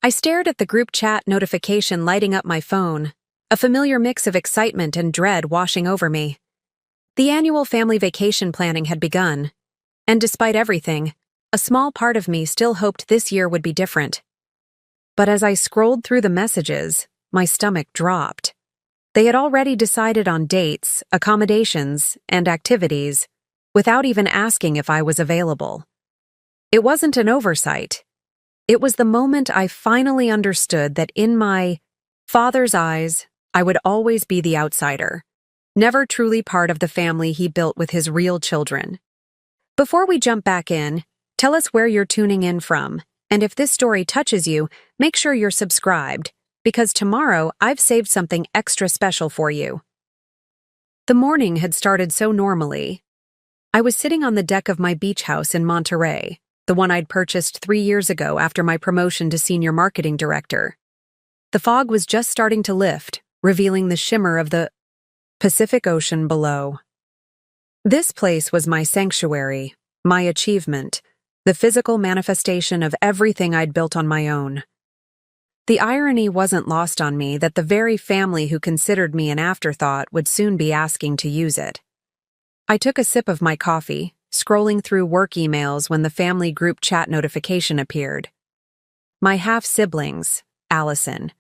I stared at the group chat notification lighting up my phone, a familiar mix of excitement and dread washing over me. The annual family vacation planning had begun, and despite everything, a small part of me still hoped this year would be different. But as I scrolled through the messages, my stomach dropped. They had already decided on dates, accommodations, and activities, without even asking if I was available. It wasn't an oversight. It was the moment I finally understood that in my father's eyes, I would always be the outsider, never truly part of the family he built with his real children. Before we jump back in, tell us where you're tuning in from, and if this story touches you, make sure you're subscribed, because tomorrow I've saved something extra special for you. The morning had started so normally. I was sitting on the deck of my beach house in Monterey, the one I'd purchased 3 years ago after my promotion to senior marketing director. The fog was just starting to lift, revealing the shimmer of the Pacific Ocean below. This place was my sanctuary, my achievement, the physical manifestation of everything I'd built on my own. The irony wasn't lost on me that the very family who considered me an afterthought would soon be asking to use it. I took a sip of my coffee, scrolling through work emails when the family group chat notification appeared. My half-siblings, Allison,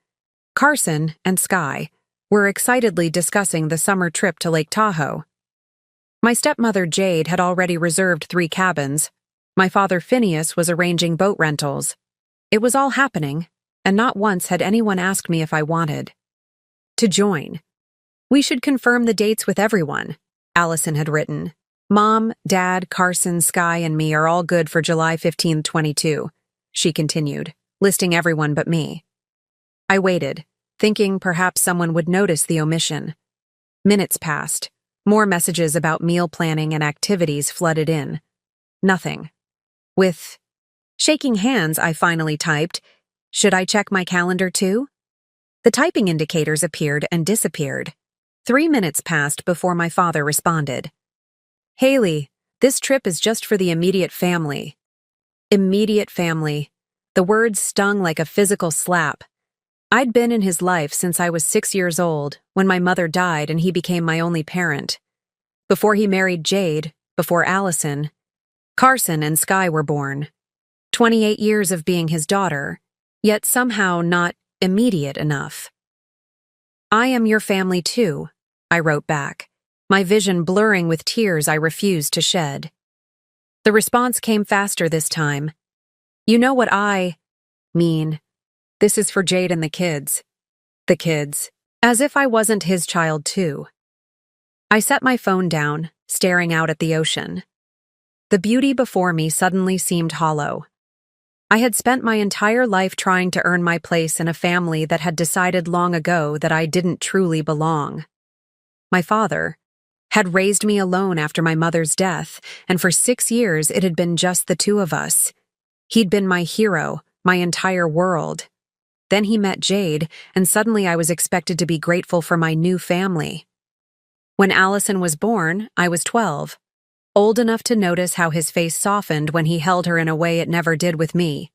Carson, and Sky, were excitedly discussing the summer trip to Lake Tahoe. My stepmother Jade had already reserved 3 cabins. My father Phineas was arranging boat rentals. It was all happening, and not once had anyone asked me if I wanted to join. We should confirm the dates with everyone, Allison had written. Mom, Dad, Carson, Sky, and me are all good for July 15, 22, she continued, listing everyone but me. I waited, thinking perhaps someone would notice the omission. Minutes passed. More messages about meal planning and activities flooded in. Nothing. With shaking hands, I finally typed, "Should I check my calendar too?" The typing indicators appeared and disappeared. 3 minutes passed before my father responded. "Haley, this trip is just for the immediate family." Immediate family. The words stung like a physical slap. I'd been in his life since I was 6 years old, when my mother died and he became my only parent. Before he married Jade, before Allison, Carson and Sky were born. 28 years of being his daughter, yet somehow not immediate enough. "I am your family too," I wrote back, my vision blurring with tears I refused to shed. The response came faster this time. "You know what I mean. This is for Jade and the kids." The kids. As if I wasn't his child too. I set my phone down, staring out at the ocean. The beauty before me suddenly seemed hollow. I had spent my entire life trying to earn my place in a family that had decided long ago that I didn't truly belong. My father had raised me alone after my mother's death, and for 6 years it had been just the 2 of us. He'd been my hero, my entire world. Then he met Jade, and suddenly I was expected to be grateful for my new family. When Allison was born, I was 12, old enough to notice how his face softened when he held her in a way it never did with me.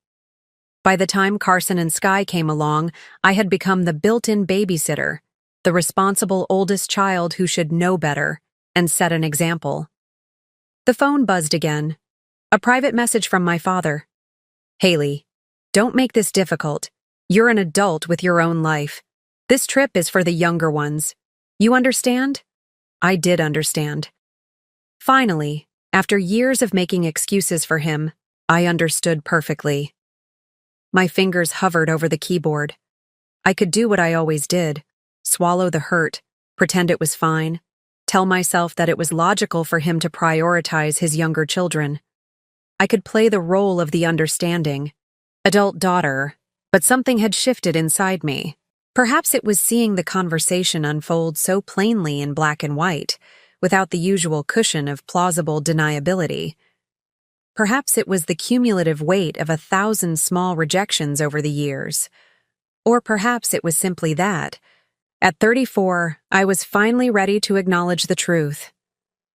By the time Carson and Sky came along, I had become the built-in babysitter, the responsible oldest child who should know better and set an example. The phone buzzed again. A private message from my father. "Haley, don't make this difficult. You're an adult with your own life. This trip is for the younger ones. You understand?" I did understand. Finally, after years of making excuses for him, I understood perfectly. My fingers hovered over the keyboard. I could do what I always did, swallow the hurt, pretend it was fine, tell myself that it was logical for him to prioritize his younger children. I could play the role of the understanding, adult daughter, but something had shifted inside me. Perhaps it was seeing the conversation unfold so plainly in black and white, without the usual cushion of plausible deniability. Perhaps it was the cumulative weight of 1,000 small rejections over the years. Or perhaps it was simply that. At 34, I was finally ready to acknowledge the truth.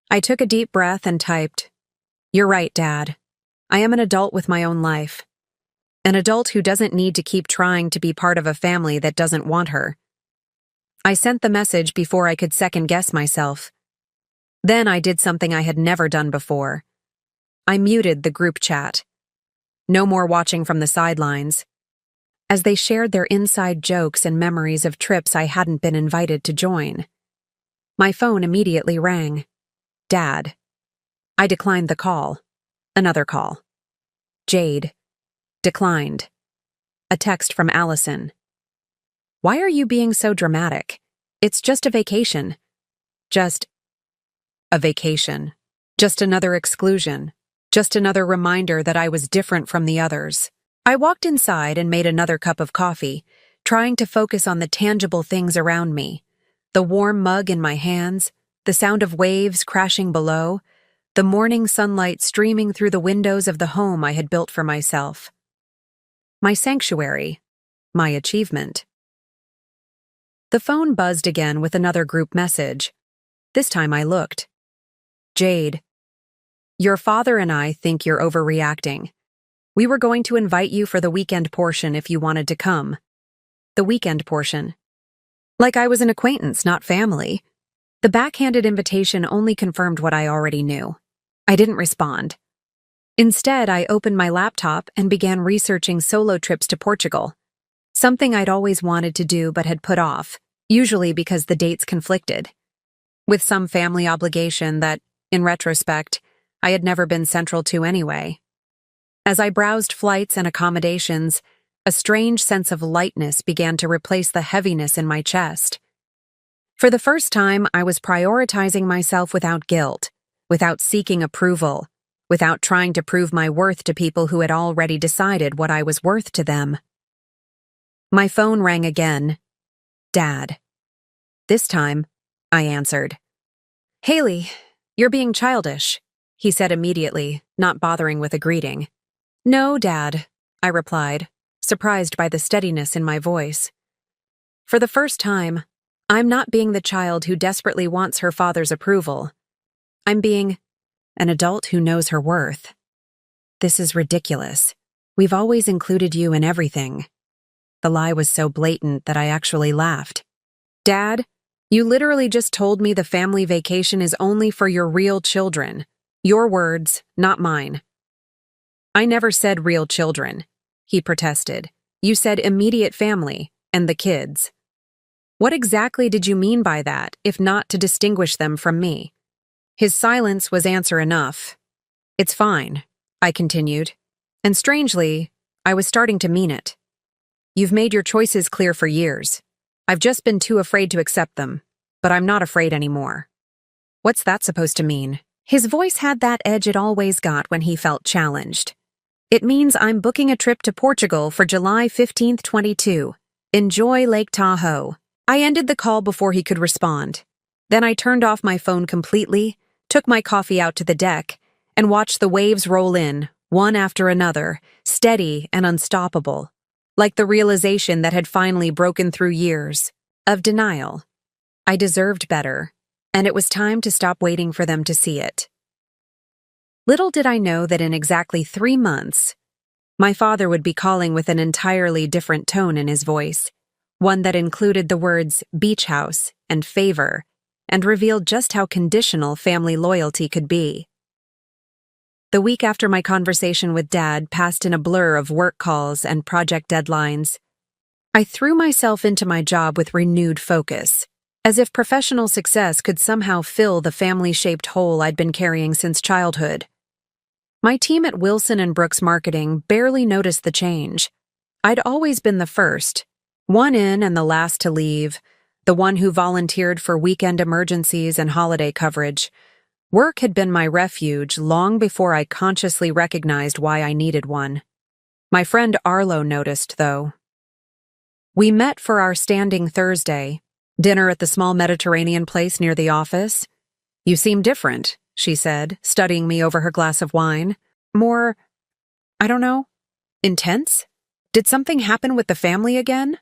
I took a deep breath and typed, "You're right, Dad. I am an adult with my own life. An adult who doesn't need to keep trying to be part of a family that doesn't want her. I sent the message before I could second-guess myself. Then I did something I had never done before. I muted the group chat. No more watching from the sidelines, as they shared their inside jokes and memories of trips I hadn't been invited to join. My phone immediately rang. Dad. I declined the call. Another call. Jade. Declined. A text from Allison. Why are you being so dramatic? It's just a vacation. Just a vacation. Just another exclusion. Just another reminder that I was different from the others. I walked inside and made another cup of coffee, trying to focus on the tangible things around me. The warm mug in my hands, the sound of waves crashing below, the morning sunlight streaming through the windows of the home I had built for myself. My sanctuary. My achievement. The phone buzzed again with another group message. This time I looked. Jade. Your father and I think you're overreacting. We were going to invite you for the weekend portion if you wanted to come. The weekend portion. Like I was an acquaintance, not family. The backhanded invitation only confirmed what I already knew. I didn't respond. Instead, I opened my laptop and began researching solo trips to Portugal. Something I'd always wanted to do but had put off, usually because the dates conflicted. With some family obligation that, in retrospect, I had never been central to anyway. As I browsed flights and accommodations, a strange sense of lightness began to replace the heaviness in my chest. For the first time, I was prioritizing myself without guilt, without seeking approval, without trying to prove my worth to people who had already decided what I was worth to them. My phone rang again. Dad. This time, I answered. Haley, you're being childish, he said immediately, not bothering with a greeting. No, Dad, I replied, surprised by the steadiness in my voice. For the first time, I'm not being the child who desperately wants her father's approval. I'm being an adult who knows her worth. This is ridiculous. We've always included you in everything. The lie was so blatant that I actually laughed. Dad, you literally just told me the family vacation is only for your real children. Your words, not mine. I never said real children, he protested. You said immediate family, and the kids. What exactly did you mean by that, if not to distinguish them from me? His silence was answer enough. It's fine, I continued. And strangely, I was starting to mean it. You've made your choices clear for years. I've just been too afraid to accept them, but I'm not afraid anymore. What's that supposed to mean? His voice had that edge it always got when he felt challenged. It means I'm booking a trip to Portugal for July 15th, 22. Enjoy Lake Tahoe. I ended the call before he could respond. Then I turned off my phone completely, took my coffee out to the deck, and watched the waves roll in, one after another, steady and unstoppable, like the realization that had finally broken through years of denial. I deserved better, and it was time to stop waiting for them to see it. Little did I know that in exactly 3 months, my father would be calling with an entirely different tone in his voice, one that included the words beach house and favor, and revealed just how conditional family loyalty could be. The week after my conversation with Dad passed in a blur of work calls and project deadlines. I threw myself into my job with renewed focus, as if professional success could somehow fill the family-shaped hole I'd been carrying since childhood. My team at Wilson and Brooks Marketing barely noticed the change. I'd always been the first, one in and the last to leave, the one who volunteered for weekend emergencies and holiday coverage. Work had been my refuge long before I consciously recognized why I needed one. My friend Arlo noticed, though. We met for our standing Thursday, dinner at the small Mediterranean place near the office. You seem different, she said, studying me over her glass of wine. More, I don't know, intense? Did something happen with the family again?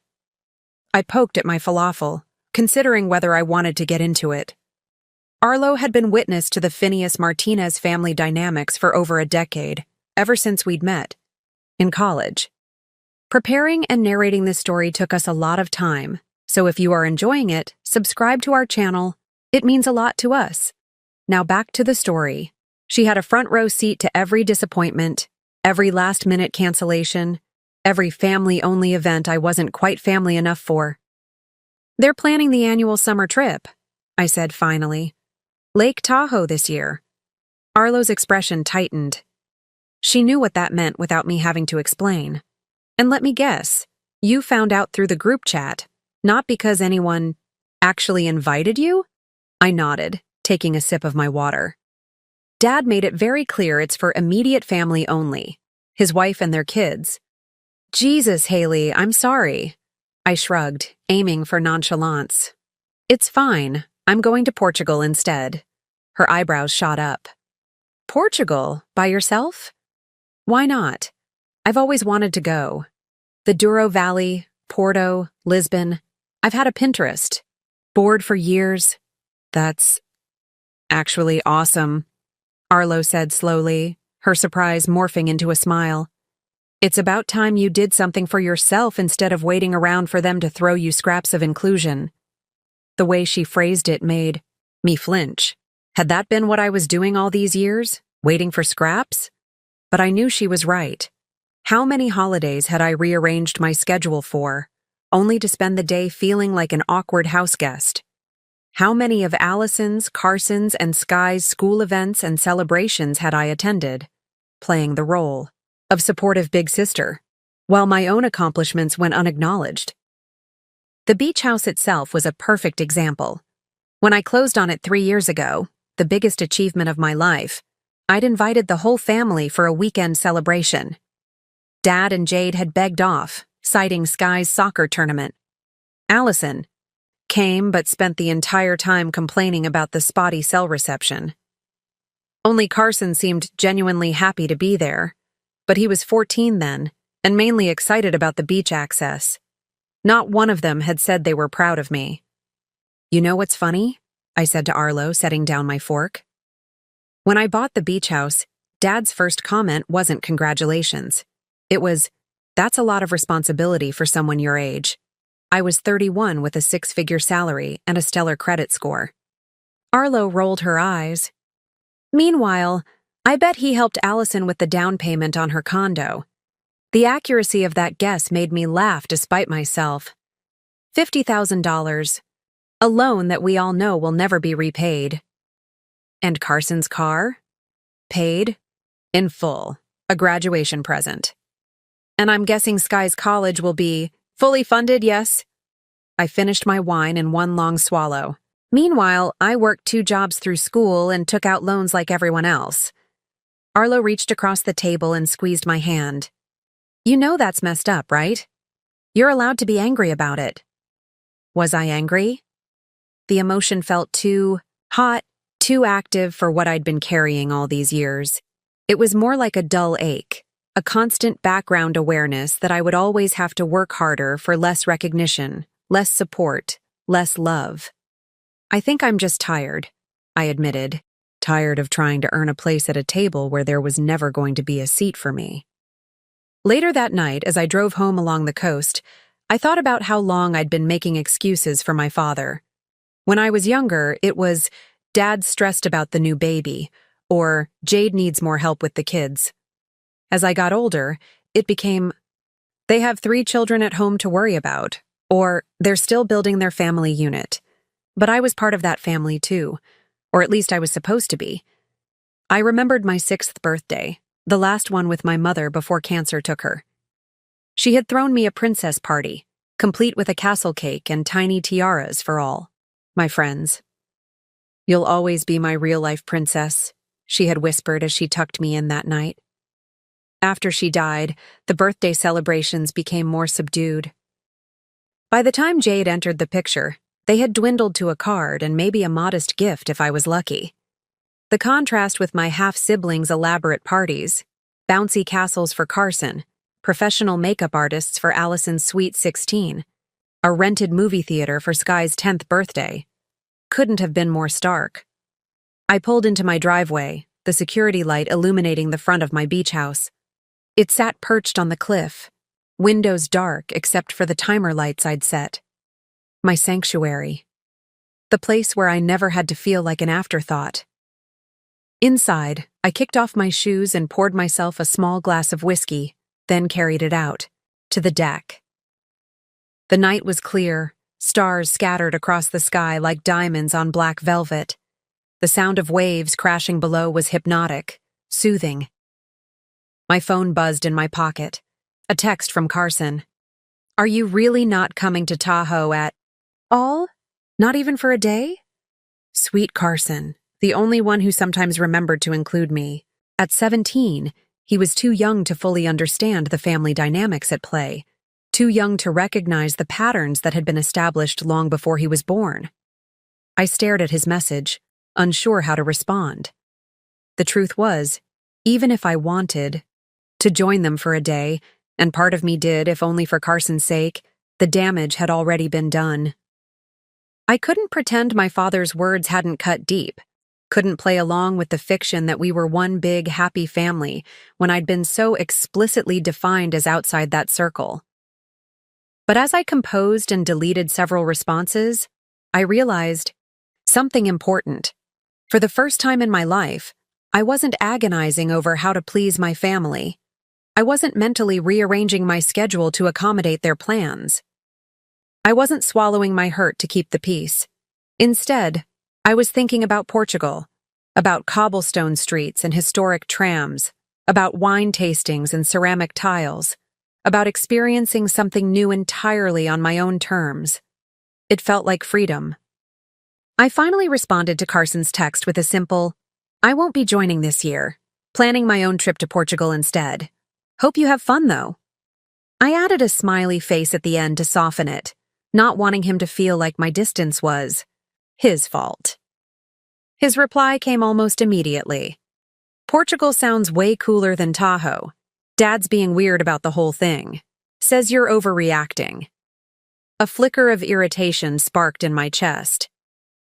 I poked at my falafel, considering whether I wanted to get into it. Arlo had been witness to the Phineas Martinez family dynamics for over a decade, ever since we'd met. In college. Preparing and narrating this story took us a lot of time, so if you are enjoying it, subscribe to our channel. It means a lot to us. Now back to the story. She had a front row seat to every disappointment, every last-minute cancellation, every family-only event I wasn't quite family enough for. "They're planning the annual summer trip," I said finally. "Lake Tahoe this year." Arlo's expression tightened. She knew what that meant without me having to explain. "And let me guess, you found out through the group chat, not because anyone actually invited you?" I nodded, taking a sip of my water. "Dad made it very clear it's for immediate family only, his wife and their kids." "Jesus, Haley, I'm sorry." I shrugged, aiming for nonchalance. "It's fine. I'm going to Portugal instead." Her eyebrows shot up. "Portugal? By yourself?" "Why not? I've always wanted to go. The Douro Valley, Porto, Lisbon. I've had a Pinterest. Bored for years." "That's actually awesome," Arlo said slowly, her surprise morphing into a smile. "It's about time you did something for yourself instead of waiting around for them to throw you scraps of inclusion." The way she phrased it made me flinch. Had that been what I was doing all these years, waiting for scraps? But I knew she was right. How many holidays had I rearranged my schedule for, only to spend the day feeling like an awkward house guest? How many of Allison's, Carson's, and Sky's school events and celebrations had I attended, playing the role of supportive big sister, while my own accomplishments went unacknowledged? The beach house itself was a perfect example. When I closed on it 3 years ago, the biggest achievement of my life, I'd invited the whole family for a weekend celebration. Dad and Jade had begged off, citing Sky's soccer tournament. Allison came but spent the entire time complaining about the spotty cell reception. Only Carson seemed genuinely happy to be there, but he was 14 then, and mainly excited about the beach access. Not one of them had said they were proud of me. "You know what's funny?" I said to Arlo, setting down my fork. "When I bought the beach house, Dad's first comment wasn't congratulations. It was, 'That's a lot of responsibility for someone your age.' I was 31 with a 6-figure salary and a stellar credit score." Arlo rolled her eyes. "Meanwhile, I bet he helped Allison with the down payment on her condo." The accuracy of that guess made me laugh despite myself. $50,000. A loan that we all know will never be repaid. "And Carson's car?" "Paid. In full. A graduation present." "And I'm guessing Sky's college will be fully funded, yes?" I finished my wine in one long swallow. Meanwhile, I worked 2 jobs through school and took out loans like everyone else. Arlo reached across the table and squeezed my hand. "You know that's messed up, right? You're allowed to be angry about it." Was I angry? The emotion felt too hot, too active for what I'd been carrying all these years. It was more like a dull ache, a constant background awareness that I would always have to work harder for less recognition, less support, less love. "I think I'm just tired," I admitted, tired of trying to earn a place at a table where there was never going to be a seat for me. Later that night, as I drove home along the coast, I thought about how long I'd been making excuses for my father. When I was younger, it was, "Dad's stressed about the new baby," or "Jade needs more help with the kids." As I got older, it became, "They have 3 children at home to worry about," or "They're still building their family unit." But I was part of that family too, or at least I was supposed to be. I remembered my 6th birthday, the last one with my mother before cancer took her. She had thrown me a princess party, complete with a castle cake and tiny tiaras for all my friends. "You'll always be my real-life princess," she had whispered as she tucked me in that night. After she died, the birthday celebrations became more subdued. By the time Jade entered the picture, they had dwindled to a card and maybe a modest gift if I was lucky. The contrast with my half-siblings' elaborate parties, bouncy castles for Carson, professional makeup artists for Allison's Sweet 16, a rented movie theater for Sky's 10th birthday, couldn't have been more stark. I pulled into my driveway, the security light illuminating the front of my beach house. It sat perched on the cliff, windows dark except for the timer lights I'd set. My sanctuary. The place where I never had to feel like an afterthought. Inside, I kicked off my shoes and poured myself a small glass of whiskey, then carried it out, to the deck. The night was clear, stars scattered across the sky like diamonds on black velvet. The sound of waves crashing below was hypnotic, soothing. My phone buzzed in my pocket. A text from Carson. "Are you really not coming to Tahoe at all? Not even for a day?" Sweet Carson, the only one who sometimes remembered to include me. At 17, he was too young to fully understand the family dynamics at play, too young to recognize the patterns that had been established long before he was born. I stared at his message, unsure how to respond. The truth was, even if I wanted to join them for a day, and part of me did, if only for Carson's sake, the damage had already been done. I couldn't pretend my father's words hadn't cut deep, couldn't play along with the fiction that we were one big, happy family when I'd been so explicitly defined as outside that circle. But as I composed and deleted several responses, I realized something important. For the first time in my life, I wasn't agonizing over how to please my family. I wasn't mentally rearranging my schedule to accommodate their plans. I wasn't swallowing my hurt to keep the peace. Instead, I was thinking about Portugal, about cobblestone streets and historic trams, about wine tastings and ceramic tiles, about experiencing something new entirely on my own terms. It felt like freedom. I finally responded to Carson's text with a simple, "I won't be joining this year, planning my own trip to Portugal instead. Hope you have fun, though." I added a smiley face at the end to soften it, not wanting him to feel like my distance was his fault. His reply came almost immediately. "Portugal sounds way cooler than Tahoe. Dad's being weird about the whole thing. Says you're overreacting." A flicker of irritation sparked in my chest.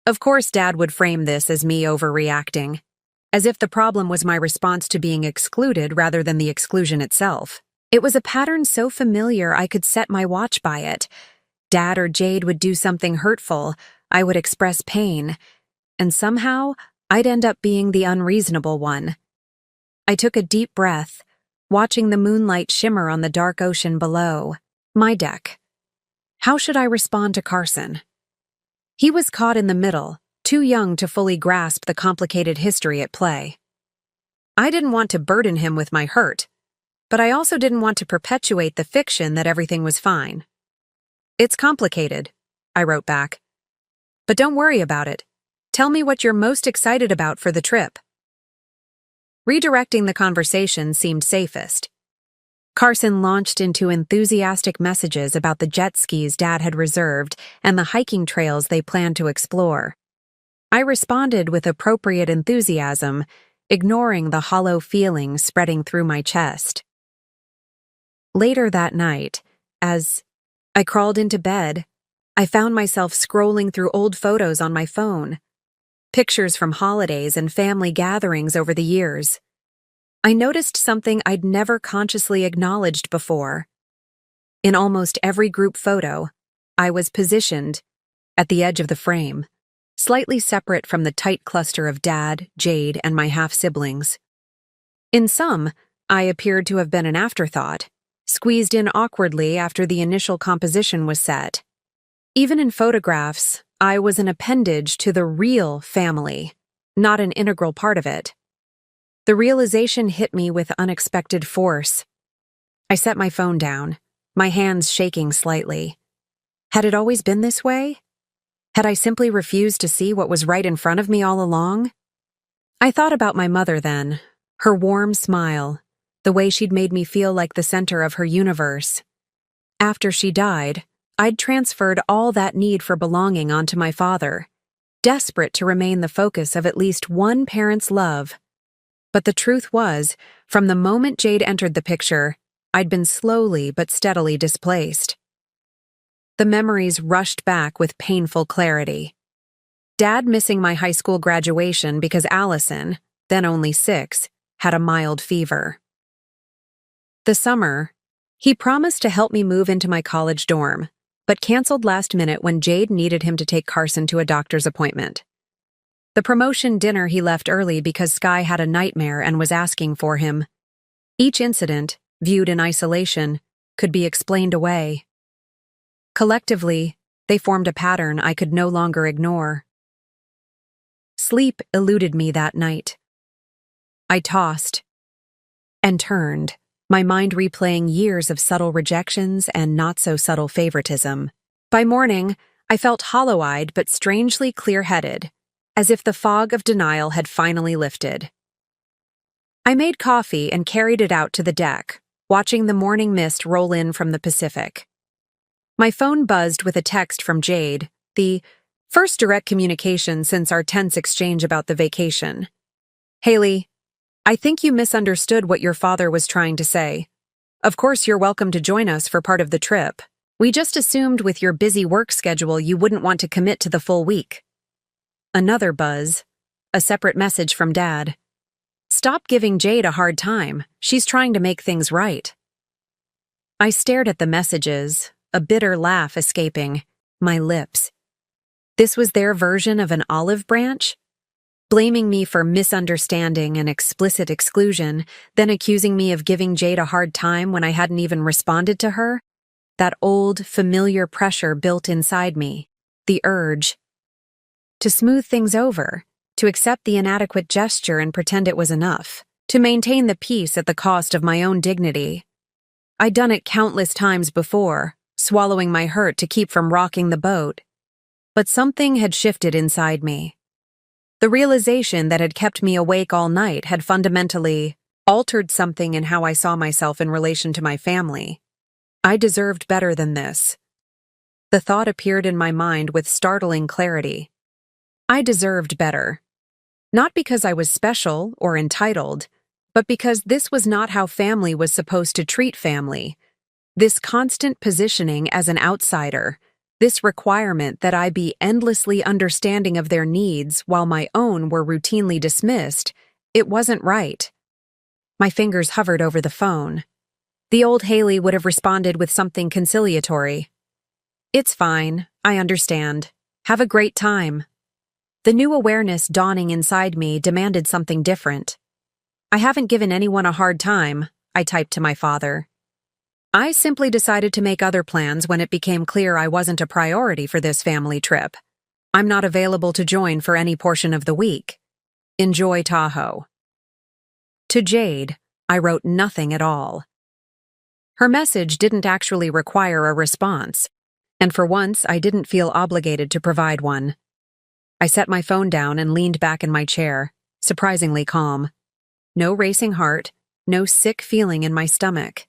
Of course, Dad would frame this as me overreacting, as if the problem was my response to being excluded rather than the exclusion itself. It was a pattern so familiar I could set my watch by it. Dad or Jade would do something hurtful, I would express pain, and somehow I'd end up being the unreasonable one. I took a deep breath, watching the moonlight shimmer on the dark ocean below. My deck. How should I respond to Carson? He was caught in the middle, too young to fully grasp the complicated history at play. I didn't want to burden him with my hurt, but I also didn't want to perpetuate the fiction that everything was fine. "It's complicated," I wrote back. "But don't worry about it. Tell me what you're most excited about for the trip." Redirecting the conversation seemed safest. Carson launched into enthusiastic messages about the jet skis Dad had reserved and the hiking trails they planned to explore. I responded with appropriate enthusiasm, ignoring the hollow feeling spreading through my chest. Later that night, as I crawled into bed, I found myself scrolling through old photos on my phone, pictures from holidays and family gatherings over the years. I noticed something I'd never consciously acknowledged before. In almost every group photo, I was positioned at the edge of the frame, slightly separate from the tight cluster of Dad, Jade, and my half-siblings. In some, I appeared to have been an afterthought, squeezed in awkwardly after the initial composition was set. Even in photographs, I was an appendage to the real family, not an integral part of it. The realization hit me with unexpected force. I set my phone down, my hands shaking slightly. Had it always been this way? Had I simply refused to see what was right in front of me all along? I thought about my mother then, her warm smile, the way she'd made me feel like the center of her universe. After she died, I'd transferred all that need for belonging onto my father, desperate to remain the focus of at least one parent's love. But the truth was, from the moment Jade entered the picture, I'd been slowly but steadily displaced. The memories rushed back with painful clarity. Dad missing my high school graduation because Allison, then only 6, had a mild fever. The summer, He promised to help me move into my college dorm, but canceled last minute when Jade needed him to take Carson to a doctor's appointment. The promotion dinner he left early because Sky had a nightmare and was asking for him. Each incident, viewed in isolation, could be explained away. Collectively, they formed a pattern I could no longer ignore. Sleep eluded me that night. I tossed and turned, my mind replaying years of subtle rejections and not-so-subtle favoritism. By morning, I felt hollow-eyed but strangely clear-headed, as if the fog of denial had finally lifted. I made coffee and carried it out to the deck, watching the morning mist roll in from the Pacific. My phone buzzed with a text from Jade, the first direct communication since our tense exchange about the vacation. "Haley, I think you misunderstood what your father was trying to say. Of course, you're welcome to join us for part of the trip. We just assumed with your busy work schedule you wouldn't want to commit to the full week." Another buzz, a separate message from Dad. "Stop giving Jade a hard time. She's trying to make things right." I stared at the messages, a bitter laugh escaping my lips. This was their version of an olive branch? Blaming me for misunderstanding and explicit exclusion, then accusing me of giving Jade a hard time when I hadn't even responded to her? That old, familiar pressure built inside me, the urge to smooth things over, to accept the inadequate gesture and pretend it was enough, to maintain the peace at the cost of my own dignity. I'd done it countless times before, swallowing my hurt to keep from rocking the boat. But something had shifted inside me. The realization that had kept me awake all night had fundamentally altered something in how I saw myself in relation to my family. I deserved better than this. The thought appeared in my mind with startling clarity. I deserved better. Not because I was special or entitled, but because this was not how family was supposed to treat family. This constant positioning as an outsider, this requirement that I be endlessly understanding of their needs while my own were routinely dismissed, it wasn't right. My fingers hovered over the phone. The old Haley would have responded with something conciliatory. "It's fine, I understand. Have a great time." The new awareness dawning inside me demanded something different. "I haven't given anyone a hard time," I typed to my father. "I simply decided to make other plans when it became clear I wasn't a priority for this family trip. I'm not available to join for any portion of the week. Enjoy Tahoe." To Jade, I wrote nothing at all. Her message didn't actually require a response, and for once I didn't feel obligated to provide one. I set my phone down and leaned back in my chair, surprisingly calm. No racing heart, no sick feeling in my stomach.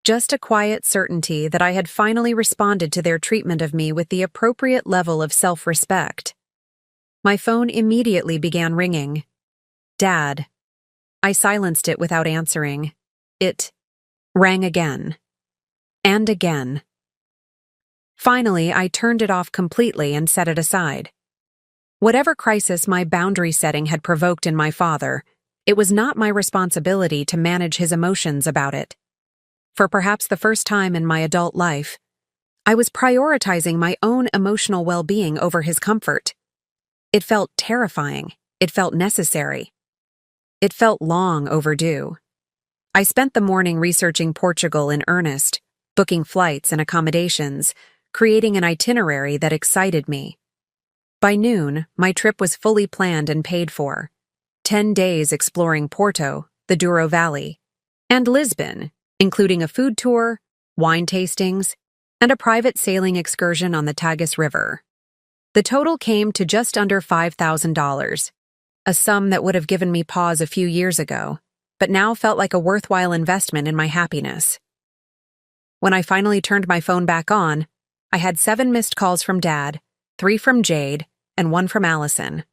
Just a quiet certainty that I had finally responded to their treatment of me with the appropriate level of self-respect. My phone immediately began ringing. Dad. I silenced it without answering. It rang again. And again. Finally, I turned it off completely and set it aside. Whatever crisis my boundary setting had provoked in my father, it was not my responsibility to manage his emotions about it. For perhaps the first time in my adult life, I was prioritizing my own emotional well-being over his comfort. It felt terrifying. It felt necessary. It felt long overdue. I spent the morning researching Portugal in earnest, booking flights and accommodations, creating an itinerary that excited me. By noon, my trip was fully planned and paid for. 10 days exploring Porto, the Douro Valley, and Lisbon, including a food tour, wine tastings, and a private sailing excursion on the Tagus River. The total came to just under $5,000, a sum that would have given me pause a few years ago, but now felt like a worthwhile investment in my happiness. When I finally turned my phone back on, I had 7 missed calls from Dad, 3 from Jade, and 1 from Allison.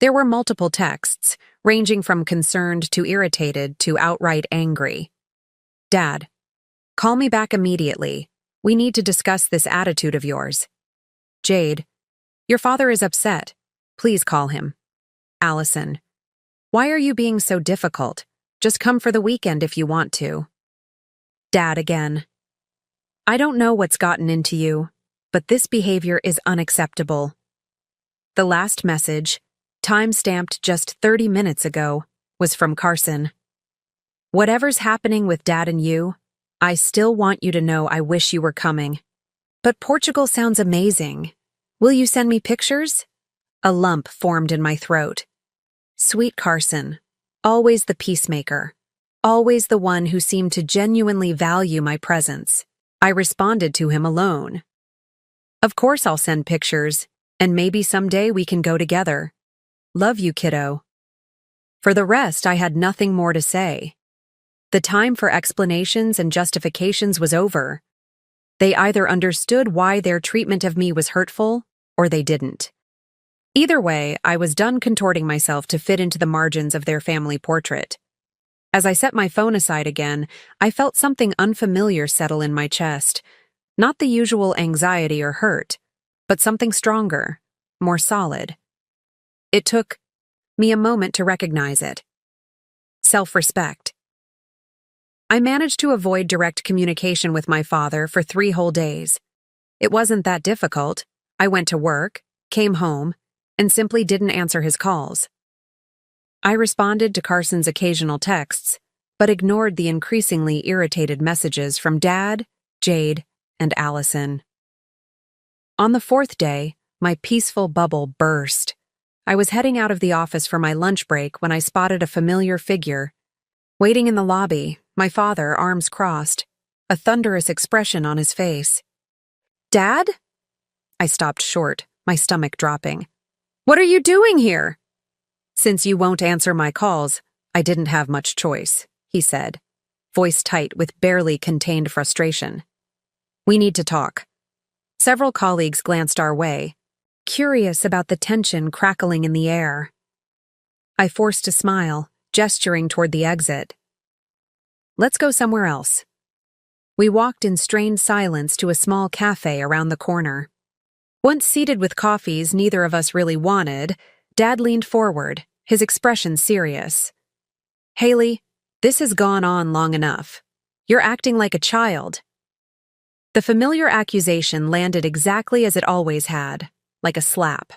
There were multiple texts, ranging from concerned to irritated to outright angry. Dad, call me back immediately. We need to discuss this attitude of yours. Jade, your father is upset. Please call him. Allison, why are you being so difficult? Just come for the weekend if you want to. Dad again. I don't know what's gotten into you, but this behavior is unacceptable. The last message, time-stamped just 30 minutes ago, was from Carson. Whatever's happening with Dad and you, I still want you to know I wish you were coming. But Portugal sounds amazing. Will you send me pictures? A lump formed in my throat. Sweet Carson, always the peacemaker, always the one who seemed to genuinely value my presence. I responded to him alone. Of course I'll send pictures, and maybe someday we can go together. Love you, kiddo. For the rest, I had nothing more to say. The time for explanations and justifications was over. They either understood why their treatment of me was hurtful, or they didn't. Either way, I was done contorting myself to fit into the margins of their family portrait. As I set my phone aside again, I felt something unfamiliar settle in my chest. Not the usual anxiety or hurt, but something stronger, more solid. It took me a moment to recognize it. Self-respect. I managed to avoid direct communication with my father for 3 whole days. It wasn't that difficult. I went to work, came home, and simply didn't answer his calls. I responded to Carson's occasional texts, but ignored the increasingly irritated messages from Dad, Jade, and Allison. On the 4th day, my peaceful bubble burst. I was heading out of the office for my lunch break when I spotted a familiar figure. Waiting in the lobby, my father, arms crossed, a thunderous expression on his face. Dad? I stopped short, my stomach dropping. What are you doing here? Since you won't answer my calls, I didn't have much choice, he said, voice tight with barely contained frustration. We need to talk. Several colleagues glanced our way, curious about the tension crackling in the air. I forced a smile, gesturing toward the exit. Let's go somewhere else. We walked in strained silence to a small cafe around the corner. Once seated with coffees neither of us really wanted, Dad leaned forward, his expression serious. Haley, this has gone on long enough. You're acting like a child. The familiar accusation landed exactly as it always had, like a slap.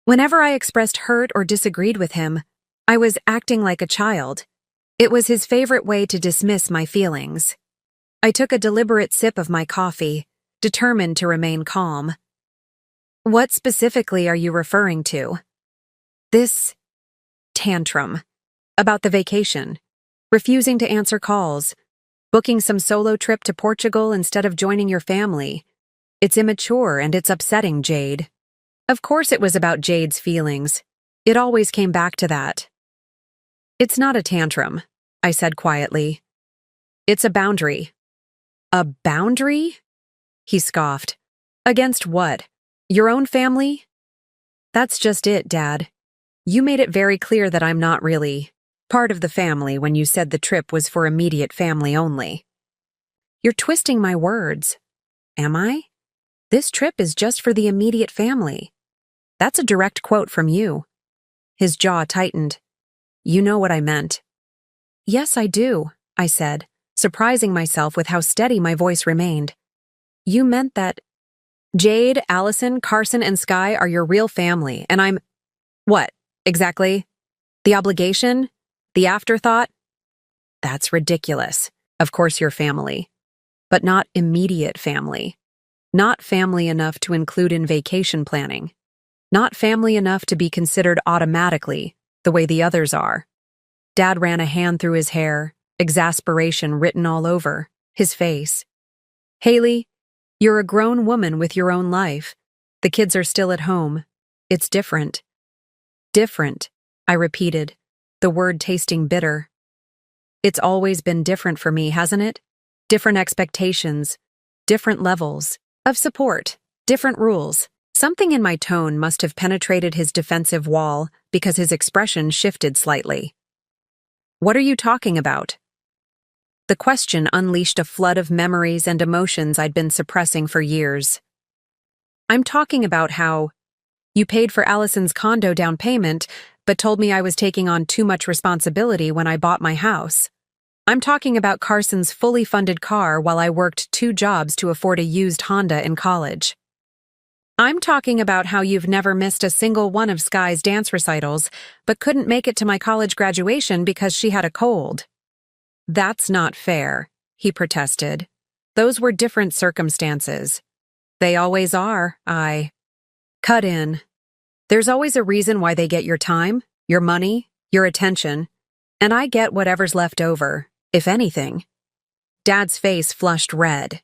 Whenever I expressed hurt or disagreed with him, I was acting like a child. It was his favorite way to dismiss my feelings. I took a deliberate sip of my coffee, determined to remain calm. What specifically are you referring to? This tantrum. About the vacation. Refusing to answer calls. Booking some solo trip to Portugal instead of joining your family. It's immature and it's upsetting, Jade. Of course it was about Jade's feelings. It always came back to that. It's not a tantrum, I said quietly. It's a boundary. A boundary? He scoffed. Against what? Your own family? That's just it, Dad. You made it very clear that I'm not really part of the family when you said the trip was for immediate family only. You're twisting my words. Am I? This trip is just for the immediate family. That's a direct quote from you. His jaw tightened. You know what I meant. Yes, I do, I said, surprising myself with how steady my voice remained. You meant that Jade, Allison, Carson, and Sky are your real family, and I'm… What, exactly? The obligation? The afterthought? That's ridiculous. Of course you're family. But not immediate family. Not family enough to include in vacation planning. Not family enough to be considered automatically, the way the others are. Dad ran a hand through his hair, exasperation written all over his face. Haley, you're a grown woman with your own life. The kids are still at home. It's different. Different, I repeated, the word tasting bitter. It's always been different for me, hasn't it? Different expectations, different levels of support, different rules. Something in my tone must have penetrated his defensive wall because his expression shifted slightly. What are you talking about? The question unleashed a flood of memories and emotions I'd been suppressing for years. I'm talking about how you paid for Allison's condo down payment, but told me I was taking on too much responsibility when I bought my house. I'm talking about Carson's fully funded car while I worked 2 jobs to afford a used Honda in college. I'm talking about how you've never missed a single one of Sky's dance recitals, but couldn't make it to my college graduation because she had a cold. That's not fair, he protested. Those were different circumstances. They always are, I cut in. There's always a reason why they get your time, your money, your attention, and I get whatever's left over, if anything. Dad's face flushed red.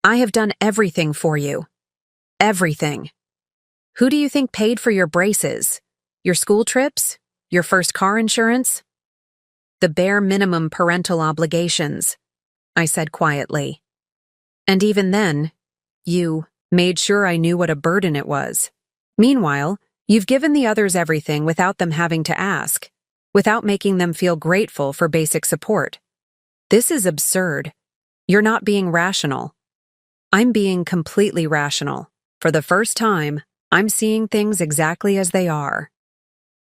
I have done everything for you. Everything. Who do you think paid for your braces? Your school trips? Your first car insurance? The bare minimum parental obligations, I said quietly. And even then, you made sure I knew what a burden it was. Meanwhile, you've given the others everything without them having to ask, without making them feel grateful for basic support. This is absurd. You're not being rational. I'm being completely rational. For the first time, I'm seeing things exactly as they are.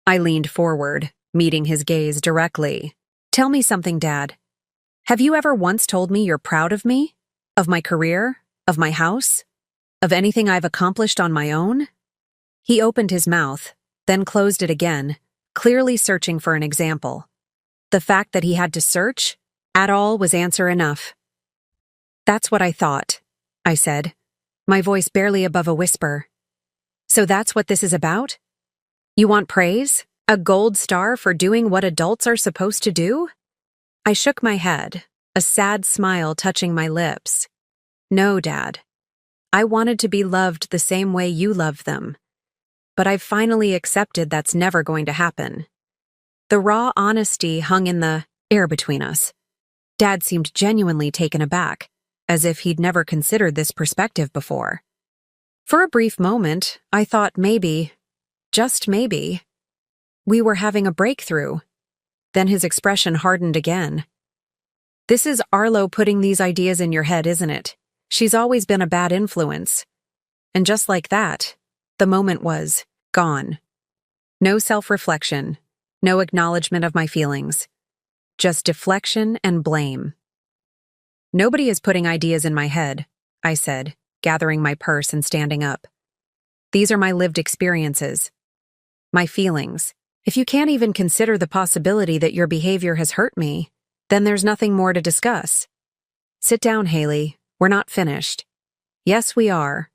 I leaned forward, meeting his gaze directly. Tell me something, Dad. Have you ever once told me you're proud of me? Of my career? Of my house? Of anything I've accomplished on my own? He opened his mouth, then closed it again, clearly searching for an example. The fact that he had to search at all was answer enough. That's what I thought, I said, my voice barely above a whisper. So that's what this is about? You want praise? A gold star for doing what adults are supposed to do? I shook my head, a sad smile touching my lips. No, Dad. I wanted to be loved the same way you loved them. But I've finally accepted that's never going to happen. The raw honesty hung in the air between us. Dad seemed genuinely taken aback, as if he'd never considered this perspective before. For a brief moment, I thought maybe, just maybe, we were having a breakthrough. Then his expression hardened again. This is Arlo putting these ideas in your head, isn't it? She's always been a bad influence. And just like that, the moment was gone. No self-reflection, no acknowledgement of my feelings. Just deflection and blame. Nobody is putting ideas in my head, I said, gathering my purse and standing up. These are my lived experiences. My feelings. If you can't even consider the possibility that your behavior has hurt me, then there's nothing more to discuss. Sit down, Haley. We're not finished. Yes, we are.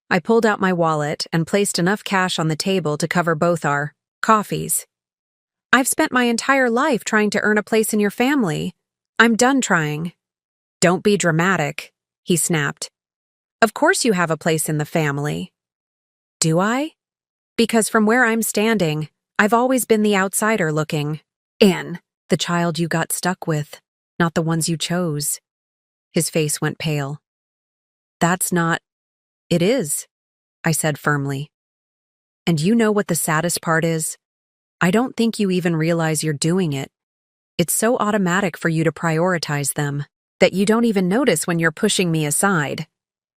I pulled out my wallet and placed enough cash on the table to cover both our coffees. I've spent my entire life trying to earn a place in your family. I'm done trying. Don't be dramatic, he snapped. Of course you have a place in the family. Do I? Because from where I'm standing, I've always been the outsider looking in, the child you got stuck with, not the ones you chose. His face went pale. That's not... It is, I said firmly. And you know what the saddest part is? I don't think you even realize you're doing it. It's so automatic for you to prioritize them that you don't even notice when you're pushing me aside.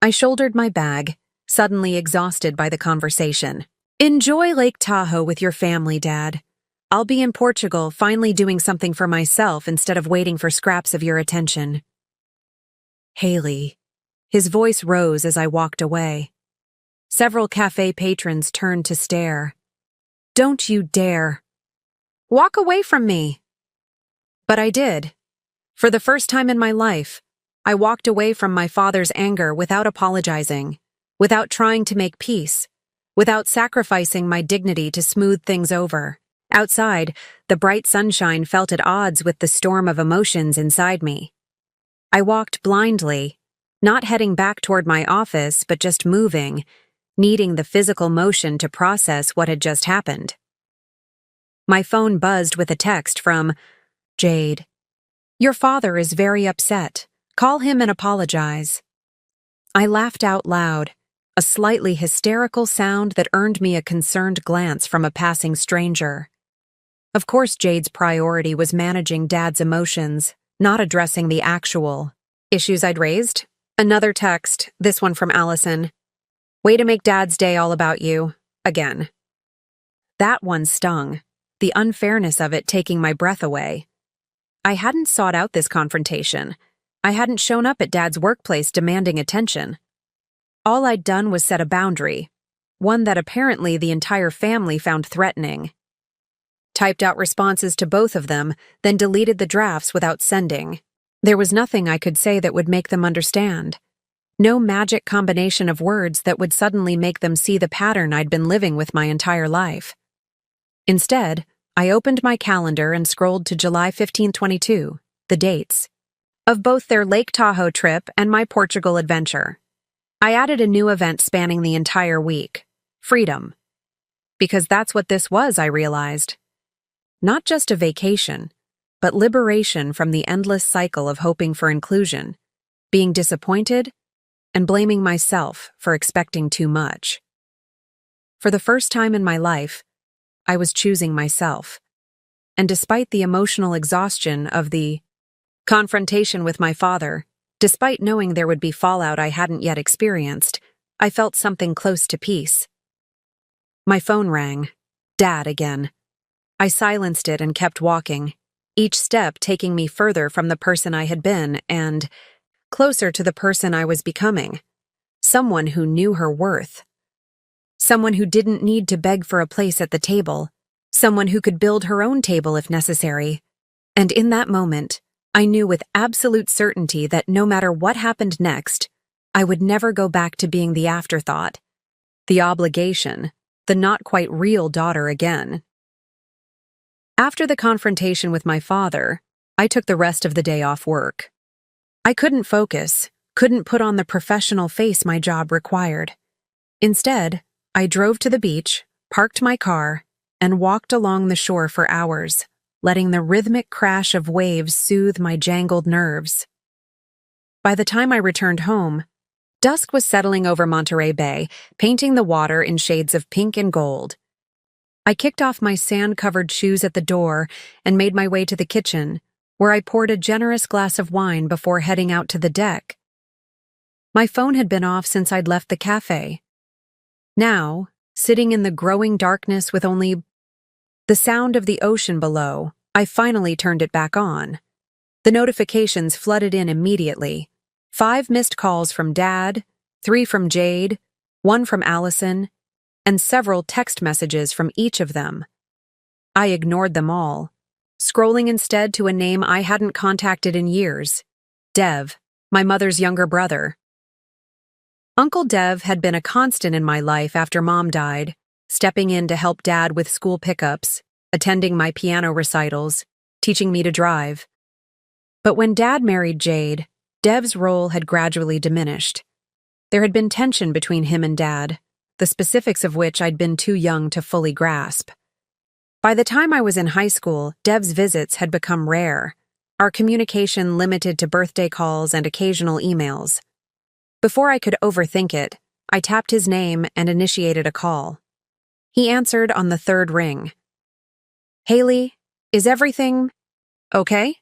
I shouldered my bag, suddenly exhausted by the conversation. Enjoy Lake Tahoe with your family, Dad. I'll be in Portugal, finally doing something for myself instead of waiting for scraps of your attention. Haley. His voice rose as I walked away. Several cafe patrons turned to stare. Don't you dare. Walk away from me. But I did. For the first time in my life, I walked away from my father's anger without apologizing, without trying to make peace, without sacrificing my dignity to smooth things over. Outside, the bright sunshine felt at odds with the storm of emotions inside me. I walked blindly, not heading back toward my office, but just moving, needing the physical motion to process what had just happened. My phone buzzed with a text from Jade. Your father is very upset. Call him and apologize. I laughed out loud, a slightly hysterical sound that earned me a concerned glance from a passing stranger. Of course, Jade's priority was managing Dad's emotions, not addressing the actual issues I'd raised. Another text, this one from Allison. Way to make Dad's day all about you, again. That one stung, the unfairness of it taking my breath away. I hadn't sought out this confrontation. I hadn't shown up at Dad's workplace demanding attention. All I'd done was set a boundary, one that apparently the entire family found threatening. Typed out responses to both of them, then deleted the drafts without sending. There was nothing I could say that would make them understand. No magic combination of words that would suddenly make them see the pattern I'd been living with my entire life. Instead, I opened my calendar and scrolled to July 15, 22, the dates of both their Lake Tahoe trip and my Portugal adventure. I added a new event spanning the entire week: freedom. Because that's what this was, I realized. Not just a vacation, but liberation from the endless cycle of hoping for inclusion, being disappointed, and blaming myself for expecting too much. For the first time in my life, I was choosing myself. And despite the emotional exhaustion of the confrontation with my father, despite knowing there would be fallout I hadn't yet experienced, I felt something close to peace. My phone rang. Dad again. I silenced it and kept walking, each step taking me further from the person I had been and closer to the person I was becoming. Someone who knew her worth. Someone who didn't need to beg for a place at the table. Someone who could build her own table if necessary. And in that moment, I knew with absolute certainty that no matter what happened next, I would never go back to being the afterthought, the obligation, the not quite real daughter again. After the confrontation with my father, I took the rest of the day off work. I couldn't focus, couldn't put on the professional face my job required. Instead, I drove to the beach, parked my car, and walked along the shore for hours, letting the rhythmic crash of waves soothe my jangled nerves. By the time I returned home, dusk was settling over Monterey Bay, painting the water in shades of pink and gold. I kicked off my sand-covered shoes at the door and made my way to the kitchen, where I poured a generous glass of wine before heading out to the deck. My phone had been off since I'd left the cafe. Now, sitting in the growing darkness with only the sound of the ocean below, I finally turned it back on. The notifications flooded in immediately. 5 missed calls from Dad, 3 from Jade, 1 from Allison, and several text messages from each of them. I ignored them all, scrolling instead to a name I hadn't contacted in years: Dev, my mother's younger brother. Uncle Dev had been a constant in my life after Mom died, stepping in to help Dad with school pickups, attending my piano recitals, teaching me to drive. But when Dad married Jade, Dev's role had gradually diminished. There had been tension between him and Dad, the specifics of which I'd been too young to fully grasp. By the time I was in high school, Dev's visits had become rare, our communication limited to birthday calls and occasional emails. Before I could overthink it, I tapped his name and initiated a call. He answered on the 3rd ring. "Haley, is everything okay?"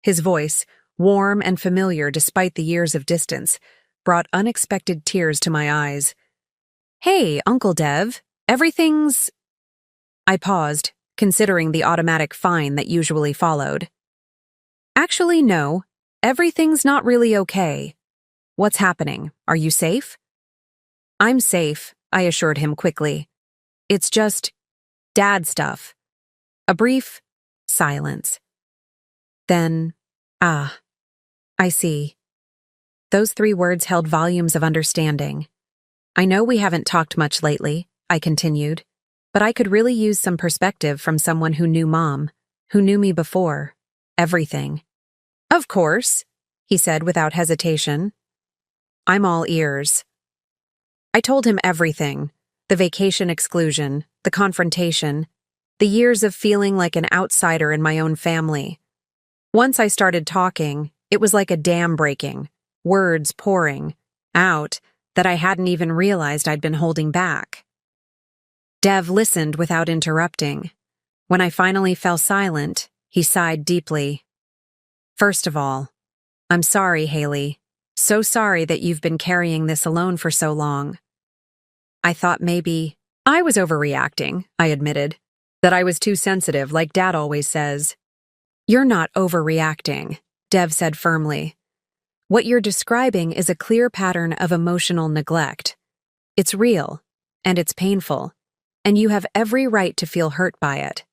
His voice, warm and familiar despite the years of distance, brought unexpected tears to my eyes. "Hey, Uncle Dev, everything's—" I paused, considering the automatic fine that usually followed. "Actually, no, everything's not really okay. What's happening? Are you safe?" "I'm safe," I assured him quickly. "It's just Dad stuff." A brief silence. Then, I see. Those 3 words held volumes of understanding. "I know we haven't talked much lately," I continued, "but I could really use some perspective from someone who knew Mom, who knew me before. Everything." "Of course," he said without hesitation. "I'm all ears." I told him everything: the vacation exclusion, the confrontation, the years of feeling like an outsider in my own family. Once I started talking, it was like a dam breaking, words pouring out that I hadn't even realized I'd been holding back. Dev listened without interrupting. When I finally fell silent, he sighed deeply. "First of all, I'm sorry, Haley. So sorry that you've been carrying this alone for so long. I thought maybe I was overreacting," I admitted. "That I was too sensitive, like Dad always says." You're not overreacting, Dev said firmly. What you're describing is a clear pattern of emotional neglect. It's real, and it's painful, and you have every right to feel hurt by it.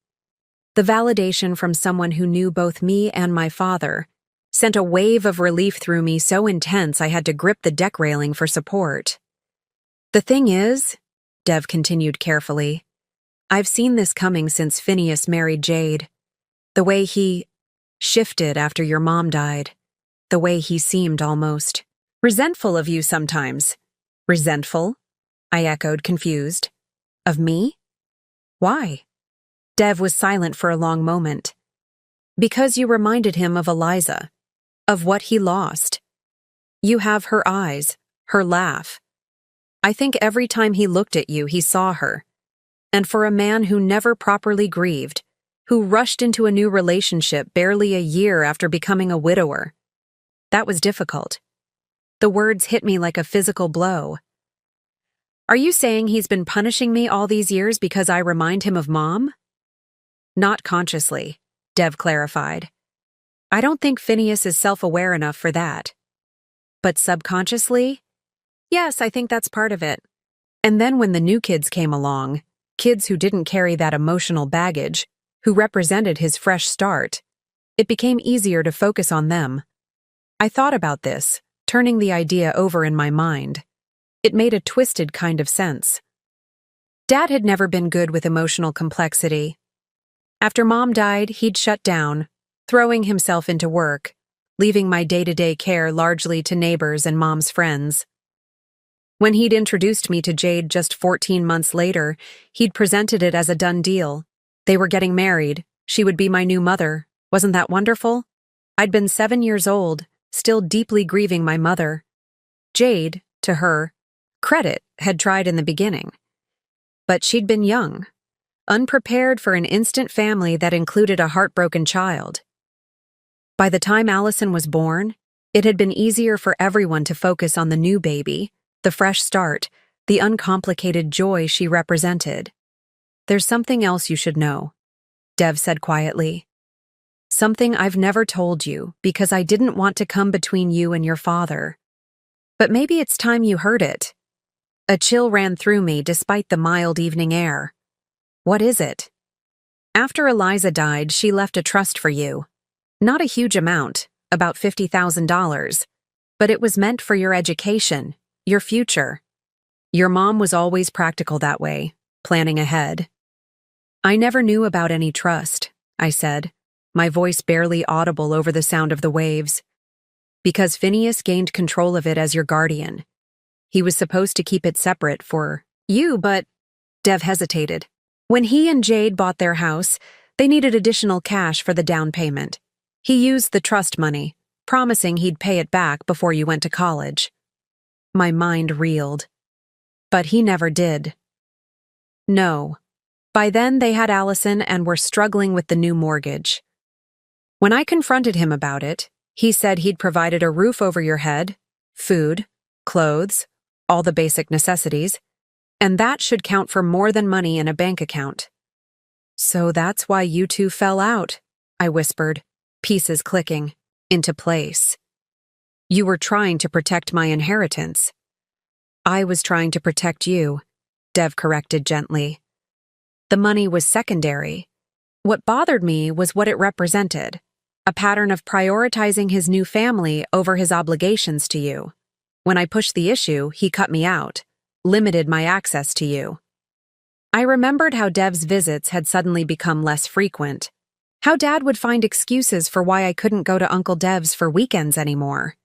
The validation from someone who knew both me and my father sent a wave of relief through me so intense I had to grip the deck railing for support. The thing is, Dev continued carefully, I've seen this coming since Phineas married Jade. The way he shifted after your mom died. The way he seemed almost resentful of you sometimes. Resentful? I echoed, confused. Of me? Why? Dev was silent for a long moment. Because you reminded him of Eliza, of what he lost. You have her eyes, her laugh. I think every time he looked at you, he saw her. And for a man who never properly grieved, who rushed into a new relationship barely a year after becoming a widower, that was difficult. The words hit me like a physical blow. Are you saying he's been punishing me all these years because I remind him of Mom? Not consciously, Dev clarified. I don't think Phineas is self-aware enough for that. But subconsciously? Yes, I think that's part of it. And then when the new kids came along, kids who didn't carry that emotional baggage, who represented his fresh start, it became easier to focus on them. I thought about this, turning the idea over in my mind. It made a twisted kind of sense. Dad had never been good with emotional complexity. After Mom died, he'd shut down, throwing himself into work, leaving my day-to-day care largely to neighbors and Mom's friends. When he'd introduced me to Jade just 14 months later, he'd presented it as a done deal. They were getting married. She would be my new mother. Wasn't that wonderful? I'd been 7 years old, still deeply grieving my mother. Jade, to her credit, had tried in the beginning. But she'd been young, unprepared for an instant family that included a heartbroken child. By the time Allison was born, it had been easier for everyone to focus on the new baby, the fresh start, the uncomplicated joy she represented. There's something else you should know, Dev said quietly. Something I've never told you because I didn't want to come between you and your father. But maybe it's time you heard it. A chill ran through me despite the mild evening air. What is it? After Eliza died, she left a trust for you. Not a huge amount, about $50,000, but it was meant for your education, your future. Your mom was always practical that way, planning ahead. I never knew about any trust, I said, my voice barely audible over the sound of the waves. Because Phineas gained control of it as your guardian. He was supposed to keep it separate for you, but Dev hesitated. When he and Jade bought their house, they needed additional cash for the down payment. He used the trust money, promising he'd pay it back before you went to college. My mind reeled. But he never did. No. By then they had Allison and were struggling with the new mortgage. When I confronted him about it, he said he'd provided a roof over your head, food, clothes, all the basic necessities, and that should count for more than money in a bank account. So that's why you two fell out, I whispered, pieces clicking into place. You were trying to protect my inheritance. I was trying to protect you, Dev corrected gently. The money was secondary. What bothered me was what it represented, a pattern of prioritizing his new family over his obligations to you. When I pushed the issue, he cut me out, limited my access to you. I remembered how Dev's visits had suddenly become less frequent, how Dad would find excuses for why I couldn't go to Uncle Dev's for weekends anymore.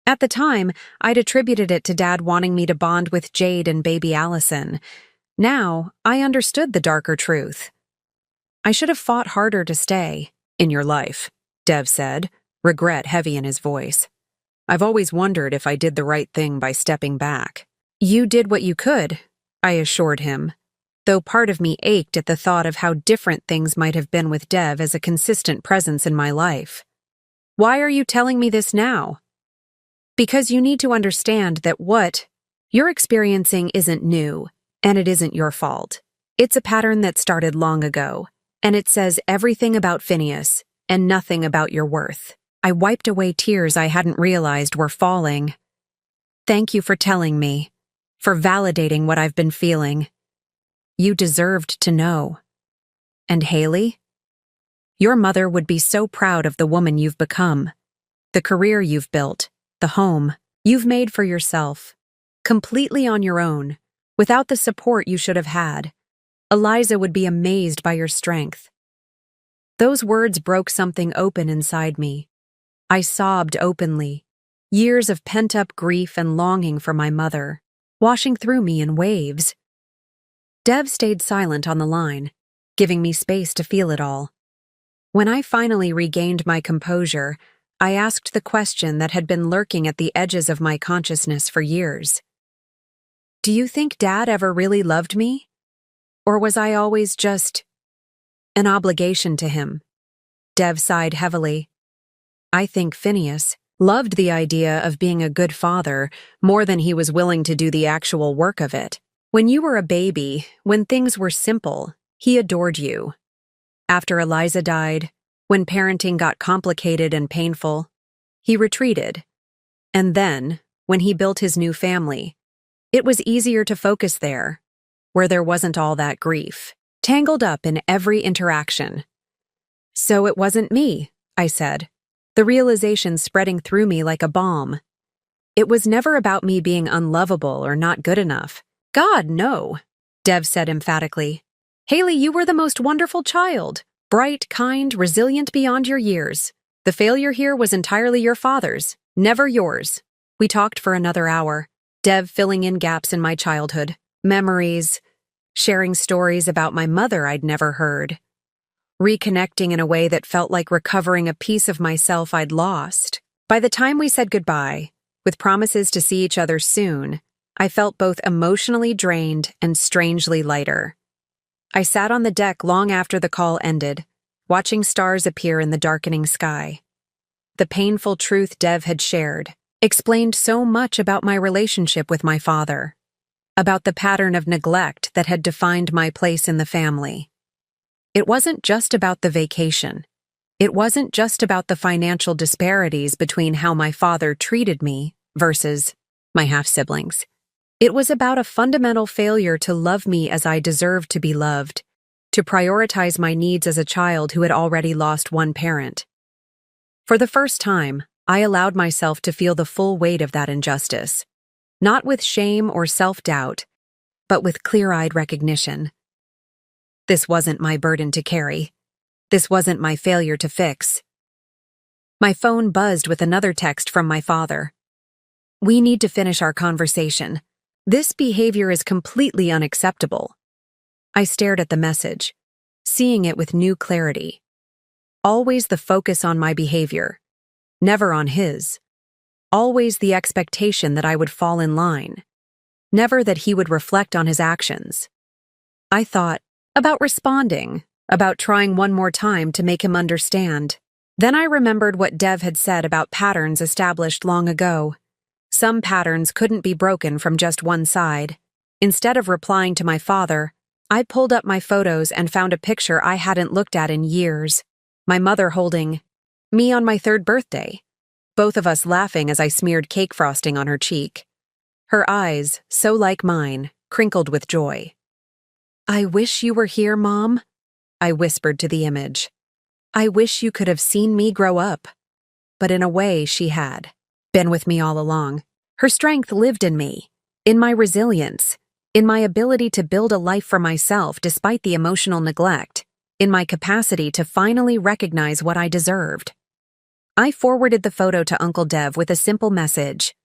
At the time, I'd attributed it to Dad wanting me to bond with Jade and baby Allison. Now, I understood the darker truth. I should have fought harder to stay in your life, Dev said, regret heavy in his voice. I've always wondered if I did the right thing by stepping back. You did what you could, I assured him, though part of me ached at the thought of how different things might have been with Dev as a consistent presence in my life. Why are you telling me this now? Because you need to understand that what you're experiencing isn't new, and it isn't your fault. It's a pattern that started long ago, and it says everything about Phineas, and nothing about your worth. I wiped away tears I hadn't realized were falling. Thank you for telling me, for validating what I've been feeling. You deserved to know. And Haley? Your mother would be so proud of the woman you've become, the career you've built, the home you've made for yourself, completely on your own, without the support you should have had. Eliza would be amazed by your strength. Those words broke something open inside me. I sobbed openly, years of pent-up grief and longing for my mother, washing through me in waves. Dev stayed silent on the line, giving me space to feel it all. When I finally regained my composure, I asked the question that had been lurking at the edges of my consciousness for years. Do you think Dad ever really loved me? Or was I always just an obligation to him? Dev sighed heavily. I think Phineas loved the idea of being a good father more than he was willing to do the actual work of it. When you were a baby, when things were simple, he adored you. After Eliza died, when parenting got complicated and painful, he retreated. And then, when he built his new family, it was easier to focus there, where there wasn't all that grief, tangled up in every interaction. So it wasn't me, I said, the realization spreading through me like a bomb. It was never about me being unlovable or not good enough. God, no, Dev said emphatically. Haley, you were the most wonderful child, bright, kind, resilient beyond your years. The failure here was entirely your father's, never yours. We talked for another hour, Dev filling in gaps in my childhood, memories, sharing stories about my mother I'd never heard, reconnecting in a way that felt like recovering a piece of myself I'd lost. By the time we said goodbye, with promises to see each other soon, I felt both emotionally drained and strangely lighter. I sat on the deck long after the call ended, watching stars appear in the darkening sky. The painful truth Dev had shared explained so much about my relationship with my father, about the pattern of neglect that had defined my place in the family. It wasn't just about the vacation. It wasn't just about the financial disparities between how my father treated me versus my half-siblings. It was about a fundamental failure to love me as I deserved to be loved, to prioritize my needs as a child who had already lost one parent. For the first time, I allowed myself to feel the full weight of that injustice, not with shame or self-doubt, but with clear-eyed recognition. This wasn't my burden to carry. This wasn't my failure to fix. My phone buzzed with another text from my father. We need to finish our conversation. This behavior is completely unacceptable. I stared at the message, seeing it with new clarity. Always the focus on my behavior, never on his. Always the expectation that I would fall in line, never that he would reflect on his actions. I thought about responding, about trying one more time to make him understand. Then I remembered what Dev had said about patterns established long ago. Some patterns couldn't be broken from just one side. Instead of replying to my father, I pulled up my photos and found a picture I hadn't looked at in years. My mother holding me on my 3rd birthday, both of us laughing as I smeared cake frosting on her cheek. Her eyes, so like mine, crinkled with joy. I wish you were here, Mom, I whispered to the image. I wish you could have seen me grow up. But in a way, she had been with me all along. Her strength lived in me, in my resilience, in my ability to build a life for myself despite the emotional neglect, in my capacity to finally recognize what I deserved. I forwarded the photo to Uncle Dev with a simple message.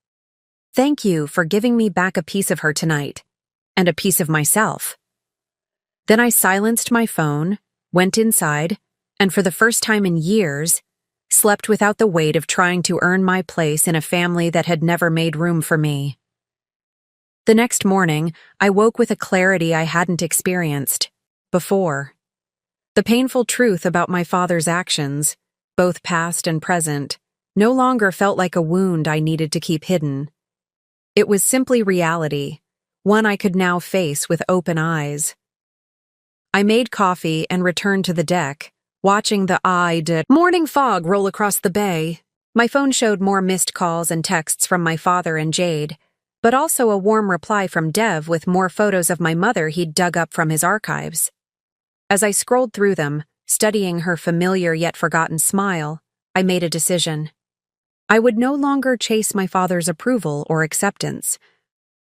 Thank you for giving me back a piece of her tonight, and a piece of myself. Then I silenced my phone, went inside, and for the first time in years, slept without the weight of trying to earn my place in a family that had never made room for me. The next morning, I woke with a clarity I hadn't experienced before. The painful truth about my father's actions, both past and present, no longer felt like a wound I needed to keep hidden. It was simply reality, one I could now face with open eyes. I made coffee and returned to the deck, watching the morning fog roll across the bay. My phone showed more missed calls and texts from my father and Jade, but also a warm reply from Dev with more photos of my mother he'd dug up from his archives. As I scrolled through them, studying her familiar yet forgotten smile, I made a decision. I would no longer chase my father's approval or acceptance.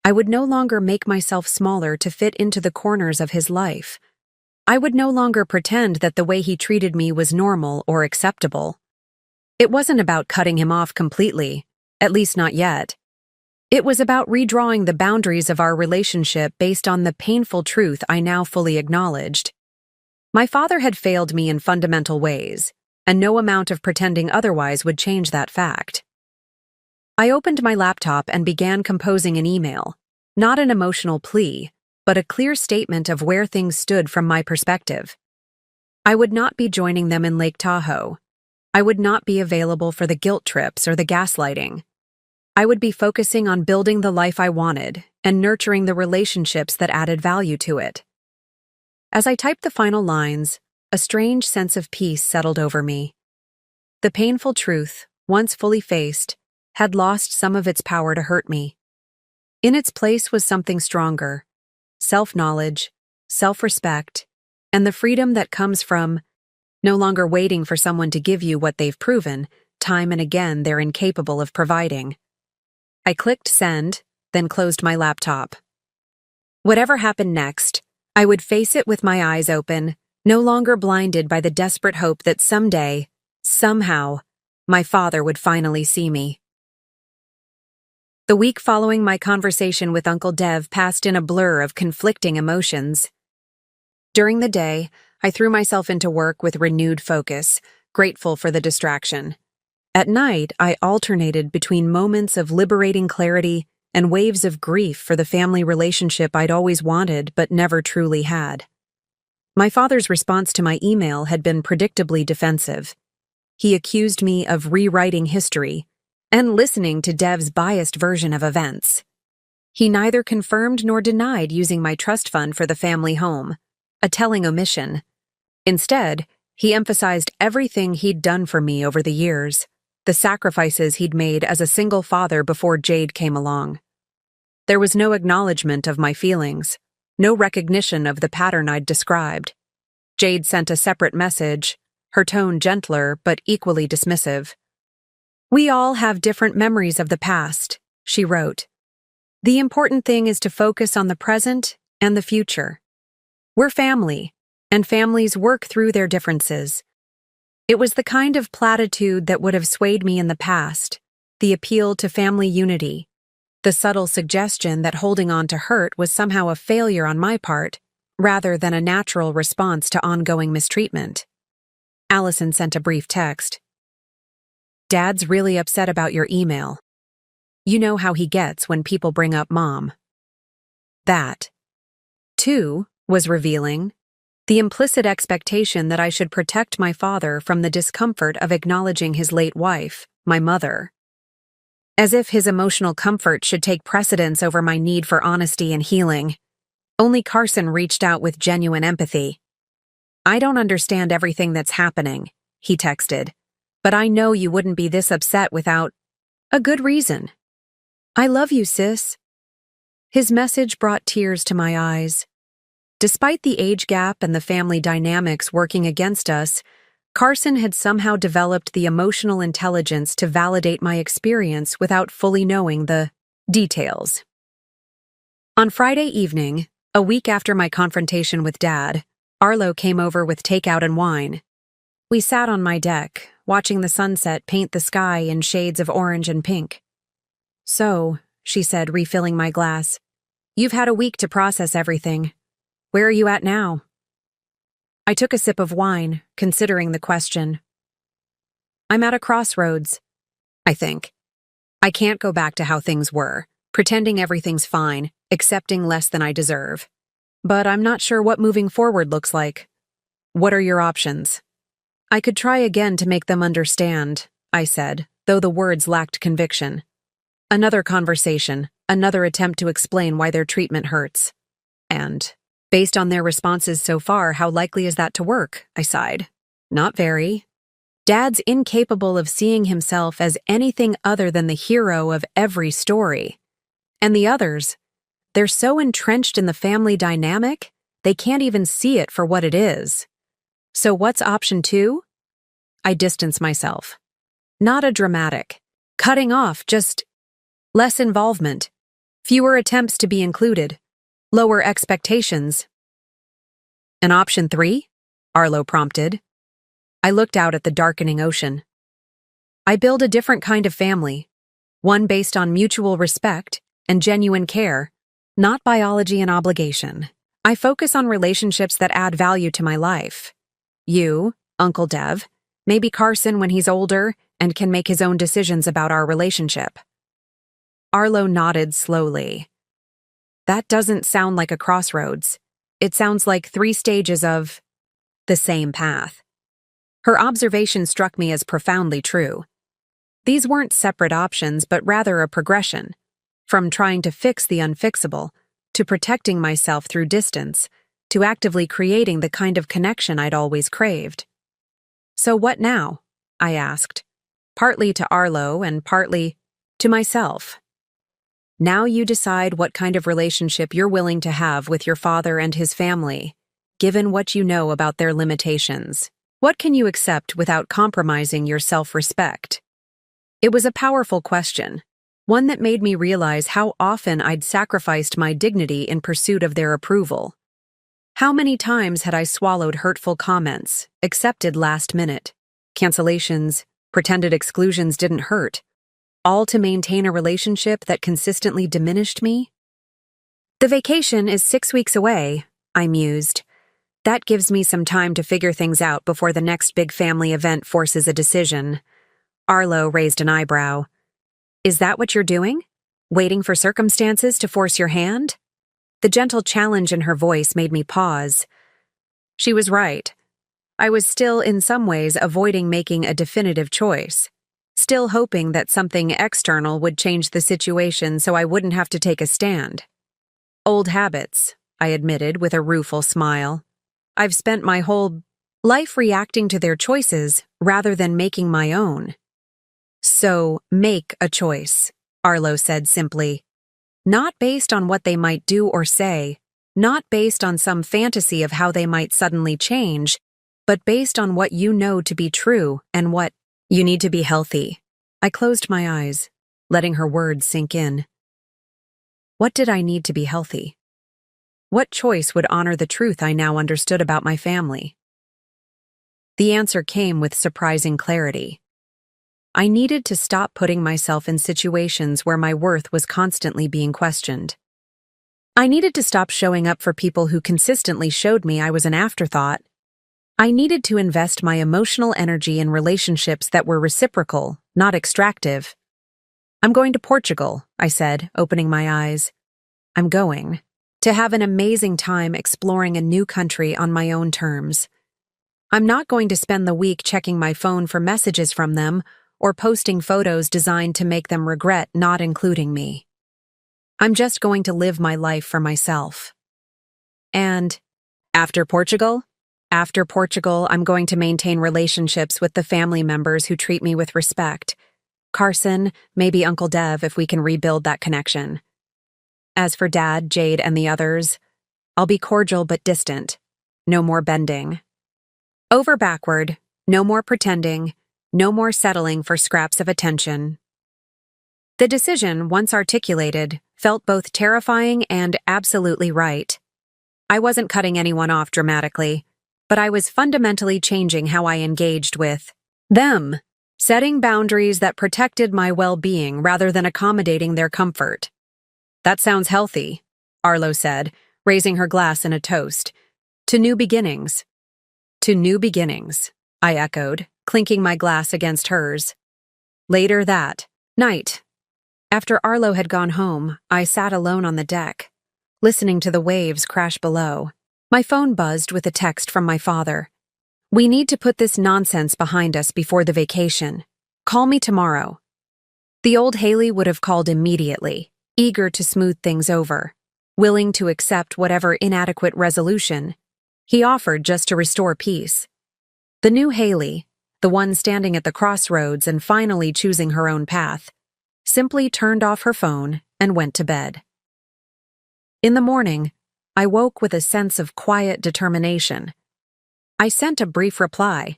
I would no longer make myself smaller to fit into the corners of his life. I would no longer pretend that the way he treated me was normal or acceptable. It wasn't about cutting him off completely, at least not yet. It was about redrawing the boundaries of our relationship based on the painful truth I now fully acknowledged. My father had failed me in fundamental ways, and no amount of pretending otherwise would change that fact. I opened my laptop and began composing an email, not an emotional plea, but a clear statement of where things stood from my perspective. I would not be joining them in Lake Tahoe. I would not be available for the guilt trips or the gaslighting. I would be focusing on building the life I wanted and nurturing the relationships that added value to it. As I typed the final lines, a strange sense of peace settled over me. The painful truth, once fully faced, had lost some of its power to hurt me. In its place was something stronger: self-knowledge, self-respect, and the freedom that comes from no longer waiting for someone to give you what they've proven, time and again, they're incapable of providing. I clicked send, then closed my laptop. Whatever happened next, I would face it with my eyes open, no longer blinded by the desperate hope that someday, somehow, my father would finally see me. The week following my conversation with Uncle Dev passed in a blur of conflicting emotions. During the day, I threw myself into work with renewed focus, grateful for the distraction. At night, I alternated between moments of liberating clarity and waves of grief for the family relationship I'd always wanted but never truly had. My father's response to my email had been predictably defensive. He accused me of rewriting history and listening to Dev's biased version of events. He neither confirmed nor denied using my trust fund for the family home, a telling omission. Instead, he emphasized everything he'd done for me over the years, the sacrifices he'd made as a single father before Jade came along. There was no acknowledgement of my feelings, no recognition of the pattern I'd described. Jade sent a separate message, her tone gentler but equally dismissive. "We all have different memories of the past," she wrote. "The important thing is to focus on the present and the future. We're family, and families work through their differences." It was the kind of platitude that would have swayed me in the past, the appeal to family unity, the subtle suggestion that holding on to hurt was somehow a failure on my part, rather than a natural response to ongoing mistreatment. Allison sent a brief text. "Dad's really upset about your email. You know how he gets when people bring up Mom." That, too, was revealing. The implicit expectation that I should protect my father from the discomfort of acknowledging his late wife, my mother. As if his emotional comfort should take precedence over my need for honesty and healing. Only Carson reached out with genuine empathy. "I don't understand everything that's happening," he texted, "but I know you wouldn't be this upset without a good reason. I love you, sis." His message brought tears to my eyes. Despite the age gap and the family dynamics working against us, Carson had somehow developed the emotional intelligence to validate my experience without fully knowing the details. On Friday evening, a week after my confrontation with Dad, Arlo came over with takeout and wine. We sat on my deck, watching the sunset paint the sky in shades of orange and pink. "So," she said, refilling my glass, "you've had a week to process everything. Where are you at now?" I took a sip of wine, considering the question. "I'm at a crossroads, I think. I can't go back to how things were, pretending everything's fine, accepting less than I deserve. But I'm not sure what moving forward looks like. What are your options?" "I could try again to make them understand," I said, though the words lacked conviction. "Another conversation, another attempt to explain why their treatment hurts. And, based on their responses so far, how likely is that to work?" I sighed. Not very. Dad's incapable of seeing himself as anything other than the hero of every story. And the others, they're so entrenched in the family dynamic, they can't even see it for what it is. So what's option 2? I distance myself. Not a dramatic. Cutting off, just less involvement. Fewer attempts to be included. Lower expectations. And option 3? Arlo prompted. I looked out at the darkening ocean. I build a different kind of family. One based on mutual respect and genuine care, not biology and obligation. I focus on relationships that add value to my life. You, Uncle Dev, maybe Carson when he's older and can make his own decisions about our relationship. Arlo nodded slowly. That doesn't sound like a crossroads. It sounds like 3 stages of the same path. Her observation struck me as profoundly true. These weren't separate options, but rather a progression, from trying to fix the unfixable, to protecting myself through distance, to actively creating the kind of connection I'd always craved. So what now? I asked, partly to Arlo and partly to myself. Now you decide what kind of relationship you're willing to have with your father and his family, given what you know about their limitations. What can you accept without compromising your self-respect? It was a powerful question, one that made me realize how often I'd sacrificed my dignity in pursuit of their approval. How many times had I swallowed hurtful comments, accepted last minute, cancellations, pretended exclusions didn't hurt, all to maintain a relationship that consistently diminished me? The vacation is 6 weeks away, I mused. That gives me some time to figure things out before the next big family event forces a decision. Arlo raised an eyebrow. Is that what you're doing? Waiting for circumstances to force your hand? The gentle challenge in her voice made me pause. She was right. I was still, in some ways, avoiding making a definitive choice. Still hoping that something external would change the situation so I wouldn't have to take a stand. Old habits, I admitted with a rueful smile. I've spent my whole life reacting to their choices rather than making my own. So, make a choice, Arlo said simply. Not based on what they might do or say, not based on some fantasy of how they might suddenly change, but based on what you know to be true and what you need to be healthy. I closed my eyes, letting her words sink in. What did I need to be healthy? What choice would honor the truth I now understood about my family? The answer came with surprising clarity. I needed to stop putting myself in situations where my worth was constantly being questioned. I needed to stop showing up for people who consistently showed me I was an afterthought. I needed to invest my emotional energy in relationships that were reciprocal, not extractive. I'm going to Portugal, I said, opening my eyes. I'm going to have an amazing time exploring a new country on my own terms. I'm not going to spend the week checking my phone for messages from them or posting photos designed to make them regret not including me. I'm just going to live my life for myself. And after Portugal, I'm going to maintain relationships with the family members who treat me with respect. Carson, maybe Uncle Dev if we can rebuild that connection. As for Dad, Jade, and the others, I'll be cordial but distant. No more bending. Over backward, no more pretending, no more settling for scraps of attention. The decision, once articulated, felt both terrifying and absolutely right. I wasn't cutting anyone off dramatically, but I was fundamentally changing how I engaged with them, setting boundaries that protected my well-being rather than accommodating their comfort. That sounds healthy, Arlo said, raising her glass in a toast. To new beginnings. To new beginnings, I echoed, clinking my glass against hers. Later that night, after Arlo had gone home, I sat alone on the deck, listening to the waves crash below. My phone buzzed with a text from my father. We need to put this nonsense behind us before the vacation. Call me tomorrow. The old Haley would have called immediately, eager to smooth things over, willing to accept whatever inadequate resolution he offered just to restore peace. The new Haley, the one standing at the crossroads and finally choosing her own path, simply turned off her phone and went to bed. In the morning, I woke with a sense of quiet determination. I sent a brief reply.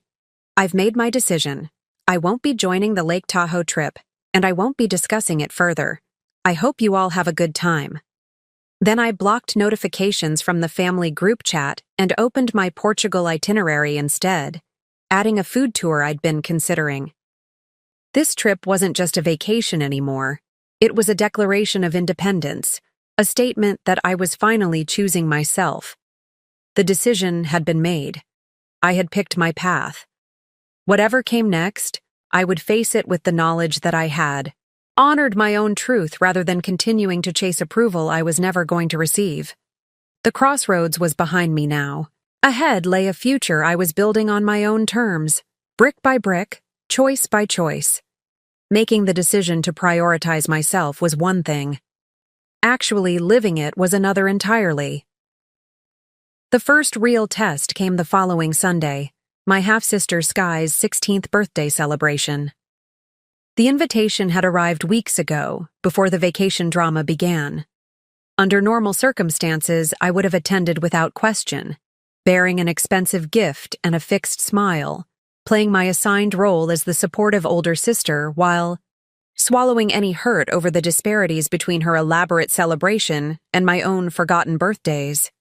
I've made my decision. I won't be joining the Lake Tahoe trip, and I won't be discussing it further. I hope you all have a good time. Then I blocked notifications from the family group chat and opened my Portugal itinerary instead, adding a food tour I'd been considering. This trip wasn't just a vacation anymore. It was a declaration of independence, a statement that I was finally choosing myself. The decision had been made. I had picked my path. Whatever came next, I would face it with the knowledge that I had honored my own truth rather than continuing to chase approval I was never going to receive. The crossroads was behind me now. Ahead lay a future I was building on my own terms, brick by brick, choice by choice. Making the decision to prioritize myself was one thing. Actually living it was another entirely. The first real test came the following Sunday, my half-sister Sky's 16th birthday celebration. The invitation had arrived weeks ago, before the vacation drama began. Under normal circumstances, I would have attended without question, bearing an expensive gift and a fixed smile, playing my assigned role as the supportive older sister while swallowing any hurt over the disparities between her elaborate celebration and my own forgotten birthdays.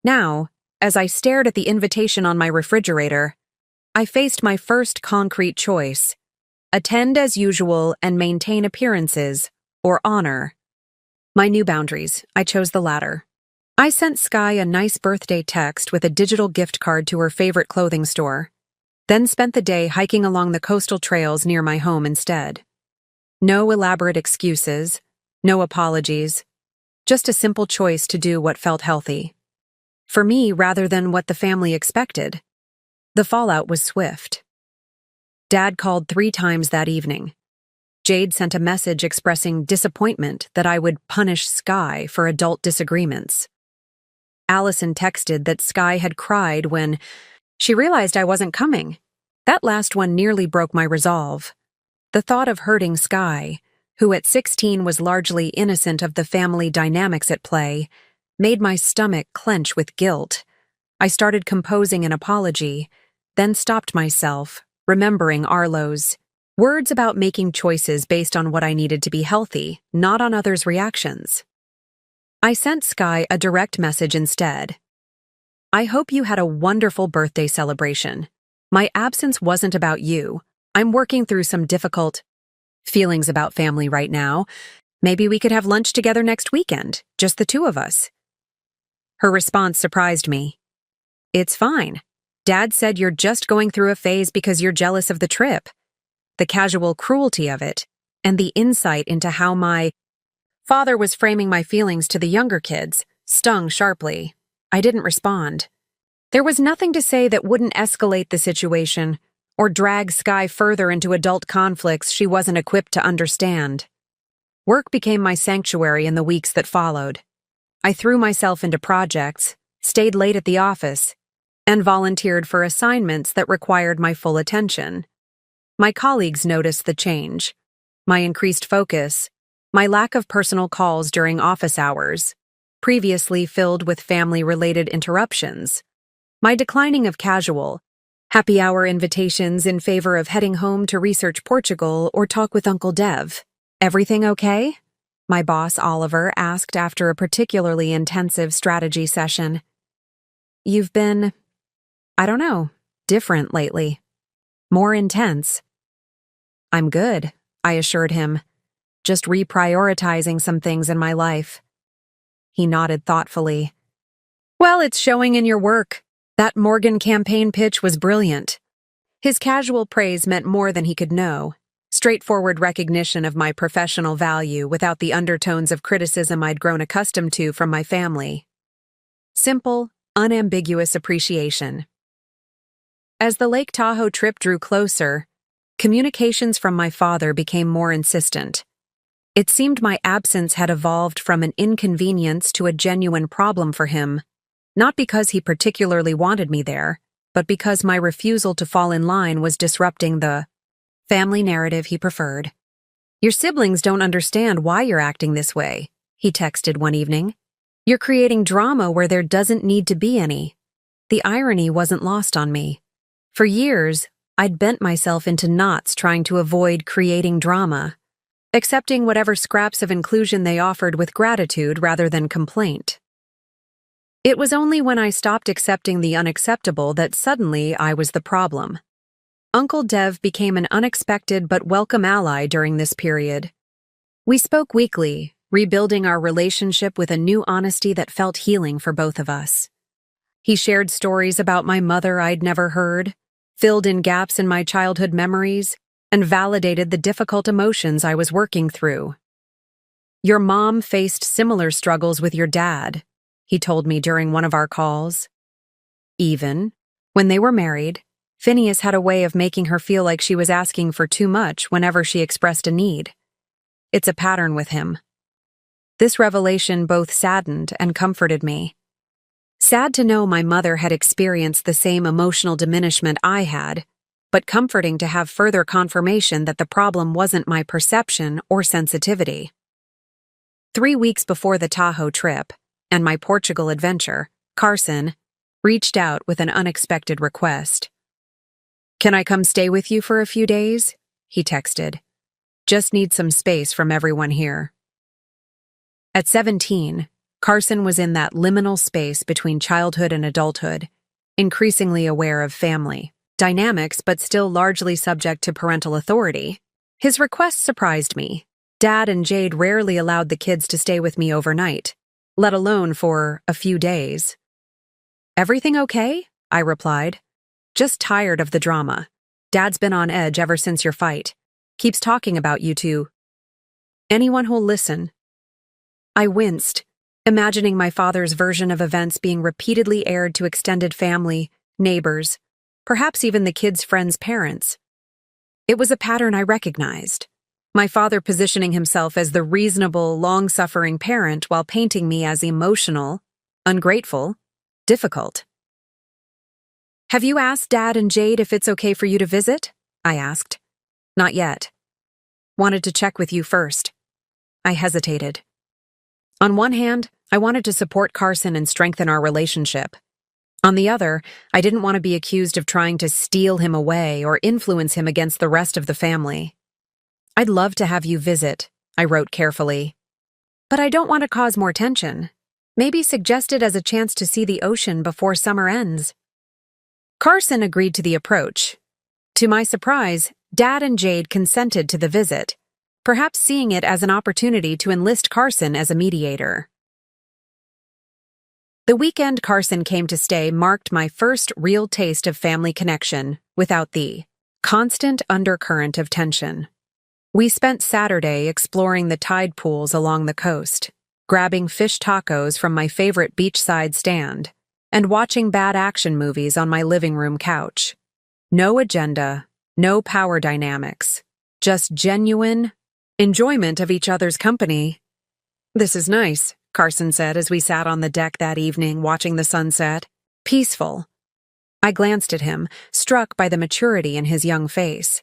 Now, as I stared at the invitation on my refrigerator, I faced my first concrete choice: attend as usual and maintain appearances, or honor. My new boundaries, I chose the latter. I sent Sky a nice birthday text with a digital gift card to her favorite clothing store, then spent the day hiking along the coastal trails near my home instead. No elaborate excuses, no apologies, just a simple choice to do what felt healthy. For me, rather than what the family expected. The fallout was swift. Dad called 3 times that evening. Jade sent a message expressing disappointment that I would punish Sky for adult disagreements. Allison texted that Sky had cried when she realized I wasn't coming. That last one nearly broke my resolve. The thought of hurting Sky, who at 16 was largely innocent of the family dynamics at play, made my stomach clench with guilt. I started composing an apology, then stopped myself, remembering Arlo's words about making choices based on what I needed to be healthy, not on others' reactions. I sent Sky a direct message instead. I hope you had a wonderful birthday celebration. My absence wasn't about you. I'm working through some difficult feelings about family right now. Maybe we could have lunch together next weekend, just the 2 of us. Her response surprised me. It's fine. Dad said you're just going through a phase because you're jealous of the trip. The casual cruelty of it, and the insight into how my father was framing my feelings to the younger kids, stung sharply. I didn't respond. There was nothing to say that wouldn't escalate the situation or drag Sky further into adult conflicts she wasn't equipped to understand. Work became my sanctuary in the weeks that followed. I threw myself into projects, stayed late at the office, and volunteered for assignments that required my full attention. My colleagues noticed the change, my increased focus, my lack of personal calls during office hours, previously filled with family-related interruptions, my declining of casual, happy hour invitations in favor of heading home to research Portugal or talk with Uncle Dev. Everything okay? My boss, Oliver, asked after a particularly intensive strategy session. You've been, I don't know, different lately. More intense. I'm good, I assured him, just reprioritizing some things in my life. He nodded thoughtfully. Well, it's showing in your work. That Morgan campaign pitch was brilliant. His casual praise meant more than he could know. Straightforward recognition of my professional value without the undertones of criticism I'd grown accustomed to from my family. Simple, unambiguous appreciation. As the Lake Tahoe trip drew closer, communications from my father became more insistent. It seemed my absence had evolved from an inconvenience to a genuine problem for him, not because he particularly wanted me there, but because my refusal to fall in line was disrupting the family narrative he preferred. "Your siblings don't understand why you're acting this way," he texted one evening. "You're creating drama where there doesn't need to be any." The irony wasn't lost on me. For years, I'd bent myself into knots trying to avoid creating drama, accepting whatever scraps of inclusion they offered with gratitude rather than complaint. It was only when I stopped accepting the unacceptable that suddenly I was the problem. Uncle Dev became an unexpected but welcome ally during this period. We spoke weekly, rebuilding our relationship with a new honesty that felt healing for both of us. He shared stories about my mother I'd never heard, filled in gaps in my childhood memories, and validated the difficult emotions I was working through. "Your mom faced similar struggles with your dad," he told me during one of our calls. Even when they were married, Phineas had a way of making her feel like she was asking for too much whenever she expressed a need. It's a pattern with him. This revelation both saddened and comforted me. Sad to know my mother had experienced the same emotional diminishment I had, but comforting to have further confirmation that the problem wasn't my perception or sensitivity. 3 weeks before the Tahoe trip and my Portugal adventure, Carson reached out with an unexpected request. "Can I come stay with you for a few days?" he texted. "Just need some space from everyone here." At 17, Carson was in that liminal space between childhood and adulthood, increasingly aware of family dynamics but still largely subject to parental authority. His request surprised me. Dad and Jade rarely allowed the kids to stay with me overnight, let alone for a few days. "Everything okay?" I replied. "Just tired of the drama. Dad's been on edge ever since your fight. Keeps talking about you two. Anyone who'll listen." I winced, imagining my father's version of events being repeatedly aired to extended family, neighbors, perhaps even the kids' friends' parents. It was a pattern I recognized. My father positioning himself as the reasonable, long-suffering parent while painting me as emotional, ungrateful, difficult. "Have you asked Dad and Jade if it's okay for you to visit?" I asked. "Not yet. Wanted to check with you first." I hesitated. On one hand, I wanted to support Carson and strengthen our relationship. On the other, I didn't want to be accused of trying to steal him away or influence him against the rest of the family. "I'd love to have you visit," I wrote carefully. "But I don't want to cause more tension. Maybe suggest it as a chance to see the ocean before summer ends." Carson agreed to the approach. To my surprise, Dad and Jade consented to the visit, perhaps seeing it as an opportunity to enlist Carson as a mediator. The weekend Carson came to stay marked my first real taste of family connection without the constant undercurrent of tension. We spent Saturday exploring the tide pools along the coast, grabbing fish tacos from my favorite beachside stand, and watching bad action movies on my living room couch. No agenda, no power dynamics, just genuine enjoyment of each other's company. "This is nice," Carson said as we sat on the deck that evening watching the sunset. "Peaceful." I glanced at him, struck by the maturity in his young face.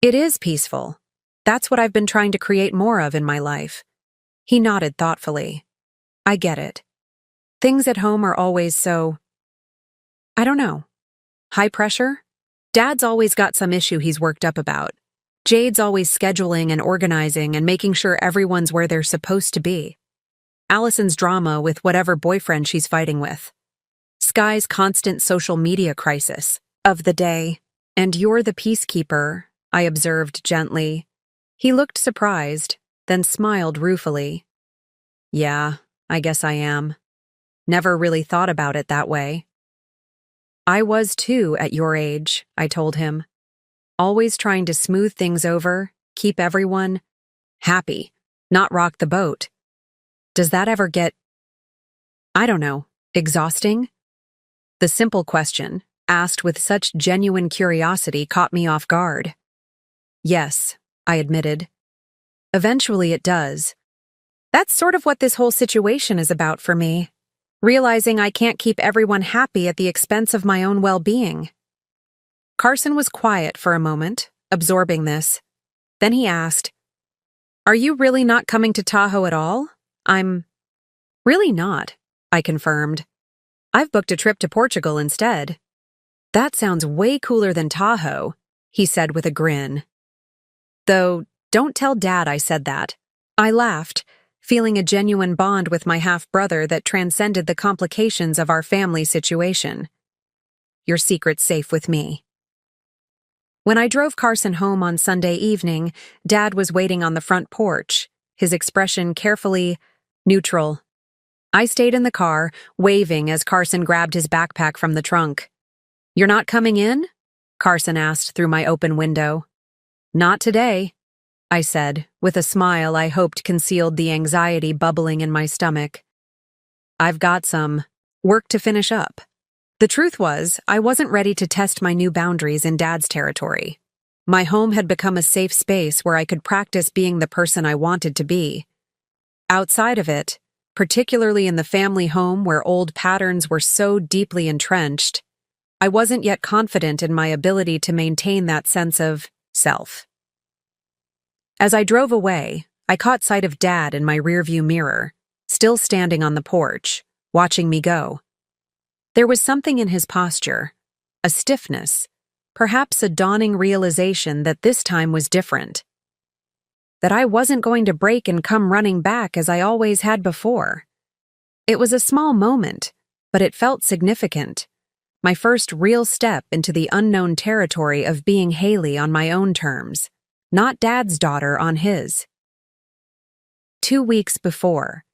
"It is peaceful. That's what I've been trying to create more of in my life." He nodded thoughtfully. "I get it. Things at home are always so, I don't know, high pressure? Dad's always got some issue he's worked up about. Jade's always scheduling and organizing and making sure everyone's where they're supposed to be. Allison's drama with whatever boyfriend she's fighting with. Sky's constant social media crisis of the day. And you're the peacekeeper," I observed gently. He looked surprised, then smiled ruefully. "Yeah, I guess I am. Never really thought about it that way." "I was too at your age," I told him. "Always trying to smooth things over, keep everyone happy, not rock the boat. Does that ever get, I don't know, exhausting?" The simple question, asked with such genuine curiosity, caught me off guard. "Yes," I admitted. "Eventually it does. That's sort of what this whole situation is about for me. realizing I can't keep everyone happy at the expense of my own well-being. Carson was quiet for a moment, absorbing this. Then he asked, "Are you really not coming to Tahoe at all?" "I'm really not," I confirmed. "I've booked a trip to Portugal instead." "That sounds way cooler than Tahoe," he said with a grin. "Though, don't tell Dad I said that." I laughed, feeling a genuine bond with my half-brother that transcended the complications of our family situation. "Your secret's safe with me." When I drove Carson home on Sunday evening, Dad was waiting on the front porch, his expression carefully neutral. I stayed in the car, waving as Carson grabbed his backpack from the trunk. "You're not coming in?" Carson asked through my open window. "Not today," I said, with a smile I hoped concealed the anxiety bubbling in my stomach. "I've got some work to finish up." The truth was, I wasn't ready to test my new boundaries in Dad's territory. My home had become a safe space where I could practice being the person I wanted to be. Outside of it, particularly in the family home where old patterns were so deeply entrenched, I wasn't yet confident in my ability to maintain that sense of self. As I drove away, I caught sight of Dad in my rearview mirror, still standing on the porch, watching me go. There was something in his posture, a stiffness, perhaps a dawning realization that this time was different. That I wasn't going to break and come running back as I always had before. It was a small moment, but it felt significant. My first real step into the unknown territory of being Haley on my own terms, not Dad's daughter on his. 2 weeks before,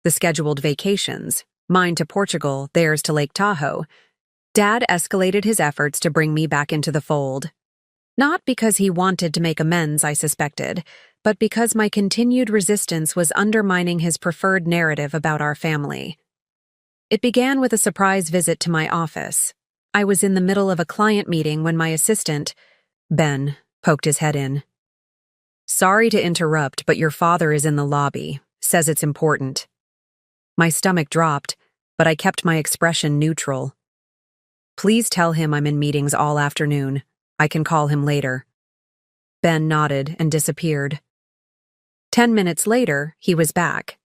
the scheduled vacations, mine to Portugal, theirs to Lake Tahoe, Dad escalated his efforts to bring me back into the fold. Not because he wanted to make amends, I suspected, but because my continued resistance was undermining his preferred narrative about our family. It began with a surprise visit to my office. I was in the middle of a client meeting when my assistant, Ben, poked his head in. "Sorry to interrupt, but your father is in the lobby. Says it's important." My stomach dropped, but I kept my expression neutral. "Please tell him I'm in meetings all afternoon. I can call him later." Ben nodded and disappeared. 10 minutes later, he was back.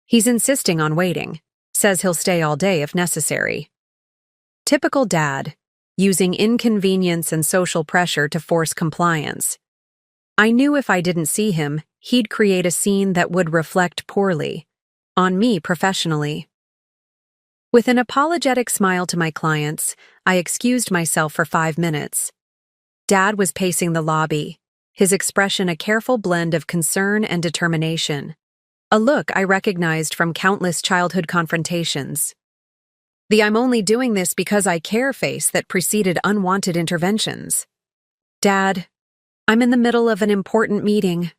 "He's insisting on waiting. Says he'll stay all day if necessary." Typical Dad, using inconvenience and social pressure to force compliance. I knew if I didn't see him, he'd create a scene that would reflect poorly on me professionally. With an apologetic smile to my clients, I excused myself for 5 minutes. Dad was pacing the lobby, his expression a careful blend of concern and determination, a look I recognized from countless childhood confrontations. The "I'm only doing this because I care" face that preceded unwanted interventions. "Dad, I'm in the middle of an important meeting,"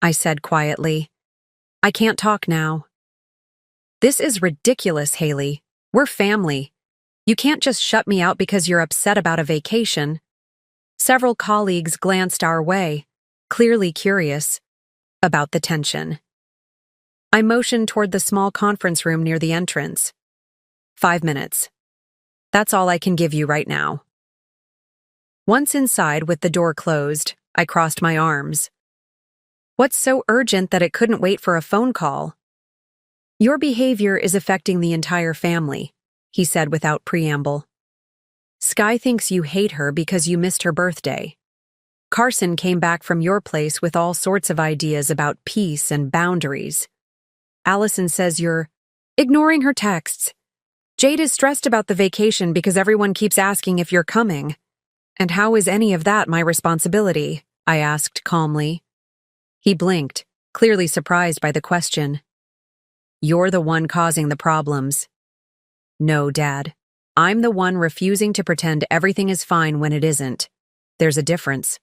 I said quietly. "I can't talk now." "This is ridiculous, Haley. We're family. You can't just shut me out because you're upset about a vacation." Several colleagues glanced our way, clearly curious about the tension. I motioned toward the small conference room near the entrance. 5 minutes. That's all I can give you right now." Once inside with the door closed, I crossed my arms. "What's so urgent that it couldn't wait for a phone call?" "Your behavior is affecting the entire family," he said without preamble. "Sky thinks you hate her because you missed her birthday. Carson came back from your place with all sorts of ideas about peace and boundaries. Allison says you're ignoring her texts. Jade is stressed about the vacation because everyone keeps asking if you're coming. And how is any of that my responsibility?" I asked calmly. He blinked, clearly surprised by the question. "You're the one causing the problems." "No, Dad. I'm the one refusing to pretend everything is fine when it isn't. There's a difference."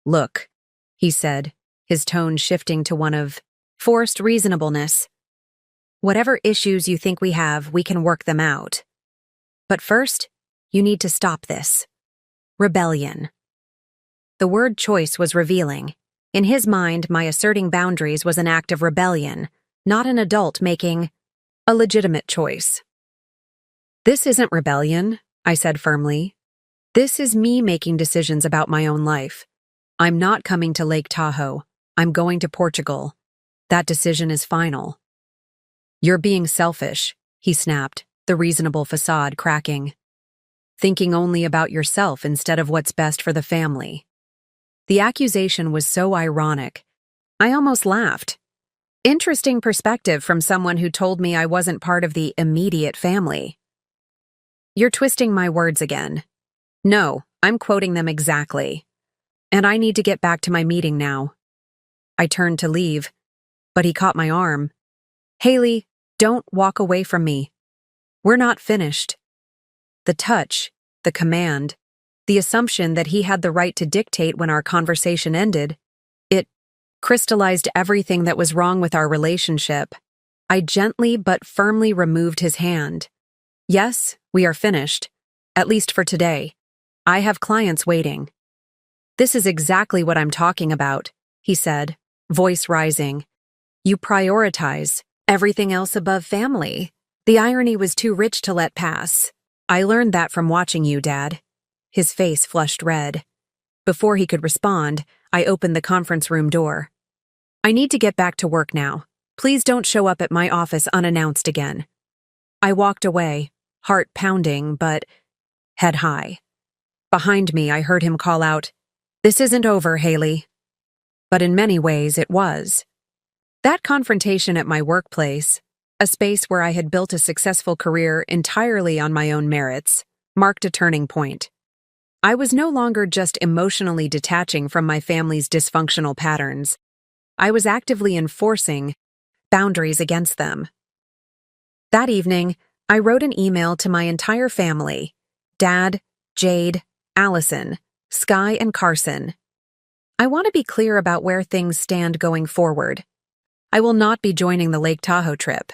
"Look," he said, his tone shifting to one of forced reasonableness. "Whatever issues you think we have, we can work them out. But first, you need to stop this. Rebellion." The word choice was revealing. In his mind, my asserting boundaries was an act of rebellion, not an adult making a legitimate choice. "This isn't rebellion," I said firmly. "This is me making decisions about my own life. I'm not coming to Lake Tahoe. I'm going to Portugal. That decision is final." "You're being selfish," he snapped, the reasonable facade cracking. "Thinking only about yourself instead of what's best for the family." The accusation was so ironic. I almost laughed. Interesting perspective from someone who told me I wasn't part of the immediate family. "You're twisting my words again." "No, I'm quoting them exactly. And I need to get back to my meeting now." I turned to leave, but he caught my arm. "Haley, don't walk away from me. We're not finished." The touch, the command, the assumption that he had the right to dictate when our conversation ended, it crystallized everything that was wrong with our relationship. I gently but firmly removed his hand. "Yes, we are finished. At least for today. I have clients waiting." "This is exactly what I'm talking about," he said, voice rising. "You prioritize everything else above family." The irony was too rich to let pass. "I learned that from watching you, Dad." His face flushed red. Before he could respond, I opened the conference room door. "I need to get back to work now. Please don't show up at my office unannounced again." I walked away, heart pounding, but head high. Behind me, I heard him call out, "This isn't over, Haley." But in many ways, it was. That confrontation at my workplace, a space where I had built a successful career entirely on my own merits, marked a turning point. I was no longer just emotionally detaching from my family's dysfunctional patterns. I was actively enforcing boundaries against them. That evening, I wrote an email to my entire family: Dad, Jade, Allison, Sky, and Carson. I want to be clear about where things stand going forward. I will not be joining the Lake Tahoe trip.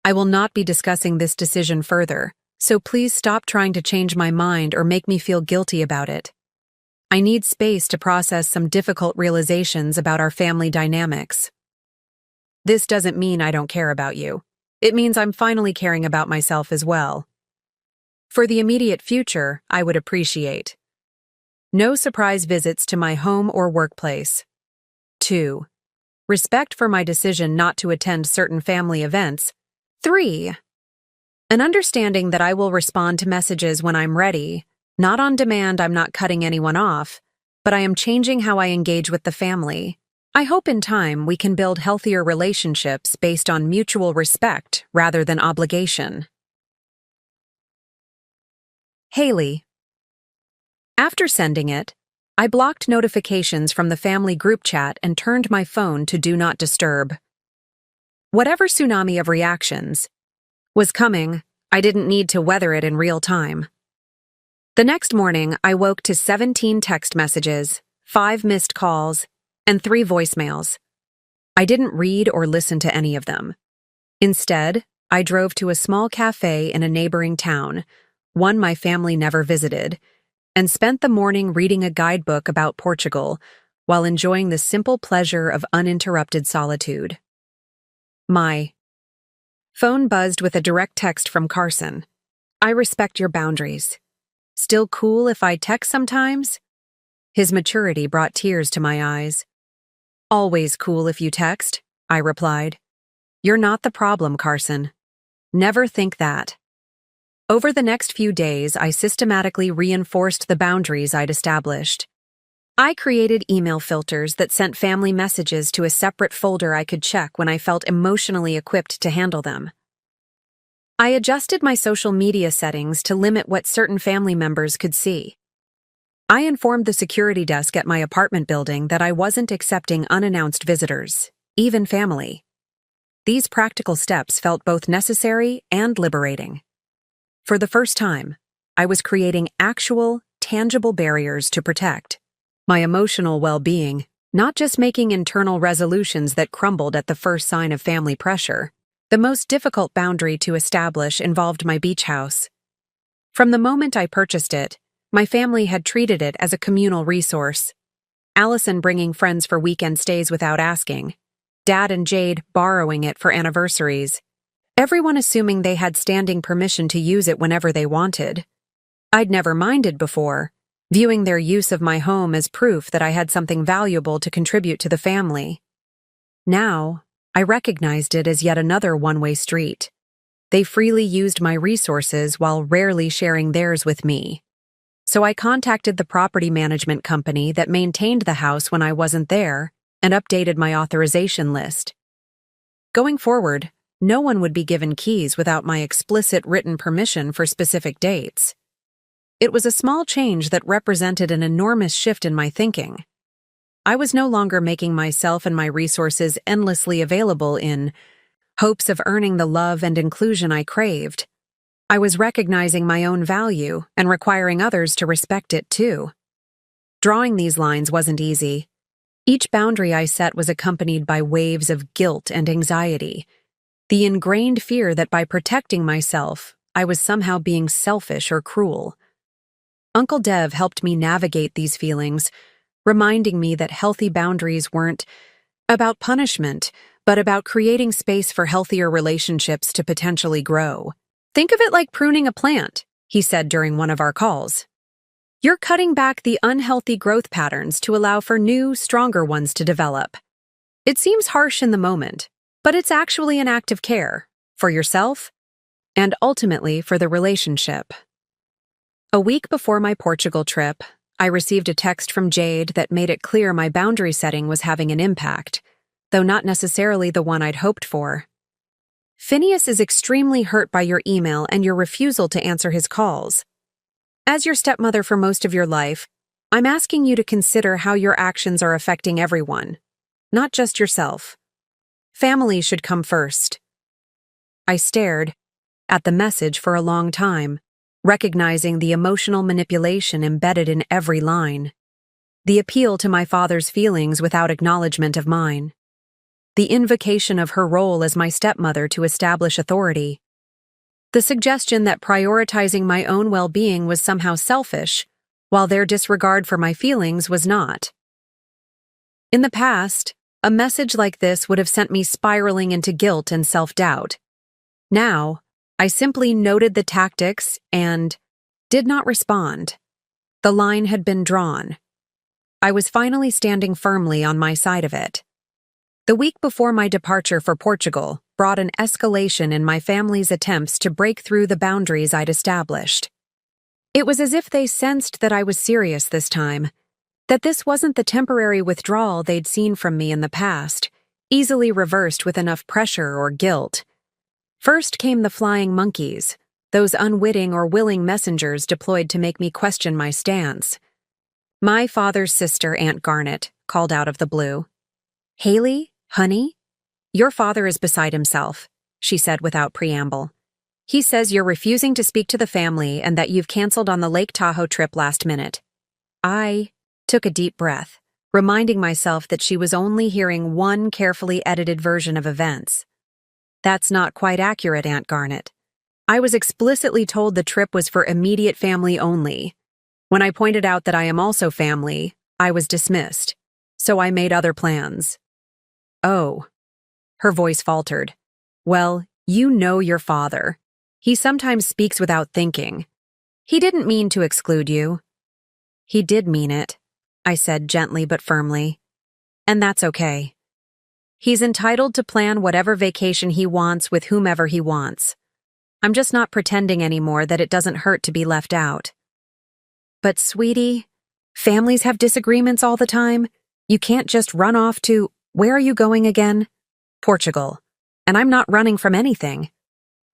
I will not be discussing this decision further, so please stop trying to change my mind or make me feel guilty about it. I need space to process some difficult realizations about our family dynamics. This doesn't mean I don't care about you. It means I'm finally caring about myself as well. For the immediate future, I would appreciate no surprise visits to my home or workplace. 2. Respect for my decision not to attend certain family events. 3. An understanding that I will respond to messages when I'm ready. Not on demand. I'm not cutting anyone off, but I am changing how I engage with the family. I hope in time we can build healthier relationships based on mutual respect rather than obligation. Haley. After sending it, I blocked notifications from the family group chat and turned my phone to Do Not Disturb. Whatever tsunami of reactions was coming, I didn't need to weather it in real time. The next morning, I woke to 17 text messages, 5 missed calls, and 3 voicemails. I didn't read or listen to any of them. Instead, I drove to a small cafe in a neighboring town, one my family never visited, and spent the morning reading a guidebook about Portugal while enjoying the simple pleasure of uninterrupted solitude. My phone buzzed with a direct text from Carson. "I respect your boundaries. Still cool if I text sometimes?" His maturity brought tears to my eyes. "Always cool if you text," I replied. "You're not the problem, Carson. Never think that." Over the next few days, I systematically reinforced the boundaries I'd established. I created email filters that sent family messages to a separate folder I could check when I felt emotionally equipped to handle them. I adjusted my social media settings to limit what certain family members could see. I informed the security desk at my apartment building that I wasn't accepting unannounced visitors, even family. These practical steps felt both necessary and liberating. For the first time, I was creating actual, tangible barriers to protect my emotional well-being, not just making internal resolutions that crumbled at the first sign of family pressure. The most difficult boundary to establish involved my beach house. From the moment I purchased it, my family had treated it as a communal resource. Allison bringing friends for weekend stays without asking, Dad and Jade borrowing it for anniversaries, everyone assuming they had standing permission to use it whenever they wanted. I'd never minded before, viewing their use of my home as proof that I had something valuable to contribute to the family. Now, I recognized it as yet another one-way street. They freely used my resources while rarely sharing theirs with me. So I contacted the property management company that maintained the house when I wasn't there and updated my authorization list. Going forward, no one would be given keys without my explicit written permission for specific dates. It was a small change that represented an enormous shift in my thinking. I was no longer making myself and my resources endlessly available in hopes of earning the love and inclusion I craved. I was recognizing my own value and requiring others to respect it too. Drawing these lines wasn't easy. Each boundary I set was accompanied by waves of guilt and anxiety, the ingrained fear that by protecting myself, I was somehow being selfish or cruel. Uncle Dev helped me navigate these feelings, reminding me that healthy boundaries weren't about punishment, but about creating space for healthier relationships to potentially grow. Think of it like pruning a plant, he said during one of our calls. You're cutting back the unhealthy growth patterns to allow for new, stronger ones to develop. It seems harsh in the moment, but it's actually an act of care for yourself and ultimately for the relationship. A week before my Portugal trip, I received a text from Jade that made it clear my boundary setting was having an impact, though not necessarily the one I'd hoped for. Phineas is extremely hurt by your email and your refusal to answer his calls. As your stepmother for most of your life, I'm asking you to consider how your actions are affecting everyone, not just yourself. Family should come first. I stared at the message for a long time, recognizing the emotional manipulation embedded in every line. The appeal to my father's feelings without acknowledgement of mine. The invocation of her role as my stepmother to establish authority. The suggestion that prioritizing my own well-being was somehow selfish, while their disregard for my feelings was not. In the past, a message like this would have sent me spiraling into guilt and self-doubt. Now, I simply noted the tactics and did not respond. The line had been drawn. I was finally standing firmly on my side of it. The week before my departure for Portugal brought an escalation in my family's attempts to break through the boundaries I'd established. It was as if they sensed that I was serious this time, that this wasn't the temporary withdrawal they'd seen from me in the past, easily reversed with enough pressure or guilt. First came the flying monkeys, those unwitting or willing messengers deployed to make me question my stance. My father's sister, Aunt Garnet, called out of the blue. "Haley, honey, your father is beside himself," she said without preamble. "He says you're refusing to speak to the family and that you've canceled on the Lake Tahoe trip last minute." I took a deep breath, reminding myself that she was only hearing one carefully edited version of events. "That's not quite accurate, Aunt Garnet. I was explicitly told the trip was for immediate family only. When I pointed out that I am also family, I was dismissed, so I made other plans." "Oh." Her voice faltered. "Well, you know your father. He sometimes speaks without thinking. He didn't mean to exclude you." "He did mean it," I said gently but firmly. "And that's okay. He's entitled to plan whatever vacation he wants with whomever he wants. I'm just not pretending anymore that it doesn't hurt to be left out." "But sweetie, families have disagreements all the time. You can't just run off to, where are you going again? Portugal. And I'm not running from anything.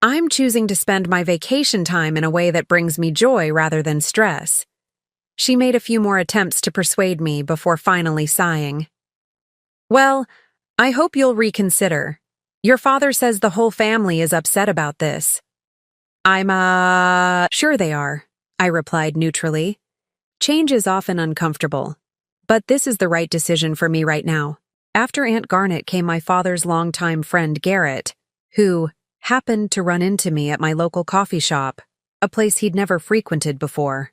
I'm choosing to spend my vacation time in a way that brings me joy rather than stress." She made a few more attempts to persuade me before finally sighing. "Well, I hope you'll reconsider. Your father says the whole family is upset about this." I'm sure they are," I replied neutrally. Change is often uncomfortable, but this is the right decision for me right now. After Aunt Garnet came my father's longtime friend Garrett, who happened to run into me at my local coffee shop, a place he'd never frequented before.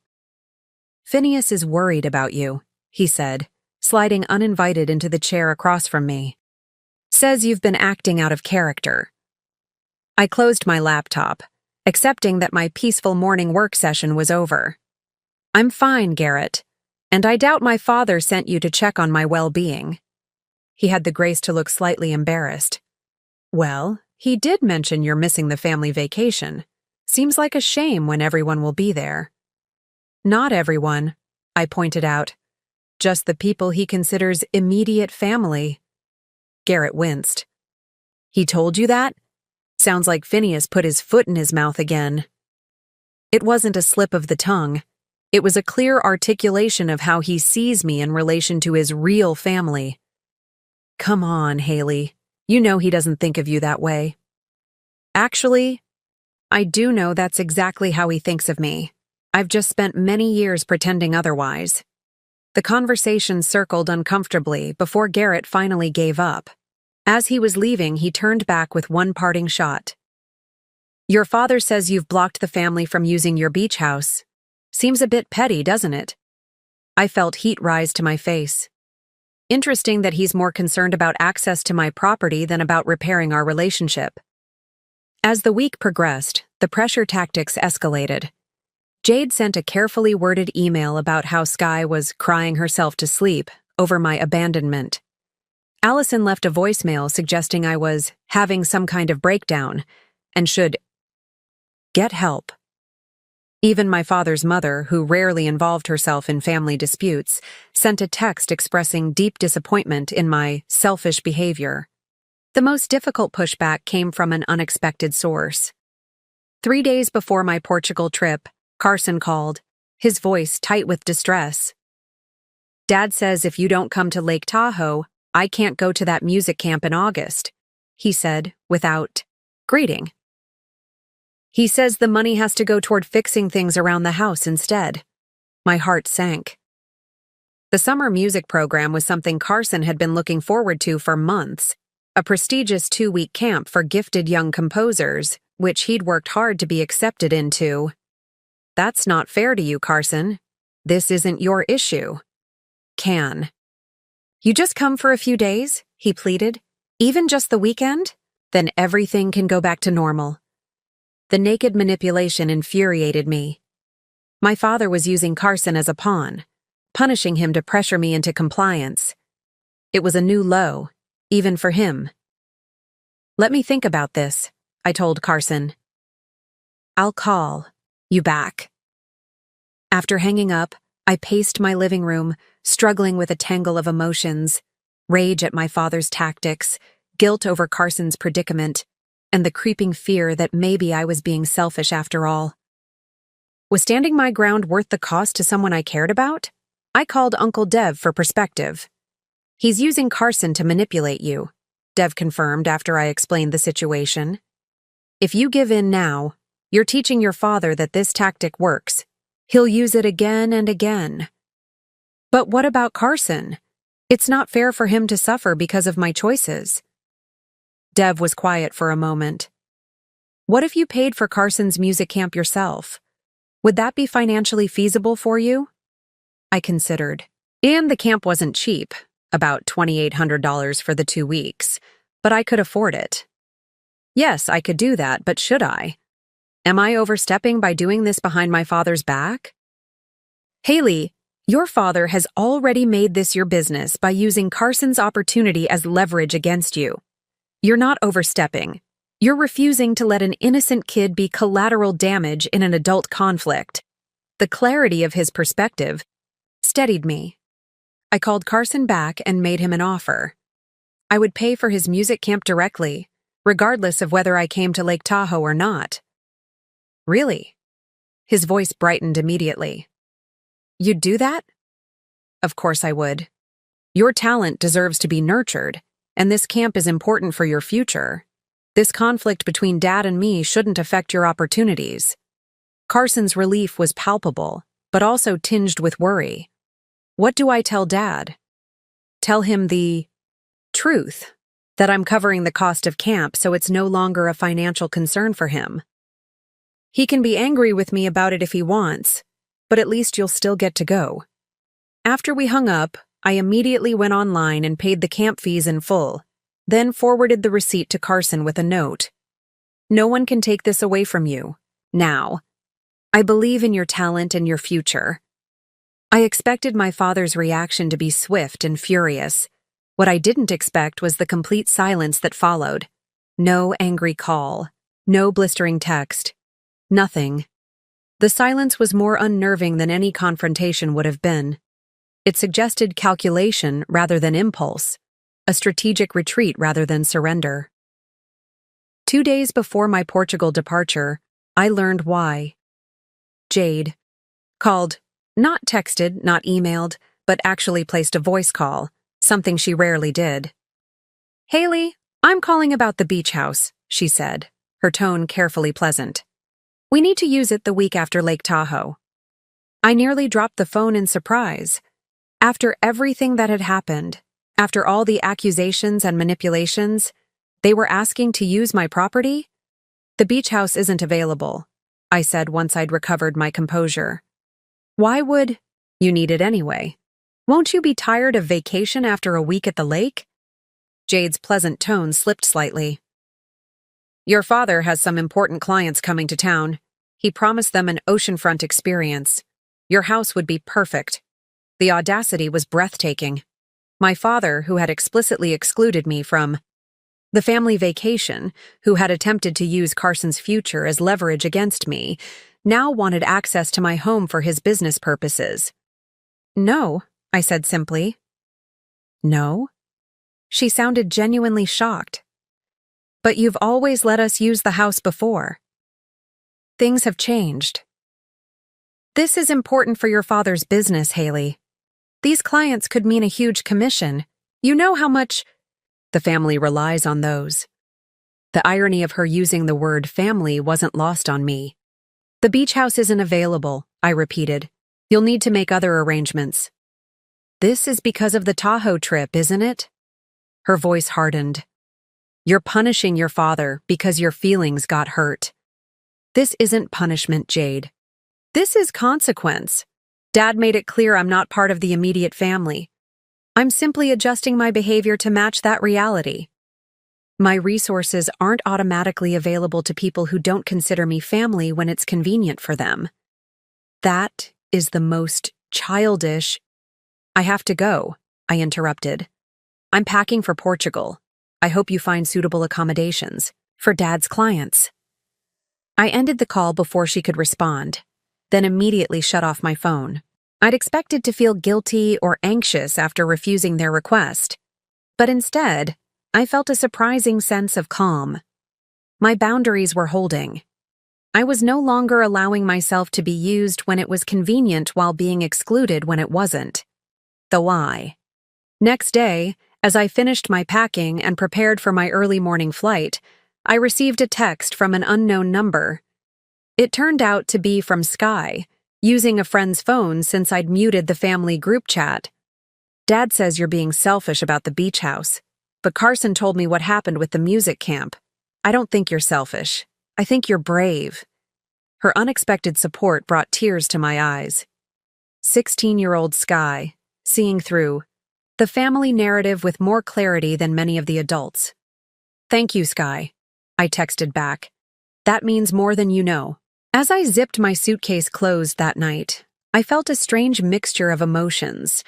"Phineas is worried about you," he said, sliding uninvited into the chair across from me. "Says you've been acting out of character." I closed my laptop, accepting that my peaceful morning work session was over. I'm fine, Garrett, and I doubt my father sent you to check on my well-being. He had the grace to look slightly embarrassed. Well, he did mention you're missing the family vacation. Seems like a shame when everyone will be there. Not everyone, I pointed out. Just the people he considers immediate family. Garrett winced. He told you that? Sounds like Phineas put his foot in his mouth again. It wasn't a slip of the tongue. It was a clear articulation of how he sees me in relation to his real family. Come on, Haley. You know he doesn't think of you that way. Actually, I do know that's exactly how he thinks of me. I've just spent many years pretending otherwise. The conversation circled uncomfortably before Garrett finally gave up. As he was leaving, he turned back with one parting shot. Your father says you've blocked the family from using your beach house. Seems a bit petty, doesn't it? I felt heat rise to my face. Interesting that he's more concerned about access to my property than about repairing our relationship. As the week progressed, the pressure tactics escalated. Jade sent a carefully worded email about how Skye was crying herself to sleep over my abandonment. Allison left a voicemail suggesting I was having some kind of breakdown and should get help. Even my father's mother, who rarely involved herself in family disputes, sent a text expressing deep disappointment in my selfish behavior. The most difficult pushback came from an unexpected source. 3 days before my Portugal trip, Carson called, his voice tight with distress. Dad says if you don't come to Lake Tahoe, I can't go to that music camp in August, he said without greeting. He says the money has to go toward fixing things around the house instead. My heart sank. The summer music program was something Carson had been looking forward to for months, a prestigious 2-week camp for gifted young composers, which he'd worked hard to be accepted into. That's not fair to you, Carson. This isn't your issue. Can. You just come for a few days, he pleaded. Even just the weekend? Then everything can go back to normal. The naked manipulation infuriated me. My father was using Carson as a pawn, punishing him to pressure me into compliance. It was a new low, even for him. Let me think about this, I told Carson. I'll call you back. After hanging up, I paced my living room, struggling with a tangle of emotions, rage at my father's tactics, guilt over Carson's predicament, and the creeping fear that maybe I was being selfish after all. Was standing my ground worth the cost to someone I cared about? I called Uncle Dev for perspective. He's using Carson to manipulate you, Dev confirmed after I explained the situation. If you give in now, you're teaching your father that this tactic works. He'll use it again and again. But what about Carson? It's not fair for him to suffer because of my choices. Dev was quiet for a moment. What if you paid for Carson's music camp yourself? Would that be financially feasible for you? I considered. And the camp wasn't cheap, about $2,800 for the 2 weeks, but I could afford it. Yes, I could do that, but should I? Am I overstepping by doing this behind my father's back? Haley, your father has already made this your business by using Carson's opportunity as leverage against you. You're not overstepping. You're refusing to let an innocent kid be collateral damage in an adult conflict. The clarity of his perspective steadied me. I called Carson back and made him an offer. I would pay for his music camp directly, regardless of whether I came to Lake Tahoe or not. Really? His voice brightened immediately. You'd do that? Of course I would. Your talent deserves to be nurtured, and this camp is important for your future. This conflict between Dad and me shouldn't affect your opportunities. Carson's relief was palpable, but also tinged with worry. What do I tell Dad? Tell him the truth, that I'm covering the cost of camp so it's no longer a financial concern for him. He can be angry with me about it if he wants, but at least you'll still get to go. After we hung up, I immediately went online and paid the camp fees in full, then forwarded the receipt to Carson with a note. No one can take this away from you. Now. I believe in your talent and your future. I expected my father's reaction to be swift and furious. What I didn't expect was the complete silence that followed. No angry call. No blistering text. Nothing. The silence was more unnerving than any confrontation would have been. It suggested calculation rather than impulse, a strategic retreat rather than surrender. 2 days before my Portugal departure, I learned why. Jade called, not texted, not emailed, but actually placed a voice call, something she rarely did. "Haley, I'm calling about the beach house," she said, her tone carefully pleasant. "We need to use it the week after Lake Tahoe." I nearly dropped the phone in surprise. After everything that had happened, after all the accusations and manipulations, they were asking to use my property? "The beach house isn't available," I said once I'd recovered my composure. "Why would you need it anyway? Won't you be tired of vacation after a week at the lake?" Jade's pleasant tone slipped slightly. "Your father has some important clients coming to town. He promised them an oceanfront experience. Your house would be perfect." The audacity was breathtaking. My father, who had explicitly excluded me from the family vacation, who had attempted to use Carson's future as leverage against me, now wanted access to my home for his business purposes. "No," I said simply. "No?" She sounded genuinely shocked. "But you've always let us use the house before." "Things have changed." "This is important for your father's business, Haley. These clients could mean a huge commission. You know how much the family relies on those." The irony of her using the word family wasn't lost on me. "The beach house isn't available," I repeated. "You'll need to make other arrangements." "This is because of the Tahoe trip, isn't it?" Her voice hardened. "You're punishing your father because your feelings got hurt." "This isn't punishment, Jade. This is consequence. Dad made it clear I'm not part of the immediate family. I'm simply adjusting my behavior to match that reality. My resources aren't automatically available to people who don't consider me family when it's convenient for them." "That is the most childish—" "I have to go," I interrupted. "I'm packing for Portugal. I hope you find suitable accommodations for Dad's clients." I ended the call before she could respond, then immediately shut off my phone. I'd expected to feel guilty or anxious after refusing their request, but instead, I felt a surprising sense of calm. My boundaries were holding. I was no longer allowing myself to be used when it was convenient while being excluded when it wasn't. The why. Next day, as I finished my packing and prepared for my early morning flight, I received a text from an unknown number. It turned out to be from Sky, using a friend's phone since I'd muted the family group chat. "Dad says you're being selfish about the beach house, but Carson told me what happened with the music camp. I don't think you're selfish. I think you're brave." Her unexpected support brought tears to my eyes. 16-year-old Sky, seeing through the family narrative with more clarity than many of the adults. "Thank you, Sky," I texted back. "That means more than you know." As I zipped my suitcase closed that night, I felt a strange mixture of emotions: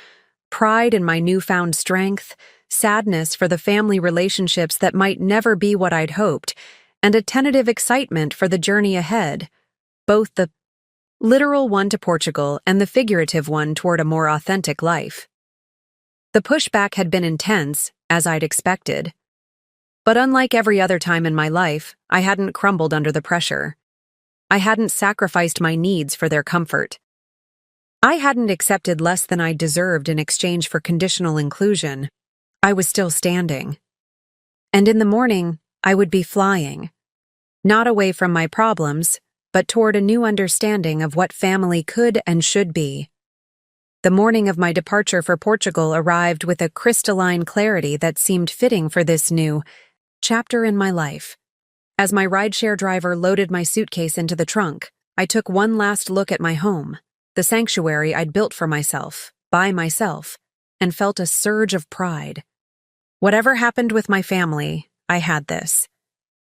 pride in my newfound strength, sadness for the family relationships that might never be what I'd hoped, and a tentative excitement for the journey ahead, both the literal one to Portugal and the figurative one toward a more authentic life. The pushback had been intense, as I'd expected. But unlike every other time in my life, I hadn't crumbled under the pressure. I hadn't sacrificed my needs for their comfort. I hadn't accepted less than I deserved in exchange for conditional inclusion. I was still standing. And in the morning, I would be flying. Not away from my problems, but toward a new understanding of what family could and should be. The morning of my departure for Portugal arrived with a crystalline clarity that seemed fitting for this new chapter in my life. As my rideshare driver loaded my suitcase into the trunk, I took one last look at my home, the sanctuary I'd built for myself, by myself, and felt a surge of pride. Whatever happened with my family, I had this.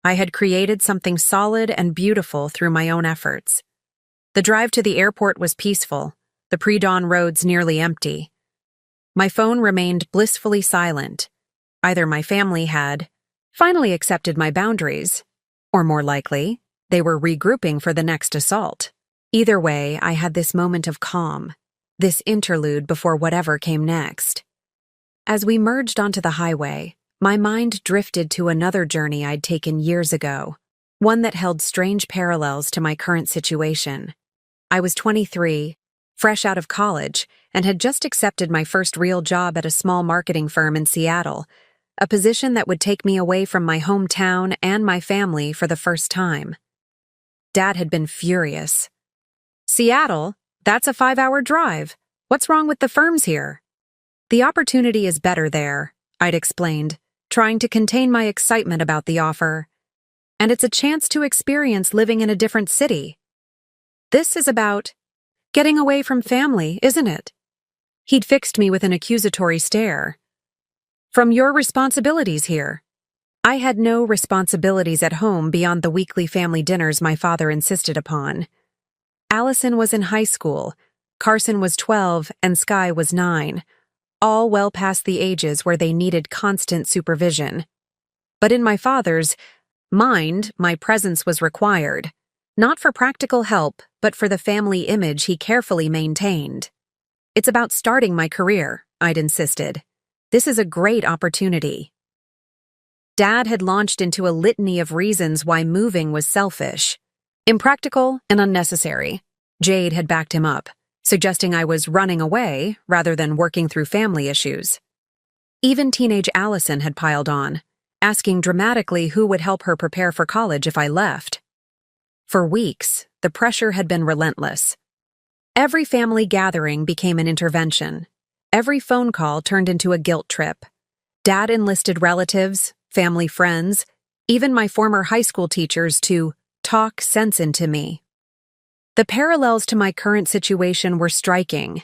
I had created something solid and beautiful through my own efforts. The drive to the airport was peaceful, the pre-dawn roads nearly empty. My phone remained blissfully silent. Either my family had finally accepted my boundaries, or more likely, they were regrouping for the next assault. Either way, I had this moment of calm, this interlude before whatever came next. As we merged onto the highway, my mind drifted to another journey I'd taken years ago, one that held strange parallels to my current situation. I was 23, fresh out of college, and had just accepted my first real job at a small marketing firm in Seattle, a position that would take me away from my hometown and my family for the first time. Dad had been furious. "Seattle? That's a 5-hour drive. What's wrong with the firms here?" "The opportunity is better there," I'd explained, trying to contain my excitement about the offer. "And it's a chance to experience living in a different city." "This is about getting away from family, isn't it?" He'd fixed me with an accusatory stare. "From your responsibilities here." I had no responsibilities at home beyond the weekly family dinners my father insisted upon. Allison was in high school, Carson was 12, and Sky was 9, all well past the ages where they needed constant supervision. But in my father's mind, my presence was required, not for practical help, but for the family image he carefully maintained. "It's about starting my career," I'd insisted. "This is a great opportunity." Dad had launched into a litany of reasons why moving was selfish, impractical, and unnecessary. Jade had backed him up, suggesting I was running away rather than working through family issues. Even teenage Allison had piled on, asking dramatically who would help her prepare for college if I left. For weeks, the pressure had been relentless. Every family gathering became an intervention. Every phone call turned into a guilt trip. Dad enlisted relatives, family friends, even my former high school teachers to talk sense into me. The parallels to my current situation were striking.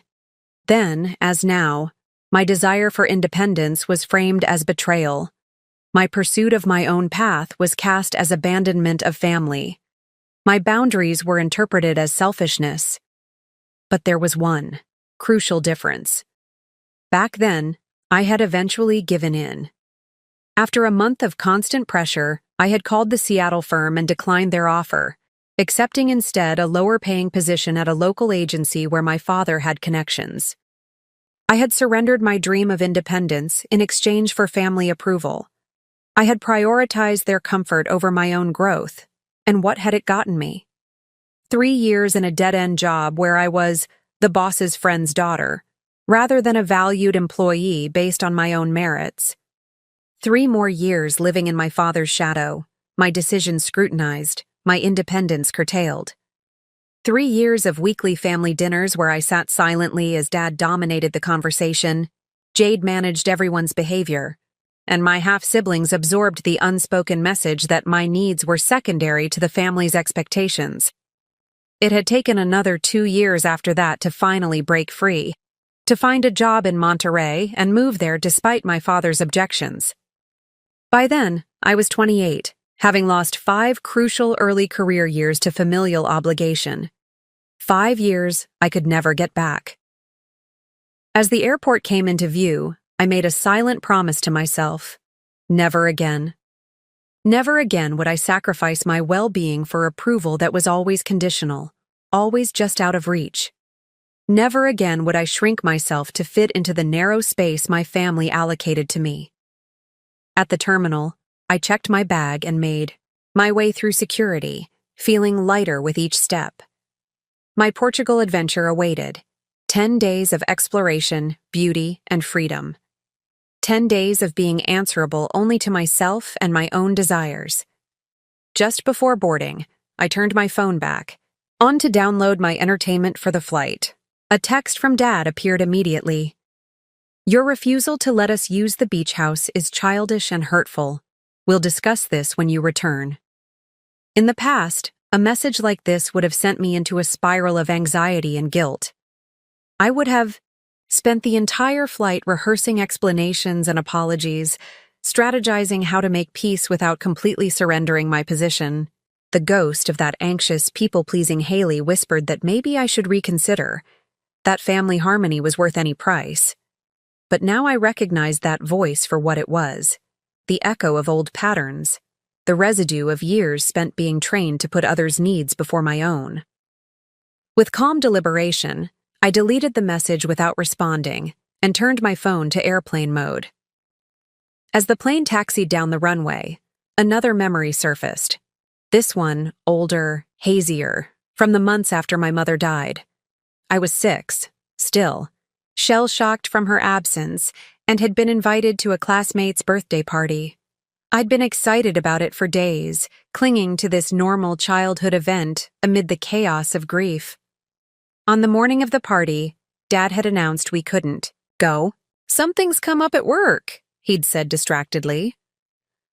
Then, as now, my desire for independence was framed as betrayal. My pursuit of my own path was cast as abandonment of family. My boundaries were interpreted as selfishness. But there was one crucial difference. Back then, I had eventually given in. After a month of constant pressure, I had called the Seattle firm and declined their offer, accepting instead a lower-paying position at a local agency where my father had connections. I had surrendered my dream of independence in exchange for family approval. I had prioritized their comfort over my own growth, and what had it gotten me? 3 years in a dead-end job where I was the boss's friend's daughter, rather than a valued employee based on my own merits. 3 more years living in my father's shadow, my decisions scrutinized, my independence curtailed. 3 years of weekly family dinners where I sat silently as Dad dominated the conversation, Jade managed everyone's behavior, and my half-siblings absorbed the unspoken message that my needs were secondary to the family's expectations. It had taken another 2 years after that to finally break free, to find a job in Monterey and move there despite my father's objections. By then, I was 28, having lost 5 crucial early career years to familial obligation. 5 years I could never get back. As the airport came into view, I made a silent promise to myself. Never again. Never again would I sacrifice my well-being for approval that was always conditional, always just out of reach. Never again would I shrink myself to fit into the narrow space my family allocated to me. At the terminal, I checked my bag and made my way through security, feeling lighter with each step. My Portugal adventure awaited. 10 days of exploration, beauty, and freedom. 10 days of being answerable only to myself and my own desires. Just before boarding, I turned my phone back, on to download my entertainment for the flight. A text from Dad appeared immediately. "Your refusal to let us use the beach house is childish and hurtful. We'll discuss this when you return." In the past, a message like this would have sent me into a spiral of anxiety and guilt. I would have spent the entire flight rehearsing explanations and apologies, strategizing how to make peace without completely surrendering my position. The ghost of that anxious, people-pleasing Haley whispered that maybe I should reconsider. That family harmony was worth any price. But now I recognized that voice for what it was. The echo of old patterns. The residue of years spent being trained to put others' needs before my own. With calm deliberation, I deleted the message without responding and turned my phone to airplane mode. As the plane taxied down the runway, another memory surfaced. This one, older, hazier, from the months after my mother died. I was 6, still, shell-shocked from her absence, and had been invited to a classmate's birthday party. I'd been excited about it for days, clinging to this normal childhood event amid the chaos of grief. On the morning of the party, Dad had announced we couldn't go. "Something's come up at work," he'd said distractedly.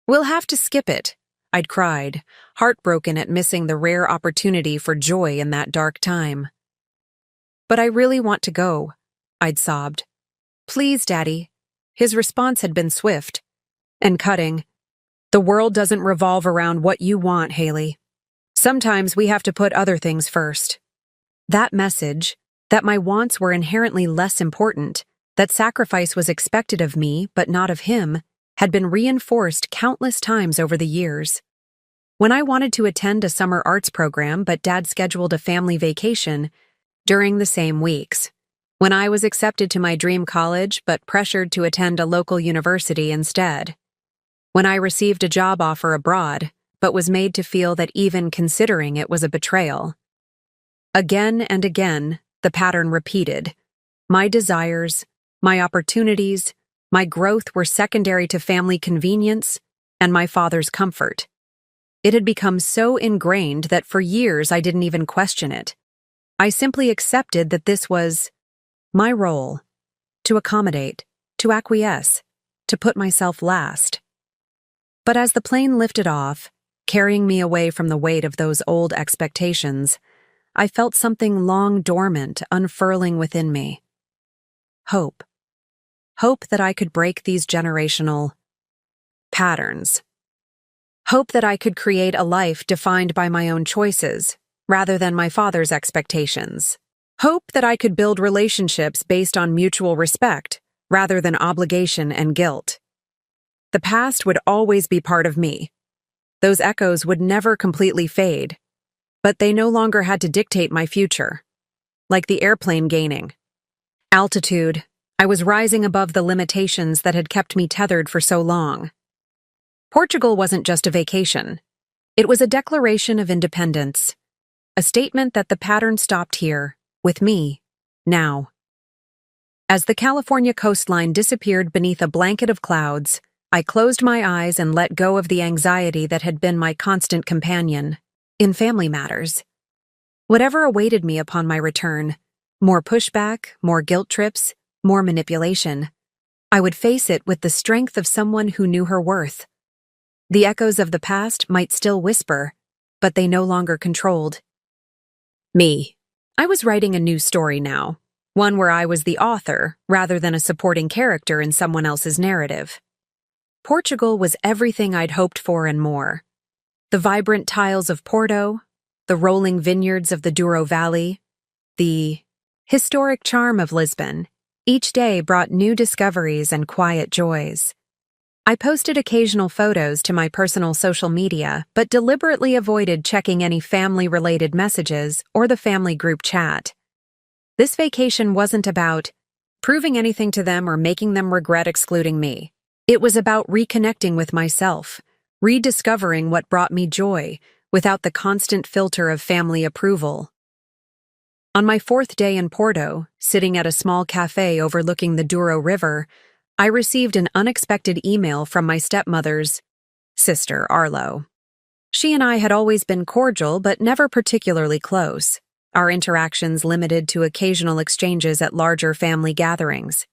"We'll have to skip it," I'd cried, heartbroken at missing the rare opportunity for joy in that dark time. "But I really want to go," I'd sobbed. "Please, Daddy." His response had been swift and cutting. "The world doesn't revolve around what you want, Haley. Sometimes we have to put other things first." That message, that my wants were inherently less important, that sacrifice was expected of me but not of him, had been reinforced countless times over the years. When I wanted to attend a summer arts program but Dad scheduled a family vacation during the same weeks. When I was accepted to my dream college but pressured to attend a local university instead. When I received a job offer abroad but was made to feel that even considering it was a betrayal. Again and again, the pattern repeated. My desires, my opportunities, my growth were secondary to family convenience and my father's comfort. It had become so ingrained that for years I didn't even question it. I simply accepted that this was my role, to accommodate, to acquiesce, to put myself last. But as the plane lifted off, carrying me away from the weight of those old expectations, I felt something long dormant unfurling within me. Hope. Hope that I could break these generational patterns. Hope that I could create a life defined by my own choices, rather than my father's expectations. Hope that I could build relationships based on mutual respect, rather than obligation and guilt. The past would always be part of me. Those echoes would never completely fade. But they no longer had to dictate my future. Like the airplane gaining altitude, I was rising above the limitations that had kept me tethered for so long. Portugal wasn't just a vacation. It was a declaration of independence. A statement that the pattern stopped here, with me, now. As the California coastline disappeared beneath a blanket of clouds, I closed my eyes and let go of the anxiety that had been my constant companion. In family matters. Whatever awaited me upon my return, more pushback, more guilt trips, more manipulation, I would face it with the strength of someone who knew her worth. The echoes of the past might still whisper, but they no longer controlled me. I was writing a new story now, one where I was the author rather than a supporting character in someone else's narrative. Portugal was everything I'd hoped for and more. The vibrant tiles of Porto, the rolling vineyards of the Douro Valley, the historic charm of Lisbon, each day brought new discoveries and quiet joys. I posted occasional photos to my personal social media, but deliberately avoided checking any family-related messages or the family group chat. This vacation wasn't about proving anything to them or making them regret excluding me. It was about reconnecting with myself, rediscovering what brought me joy without the constant filter of family approval. On my 4th day in Porto, sitting at a small cafe overlooking the Douro River, I received an unexpected email from my stepmother's sister, Arlo. She and I had always been cordial but never particularly close, our interactions limited to occasional exchanges at larger family gatherings.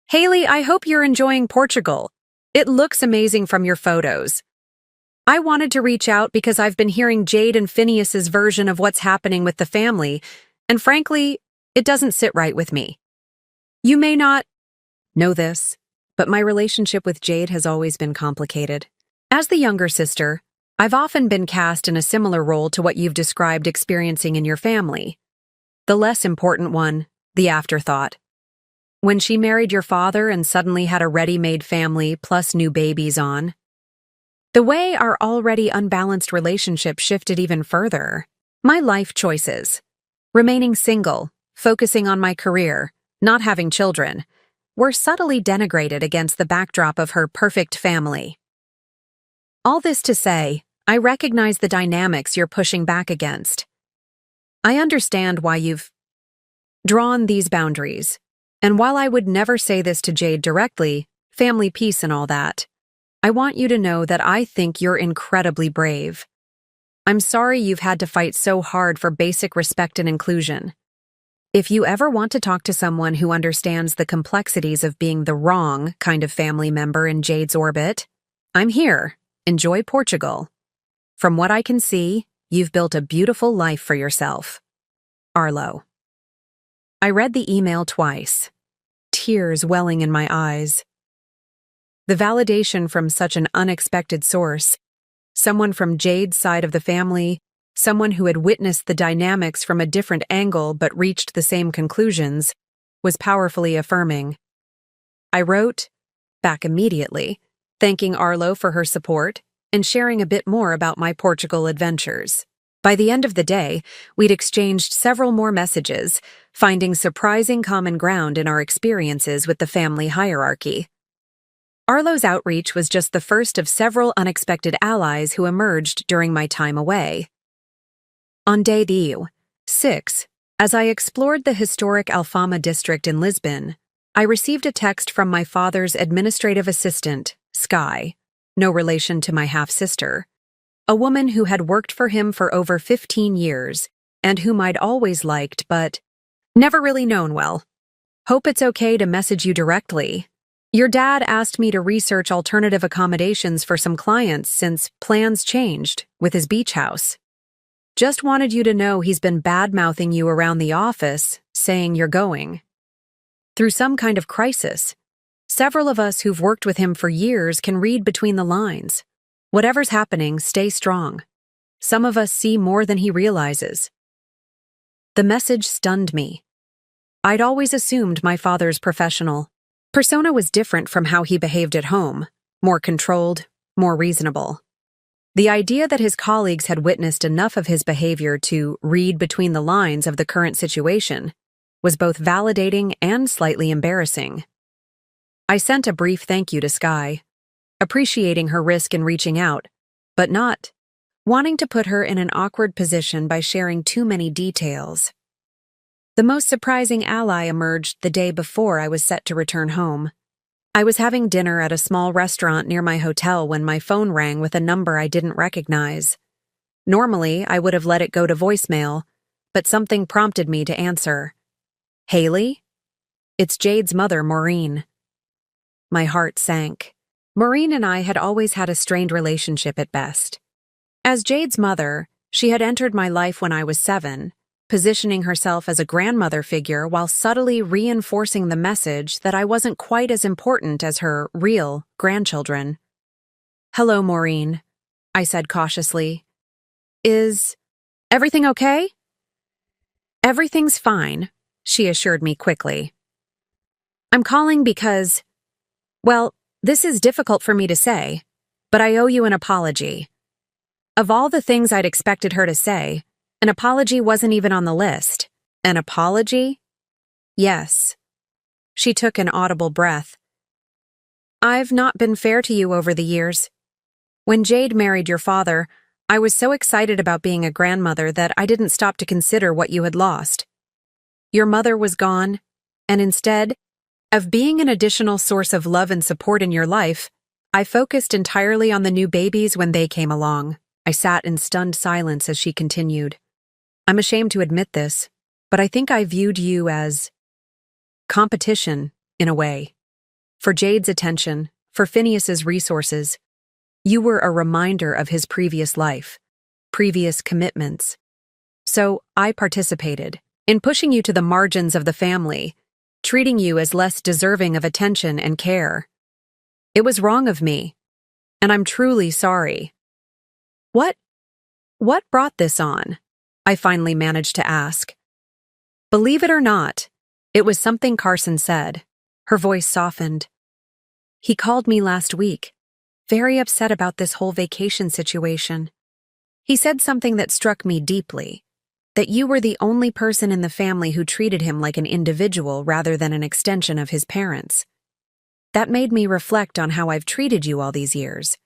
"Haley, I hope you're enjoying Portugal. It looks amazing from your photos. I wanted to reach out because I've been hearing Jade and Phineas's version of what's happening with the family, and frankly, it doesn't sit right with me. You may not know this, but my relationship with Jade has always been complicated. As the younger sister, I've often been cast in a similar role to what you've described experiencing in your family. The less important one, the afterthought. When she married your father and suddenly had a ready-made family plus new babies on. The way our already unbalanced relationship shifted even further. My life choices. Remaining single, focusing on my career, not having children, were subtly denigrated against the backdrop of her perfect family. All this to say, I recognize the dynamics you're pushing back against. I understand why you've drawn these boundaries, and while I would never say this to Jade directly, family peace and all that, I want you to know that I think you're incredibly brave. I'm sorry you've had to fight so hard for basic respect and inclusion. If you ever want to talk to someone who understands the complexities of being the wrong kind of family member in Jade's orbit, I'm here. Enjoy Portugal. From what I can see, you've built a beautiful life for yourself. Arlo. I read the email twice, tears welling in my eyes. The validation from such an unexpected source, someone from Jade's side of the family, someone who had witnessed the dynamics from a different angle but reached the same conclusions, was powerfully affirming. I wrote back immediately, thanking Arlo for her support and sharing a bit more about my Portugal adventures. By the end of the day, we'd exchanged several more messages, finding surprising common ground in our experiences with the family hierarchy. Arlo's outreach was just the first of several unexpected allies who emerged during my time away. On day 6, as I explored the historic Alfama district in Lisbon, I received a text from my father's administrative assistant, Sky, no relation to my half-sister, a woman who had worked for him for over 15 years and whom I'd always liked but never really known well. Hope it's okay to message you directly. Your dad asked me to research alternative accommodations for some clients since plans changed with his beach house. Just wanted you to know he's been bad-mouthing you around the office, saying you're going through some kind of crisis. Several of us who've worked with him for years can read between the lines. Whatever's happening, stay strong. Some of us see more than he realizes. The message stunned me. I'd always assumed my father's professional persona was different from how he behaved at home, more controlled, more reasonable. The idea that his colleagues had witnessed enough of his behavior to read between the lines of the current situation was both validating and slightly embarrassing. I sent a brief thank you to Sky, appreciating her risk in reaching out, but not wanting to put her in an awkward position by sharing too many details. The most surprising ally emerged the day before I was set to return home. I was having dinner at a small restaurant near my hotel when my phone rang with a number I didn't recognize. Normally, I would have let it go to voicemail, but something prompted me to answer. Haley? It's Jade's mother, Maureen. My heart sank. Maureen and I had always had a strained relationship at best. As Jade's mother, she had entered my life when I was 7, positioning herself as a grandmother figure while subtly reinforcing the message that I wasn't quite as important as her real grandchildren. Hello, Maureen, I said cautiously. Is everything okay? Everything's fine, she assured me quickly. I'm calling because, well, this is difficult for me to say, but I owe you an apology. Of all the things I'd expected her to say, an apology wasn't even on the list. An apology? Yes. She took an audible breath. I've not been fair to you over the years. When Jade married your father, I was so excited about being a grandmother that I didn't stop to consider what you had lost. Your mother was gone, and instead of being an additional source of love and support in your life, I focused entirely on the new babies when they came along. I sat in stunned silence as she continued. I'm ashamed to admit this, but I think I viewed you as competition, in a way. For Jade's attention, for Phineas's resources, you were a reminder of his previous life, previous commitments. So I participated in pushing you to the margins of the family, treating you as less deserving of attention and care. It was wrong of me, and I'm truly sorry. What? What brought this on? I finally managed to ask. Believe it or not, it was something Carson said. Her voice softened. He called me last week, very upset about this whole vacation situation. He said something that struck me deeply, that you were the only person in the family who treated him like an individual rather than an extension of his parents. That made me reflect on how I've treated you all these years,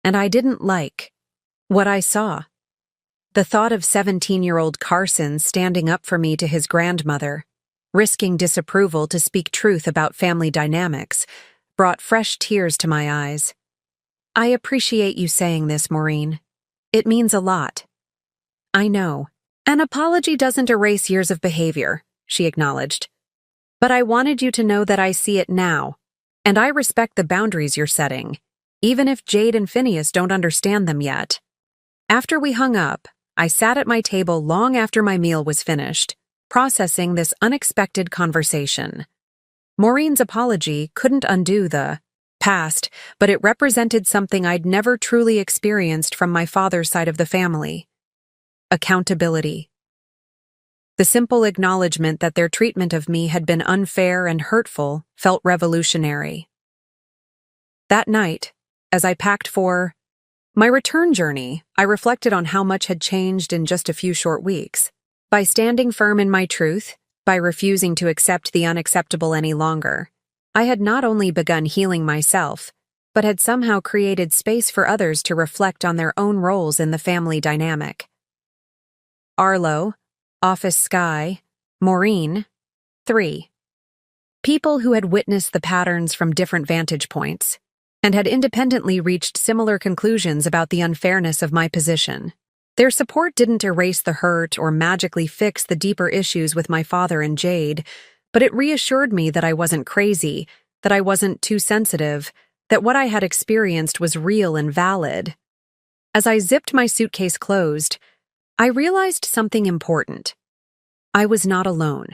and I didn't like what I saw. The thought of 17-year-old Carson standing up for me to his grandmother, risking disapproval to speak truth about family dynamics, brought fresh tears to my eyes. I appreciate you saying this, Maureen. It means a lot. I know. An apology doesn't erase years of behavior, she acknowledged. But I wanted you to know that I see it now, and I respect the boundaries you're setting, even if Jade and Phineas don't understand them yet. After we hung up, I sat at my table long after my meal was finished, processing this unexpected conversation. Maureen's apology couldn't undo the past, but it represented something I'd never truly experienced from my father's side of the family. Accountability. The simple acknowledgement that their treatment of me had been unfair and hurtful felt revolutionary. That night, as I packed for my return journey, I reflected on how much had changed in just a few short weeks. By standing firm in my truth, by refusing to accept the unacceptable any longer, I had not only begun healing myself, but had somehow created space for others to reflect on their own roles in the family dynamic. Arlo, Office Sky, Maureen, 3. People who had witnessed the patterns from different vantage points, and had independently reached similar conclusions about the unfairness of my position. Their support didn't erase the hurt or magically fix the deeper issues with my father and Jade, but it reassured me that I wasn't crazy, that I wasn't too sensitive, that what I had experienced was real and valid. As I zipped my suitcase closed, I realized something important. I was not alone.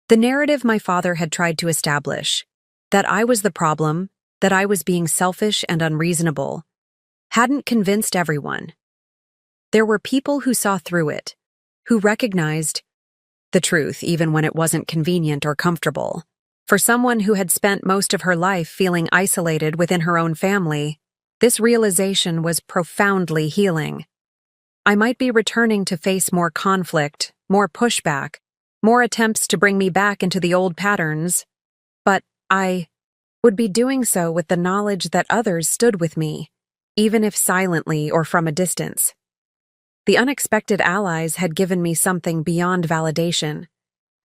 The narrative my father had tried to establish, that I was the problem, that I was being selfish and unreasonable, hadn't convinced everyone. There were people who saw through it, who recognized the truth even when it wasn't convenient or comfortable. For someone who had spent most of her life feeling isolated within her own family, this realization was profoundly healing. I might be returning to face more conflict, more pushback, more attempts to bring me back into the old patterns, but I would be doing so with the knowledge that others stood with me, even if silently or from a distance. The unexpected allies had given me something beyond validation.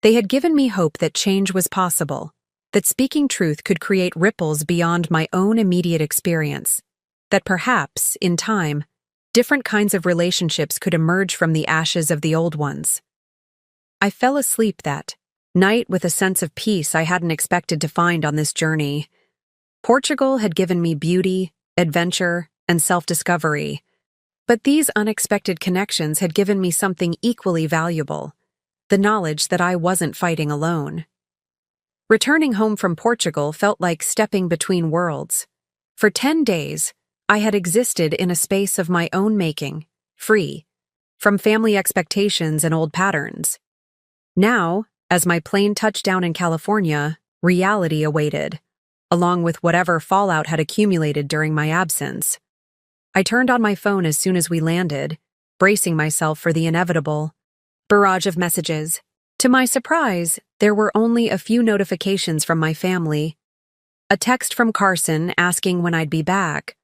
They had given me hope that change was possible, that speaking truth could create ripples beyond my own immediate experience, that perhaps, in time, different kinds of relationships could emerge from the ashes of the old ones. I fell asleep that night with a sense of peace I hadn't expected to find on this journey. Portugal had given me beauty, adventure, and self-discovery, but these unexpected connections had given me something equally valuable, the knowledge that I wasn't fighting alone. Returning home from Portugal felt like stepping between worlds. For 10 days, I had existed in a space of my own making, free from family expectations and old patterns. Now, as my plane touched down in California, reality awaited, along with whatever fallout had accumulated during my absence. I turned on my phone as soon as we landed, bracing myself for the inevitable barrage of messages. To my surprise, there were only a few notifications from my family, a text from Carson asking when I'd be back,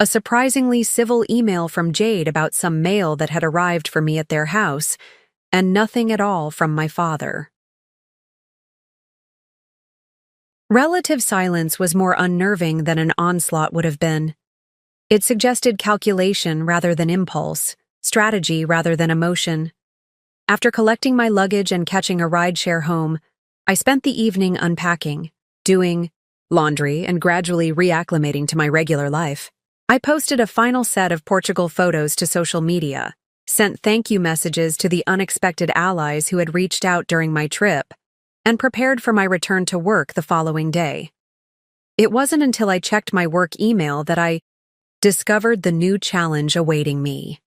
a surprisingly civil email from Jade about some mail that had arrived for me at their house, and nothing at all from my father. Relative silence was more unnerving than an onslaught would have been. It suggested calculation rather than impulse, strategy rather than emotion. After collecting my luggage and catching a rideshare home, I spent the evening unpacking, doing laundry, and gradually reacclimating to my regular life. I posted a final set of Portugal photos to social media, sent thank you messages to the unexpected allies who had reached out during my trip, and prepared for my return to work the following day. It wasn't until I checked my work email that I discovered the new challenge awaiting me.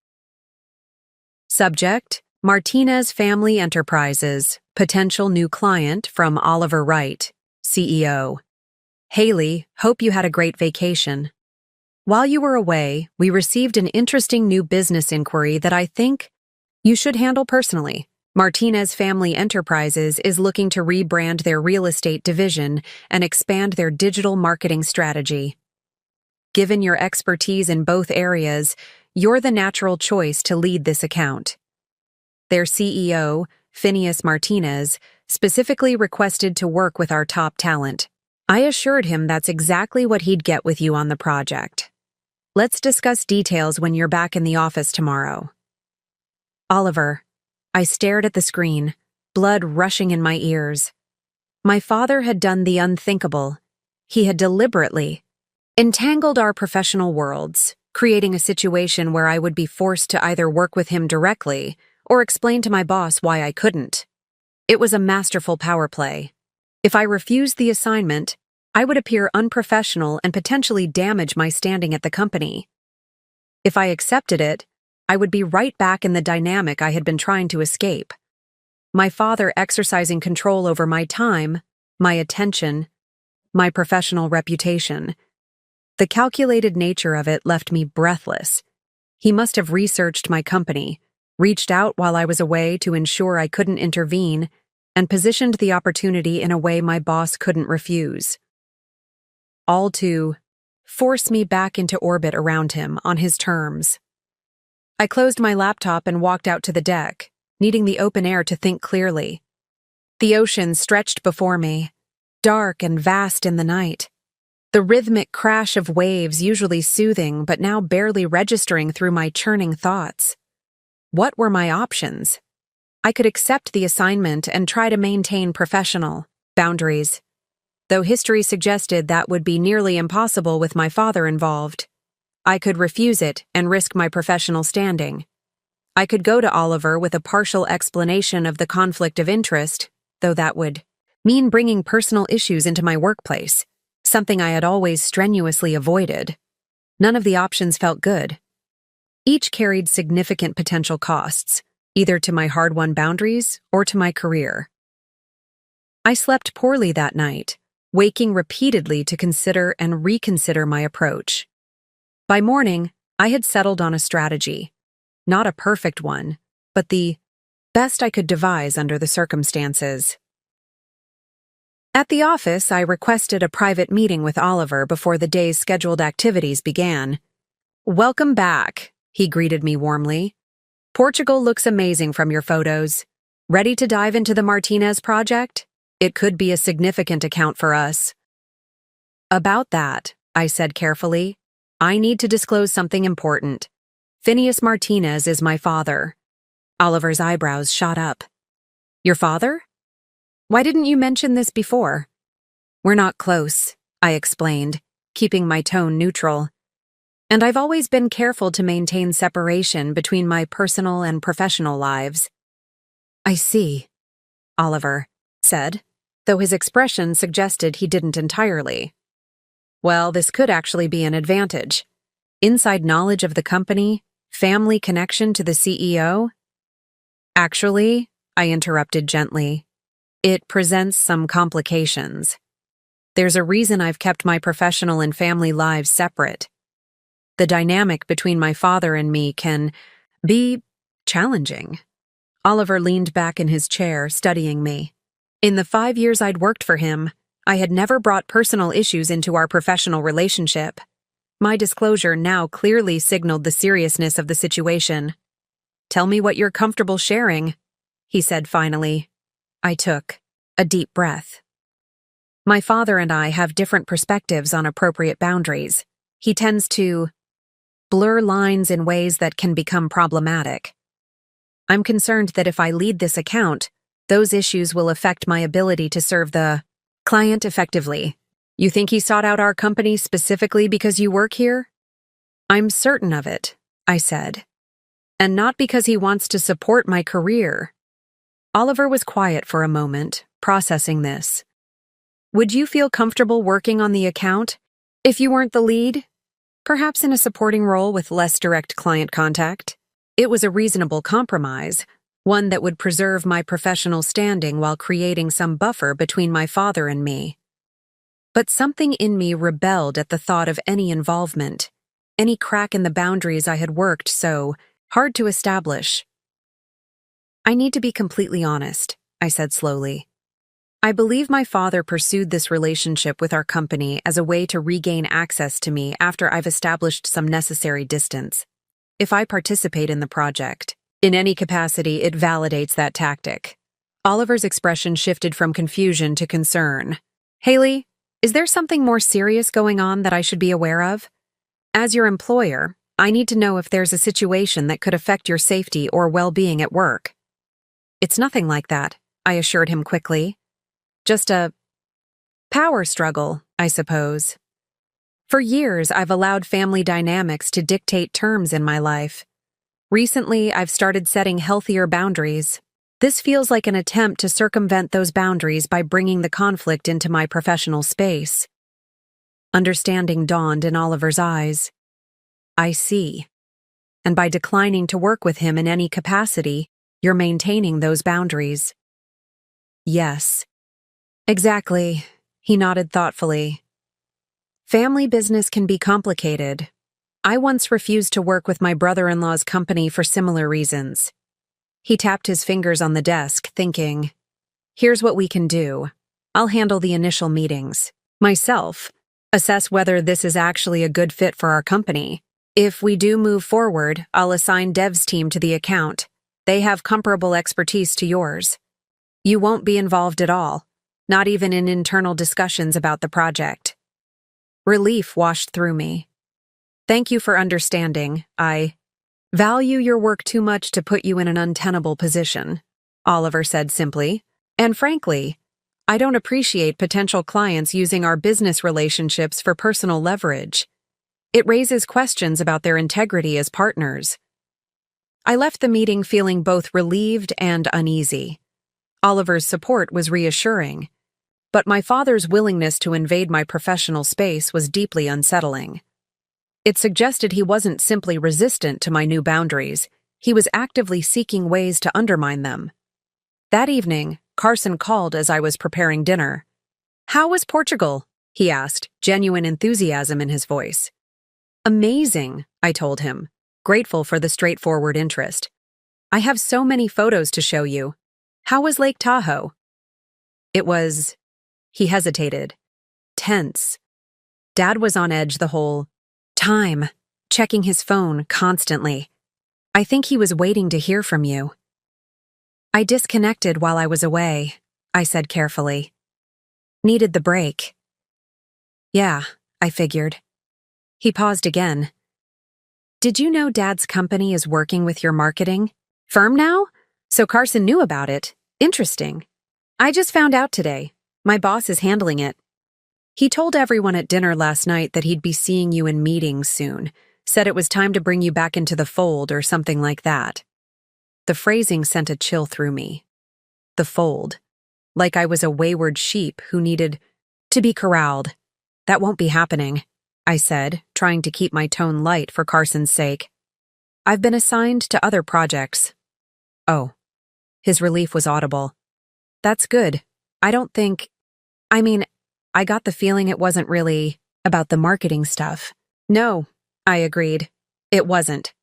Subject: Martinez Family Enterprises, potential new client from Oliver Wright, CEO. Haley, hope you had a great vacation. While you were away, we received an interesting new business inquiry that I think you should handle personally. Martinez Family Enterprises is looking to rebrand their real estate division and expand their digital marketing strategy. Given your expertise in both areas, you're the natural choice to lead this account. Their CEO, Phineas Martinez, specifically requested to work with our top talent. I assured him that's exactly what he'd get with you on the project. Let's discuss details when you're back in the office tomorrow. Oliver. I stared at the screen, blood rushing in my ears. My father had done the unthinkable. He had deliberately entangled our professional worlds, creating a situation where I would be forced to either work with him directly or explain to my boss why I couldn't. It was a masterful power play. If I refused the assignment, I would appear unprofessional and potentially damage my standing at the company. If I accepted it, I would be right back in the dynamic I had been trying to escape. My father exercising control over my time, my attention, my professional reputation. The calculated nature of it left me breathless. He must have researched my company, reached out while I was away to ensure I couldn't intervene, and positioned the opportunity in a way my boss couldn't refuse. All to force me back into orbit around him on his terms. I closed my laptop and walked out to the deck, needing the open air to think clearly. The ocean stretched before me, dark and vast in the night. The rhythmic crash of waves usually soothing but now barely registering through my churning thoughts. What were my options? I could accept the assignment and try to maintain professional boundaries, though history suggested that would be nearly impossible with my father involved. I could refuse it and risk my professional standing. I could go to Oliver with a partial explanation of the conflict of interest, though that would mean bringing personal issues into my workplace, something I had always strenuously avoided. None of the options felt good. Each carried significant potential costs, either to my hard-won boundaries or to my career. I slept poorly that night, waking repeatedly to consider and reconsider my approach. By morning, I had settled on a strategy. Not a perfect one, but the best I could devise under the circumstances. At the office, I requested a private meeting with Oliver before the day's scheduled activities began. "Welcome back," he greeted me warmly. "Portugal looks amazing from your photos. Ready to dive into the Martinez project? It could be a significant account for us." "About that," I said carefully, "I need to disclose something important. Phineas Martinez is my father." Oliver's eyebrows shot up. "Your father? Why didn't you mention this before?" "We're not close," I explained, keeping my tone neutral. "And I've always been careful to maintain separation between my personal and professional lives." "I see," Oliver said, though his expression suggested he didn't entirely. "Well, this could actually be an advantage. Inside knowledge of the company, family connection to the CEO." "Actually," I interrupted gently, "it presents some complications. There's a reason I've kept my professional and family lives separate. The dynamic between my father and me can be challenging." Oliver leaned back in his chair, studying me. In the 5 years I'd worked for him, I had never brought personal issues into our professional relationship. My disclosure now clearly signaled the seriousness of the situation. "Tell me what you're comfortable sharing," he said finally. I took a deep breath. "My father and I have different perspectives on appropriate boundaries. He tends to blur lines in ways that can become problematic. I'm concerned that if I lead this account, those issues will affect my ability to serve the client effectively." "You think he sought out our company specifically because you work here?" "I'm certain of it," I said. "And not because he wants to support my career." Oliver was quiet for a moment, processing this. Would you feel comfortable working on the account if you weren't the lead? Perhaps in a supporting role with less direct client contact? It was a reasonable compromise, one that would preserve my professional standing while creating some buffer between my father and me. But something in me rebelled at the thought of any involvement, any crack in the boundaries I had worked so hard to establish. I need to be completely honest, I said slowly. I believe my father pursued this relationship with our company as a way to regain access to me after I've established some necessary distance. If I participate in the project, in any capacity, it validates that tactic. Oliver's expression shifted from confusion to concern. Haley, is there something more serious going on that I should be aware of? As your employer, I need to know if there's a situation that could affect your safety or well-being at work. It's nothing like that, I assured him quickly. Just a power struggle, I suppose. For years, I've allowed family dynamics to dictate terms in my life. Recently, I've started setting healthier boundaries. This feels like an attempt to circumvent those boundaries by bringing the conflict into my professional space. Understanding dawned in Oliver's eyes. I see. And by declining to work with him in any capacity, you're maintaining those boundaries. Yes. Exactly, he nodded thoughtfully. Family business can be complicated. I once refused to work with my brother-in-law's company for similar reasons. He tapped his fingers on the desk, thinking, here's what we can do. I'll handle the initial meetings. Myself, assess whether this is actually a good fit for our company. If we do move forward, I'll assign Dev's team to the account. They have comparable expertise to yours. You won't be involved at all. Not even in internal discussions about the project. Relief washed through me. Thank you for understanding. I value your work too much to put you in an untenable position, Oliver said simply. And frankly, I don't appreciate potential clients using our business relationships for personal leverage. It raises questions about their integrity as partners. I left the meeting feeling both relieved and uneasy. Oliver's support was reassuring. But my father's willingness to invade my professional space was deeply unsettling. It suggested he wasn't simply resistant to my new boundaries, he was actively seeking ways to undermine them. That evening, Carson called as I was preparing dinner. How was Portugal? He asked, genuine enthusiasm in his voice. Amazing, I told him, grateful for the straightforward interest. I have so many photos to show you. How was Lake Tahoe? It was... He hesitated. Tense. Dad was on edge the whole time, checking his phone constantly. I think he was waiting to hear from you. I disconnected while I was away, I said carefully. Needed the break. Yeah, I figured. He paused again. Did you know Dad's company is working with your marketing firm now? So Carson knew about it. Interesting. I just found out today. My boss is handling it. He told everyone at dinner last night that he'd be seeing you in meetings soon, said it was time to bring you back into the fold or something like that. The phrasing sent a chill through me. The fold. Like I was a wayward sheep who needed to be corralled. That won't be happening, I said, trying to keep my tone light for Carson's sake. I've been assigned to other projects. Oh. His relief was audible. That's good. I got the feeling it wasn't really about the marketing stuff. No, I agreed. It wasn't.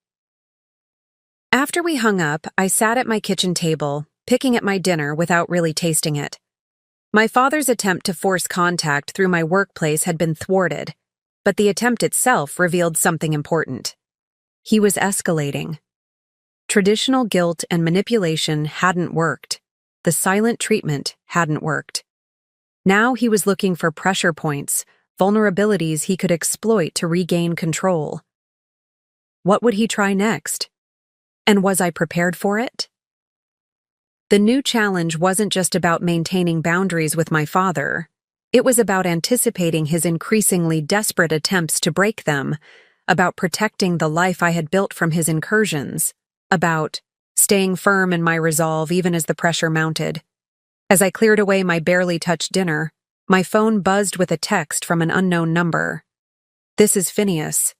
After we hung up, I sat at my kitchen table, picking at my dinner without really tasting it. My father's attempt to force contact through my workplace had been thwarted, but the attempt itself revealed something important. He was escalating. Traditional guilt and manipulation hadn't worked. The silent treatment hadn't worked. Now he was looking for pressure points, vulnerabilities he could exploit to regain control. What would he try next? And was I prepared for it? The new challenge wasn't just about maintaining boundaries with my father. It was about anticipating his increasingly desperate attempts to break them, about protecting the life I had built from his incursions, about staying firm in my resolve even as the pressure mounted. As I cleared away my barely touched dinner, My phone buzzed with a text from an unknown number. "This is Phineas.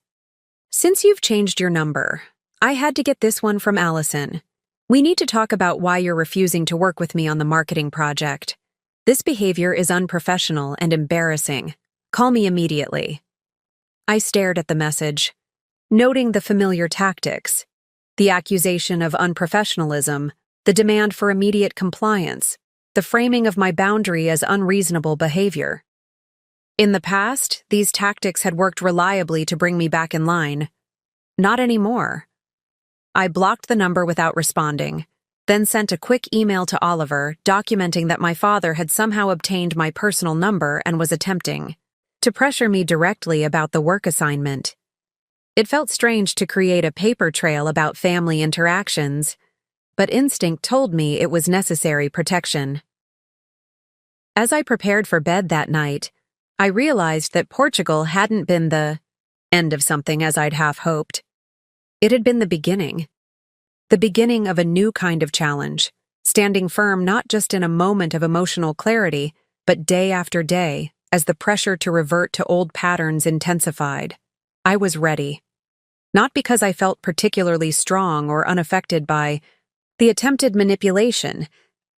Since you've changed your number, I had to get this one from Allison. We need to talk about why you're refusing to work with me on the marketing project. This behavior is unprofessional and embarrassing. Call me immediately." I stared at the message, noting the familiar tactics: the accusation of unprofessionalism, the demand for immediate compliance, the framing of my boundary as unreasonable behavior. In the past, these tactics had worked reliably to bring me back in line. Not anymore. I blocked the number without responding, then sent a quick email to Oliver documenting that my father had somehow obtained my personal number and was attempting to pressure me directly about the work assignment. It felt strange to create a paper trail about family interactions, but instinct told me it was necessary protection. As I prepared for bed that night, I realized that Portugal hadn't been the end of something as I'd half hoped. It had been the beginning of a new kind of challenge, standing firm not just in a moment of emotional clarity, but day after day, as the pressure to revert to old patterns intensified. I was ready. Not because I felt particularly strong or unaffected by the attempted manipulation,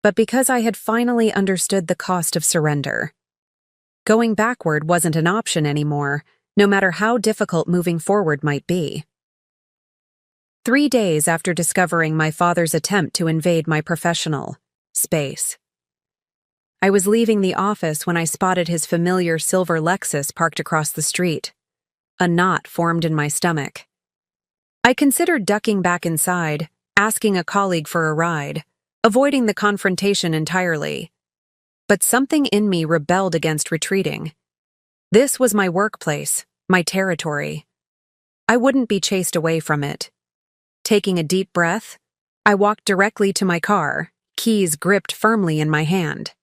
but because I had finally understood the cost of surrender. Going backward wasn't an option anymore, no matter how difficult moving forward might be. 3 days after discovering my father's attempt to invade my professional space, I was leaving the office when I spotted his familiar silver Lexus parked across the street. A knot formed in my stomach. I considered ducking back inside, asking a colleague for a ride, avoiding the confrontation entirely. But something in me rebelled against retreating. This was my workplace, my territory. I wouldn't be chased away from it. Taking a deep breath, I walked directly to my car, keys gripped firmly in my hand.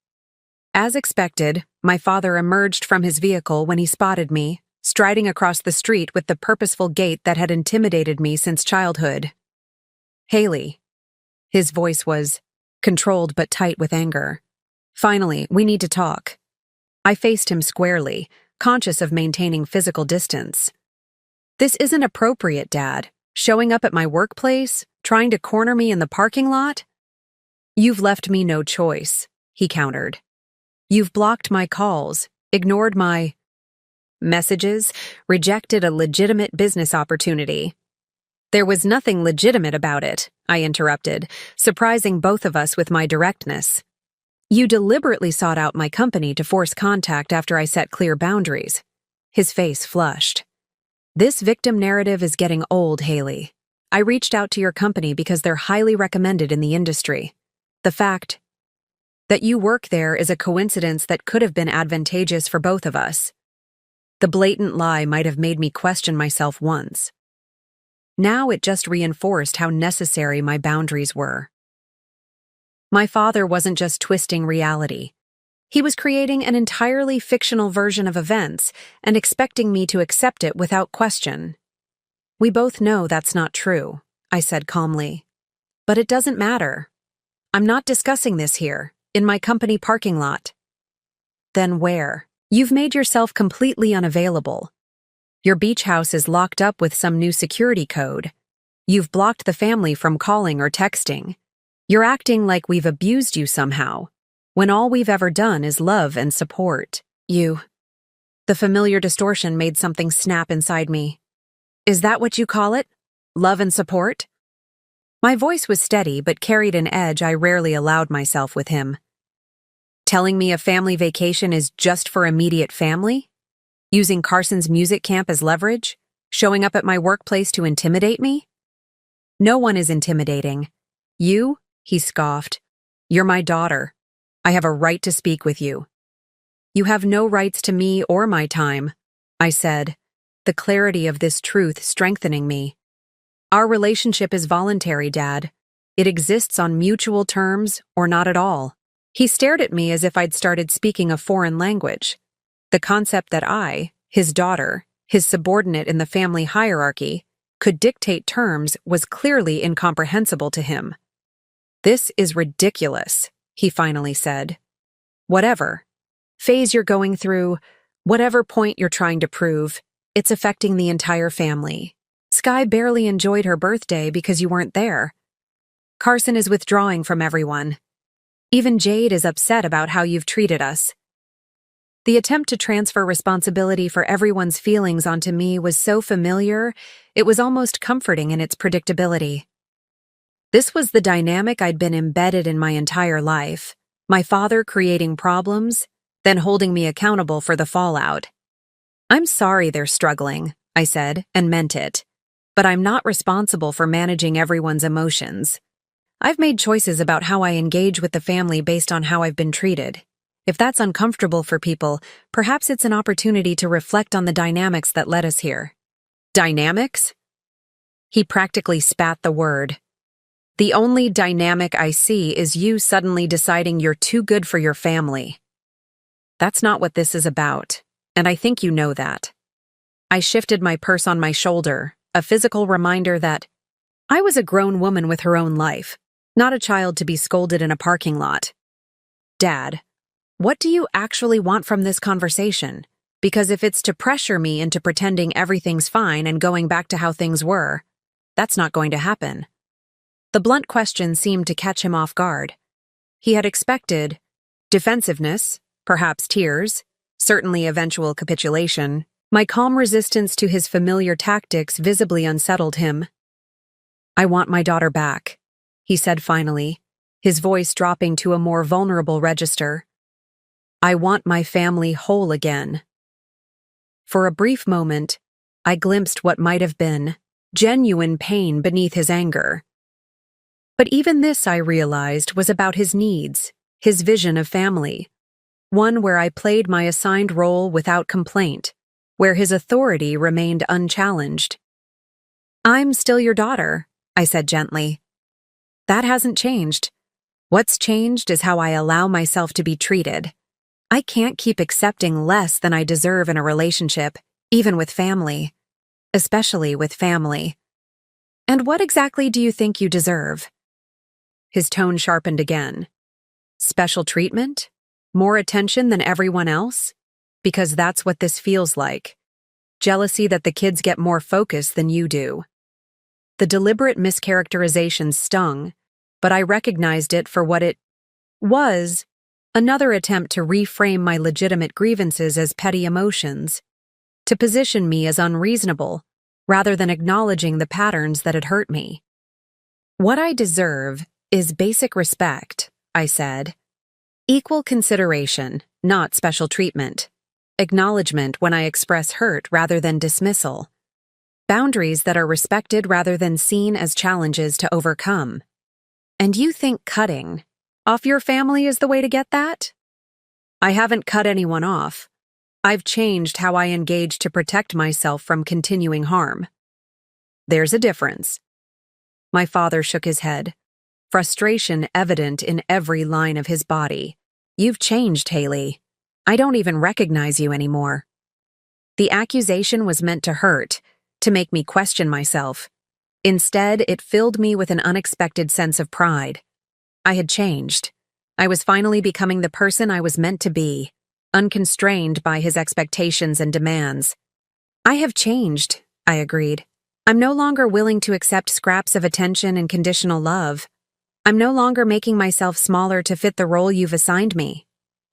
As expected, my father emerged from his vehicle when he spotted me, striding across the street with the purposeful gait that had intimidated me since childhood. "Haley." His voice was controlled but tight with anger. "Finally, we need to talk." I faced him squarely, conscious of maintaining physical distance. "This isn't appropriate, Dad. Showing up at my workplace, trying to corner me in the parking lot?" "You've left me no choice," he countered. "You've blocked my calls, ignored my messages, rejected a legitimate business opportunity." "There was nothing legitimate about it," I interrupted, surprising both of us with my directness. "You deliberately sought out my company to force contact after I set clear boundaries." His face flushed. "This victim narrative is getting old, Haley. I reached out to your company because they're highly recommended in the industry. The fact that you work there is a coincidence that could have been advantageous for both of us. The blatant lie might have made me question myself once. Now it just reinforced how necessary my boundaries were. My father wasn't just twisting reality. He was creating an entirely fictional version of events and expecting me to accept it without question. "We both know that's not true," I said calmly. "But it doesn't matter. I'm not discussing this here, in my company parking lot." "Then where? You've made yourself completely unavailable. Your beach house is locked up with some new security code. You've blocked the family from calling or texting. You're acting like we've abused you somehow, when all we've ever done is love and support you." The familiar distortion made something snap inside me. "Is that what you call it? Love and support?" My voice was steady but carried an edge I rarely allowed myself with him. "Telling me a family vacation is just for immediate family? Using Carson's music camp as leverage? Showing up at my workplace to intimidate me?" "No one is intimidating. You?" he scoffed. "You're my daughter. I have a right to speak with you." "You have no rights to me or my time," I said, the clarity of this truth strengthening me. "Our relationship is voluntary, Dad. It exists on mutual terms or not at all." He stared at me as if I'd started speaking a foreign language. The concept that I, his daughter, his subordinate in the family hierarchy, could dictate terms was clearly incomprehensible to him. "This is ridiculous," he finally said. "Whatever. phase you're going through, whatever point you're trying to prove, it's affecting the entire family. Sky barely enjoyed her birthday because you weren't there. Carson is withdrawing from everyone. Even Jade is upset about how you've treated us. The attempt to transfer responsibility for everyone's feelings onto me was so familiar, it was almost comforting in its predictability. This was the dynamic I'd been embedded in my entire life, my father creating problems, then holding me accountable for the fallout. "I'm sorry they're struggling," I said, and meant it. "But I'm not responsible for managing everyone's emotions. I've made choices about how I engage with the family based on how I've been treated. If that's uncomfortable for people, perhaps it's an opportunity to reflect on the dynamics that led us here." "Dynamics?" He practically spat the word. "The only dynamic I see is you suddenly deciding you're too good for your family. That's not what this is about, and I think you know that." I shifted my purse on my shoulder, a physical reminder that I was a grown woman with her own life, not a child to be scolded in a parking lot. "Dad, what do you actually want from this conversation? Because if it's to pressure me into pretending everything's fine and going back to how things were, that's not going to happen." The blunt question seemed to catch him off guard. He had expected defensiveness, perhaps tears, certainly eventual capitulation. My calm resistance to his familiar tactics visibly unsettled him. "I want my daughter back," he said finally, his voice dropping to a more vulnerable register. "I want my family whole again." For a brief moment, I glimpsed what might have been genuine pain beneath his anger. But even this, I realized, was about his needs, his vision of family, one where I played my assigned role without complaint, where his authority remained unchallenged. "I'm still your daughter," I said gently. "That hasn't changed. What's changed is how I allow myself to be treated. I can't keep accepting less than I deserve in a relationship, even with family. Especially with family. And what exactly do you think you deserve?" His tone sharpened again. "Special treatment? More attention than everyone else? Because that's what this feels like. Jealousy that the kids get more focus than you do." The deliberate mischaracterization stung, but I recognized it for what it was, another attempt to reframe my legitimate grievances as petty emotions, to position me as unreasonable, rather than acknowledging the patterns that had hurt me. "What I deserve is basic respect," I said. "Equal consideration, not special treatment. Acknowledgement when I express hurt rather than dismissal. Boundaries that are respected rather than seen as challenges to overcome. And you think cutting off your family is the way to get that?" "I haven't cut anyone off. I've changed how I engage to protect myself from continuing harm." "There's a difference." My father shook his head, frustration evident in every line of his body. "You've changed, Haley. I don't even recognize you anymore." The accusation was meant to hurt, to make me question myself. Instead, it filled me with an unexpected sense of pride. I had changed. I was finally becoming the person I was meant to be, unconstrained by his expectations and demands. "I have changed," I agreed. "I'm no longer willing to accept scraps of attention and conditional love. I'm no longer making myself smaller to fit the role you've assigned me.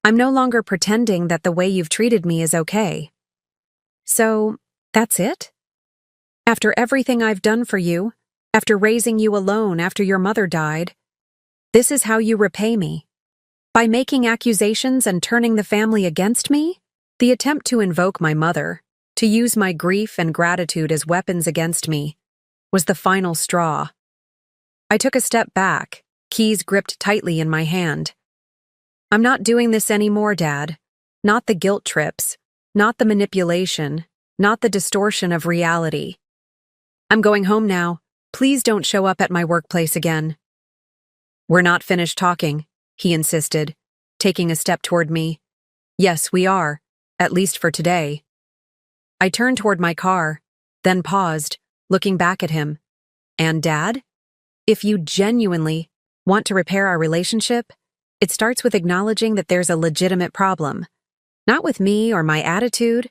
I'm no longer pretending that the way you've treated me is okay." "So, that's it? After everything I've done for you, after raising you alone after your mother died, this is how you repay me? By making accusations and turning the family against me?" The attempt to invoke my mother, to use my grief and gratitude as weapons against me, was the final straw. I took a step back, keys gripped tightly in my hand. "I'm not doing this anymore, Dad. Not the guilt trips, not the manipulation, not the distortion of reality. I'm going home now. Please don't show up at my workplace again." "We're not finished talking," he insisted, taking a step toward me. "Yes, we are, at least for today." I turned toward my car, then paused, looking back at him. "And Dad? If you genuinely want to repair our relationship, it starts with acknowledging that there's a legitimate problem, Not with me or my attitude,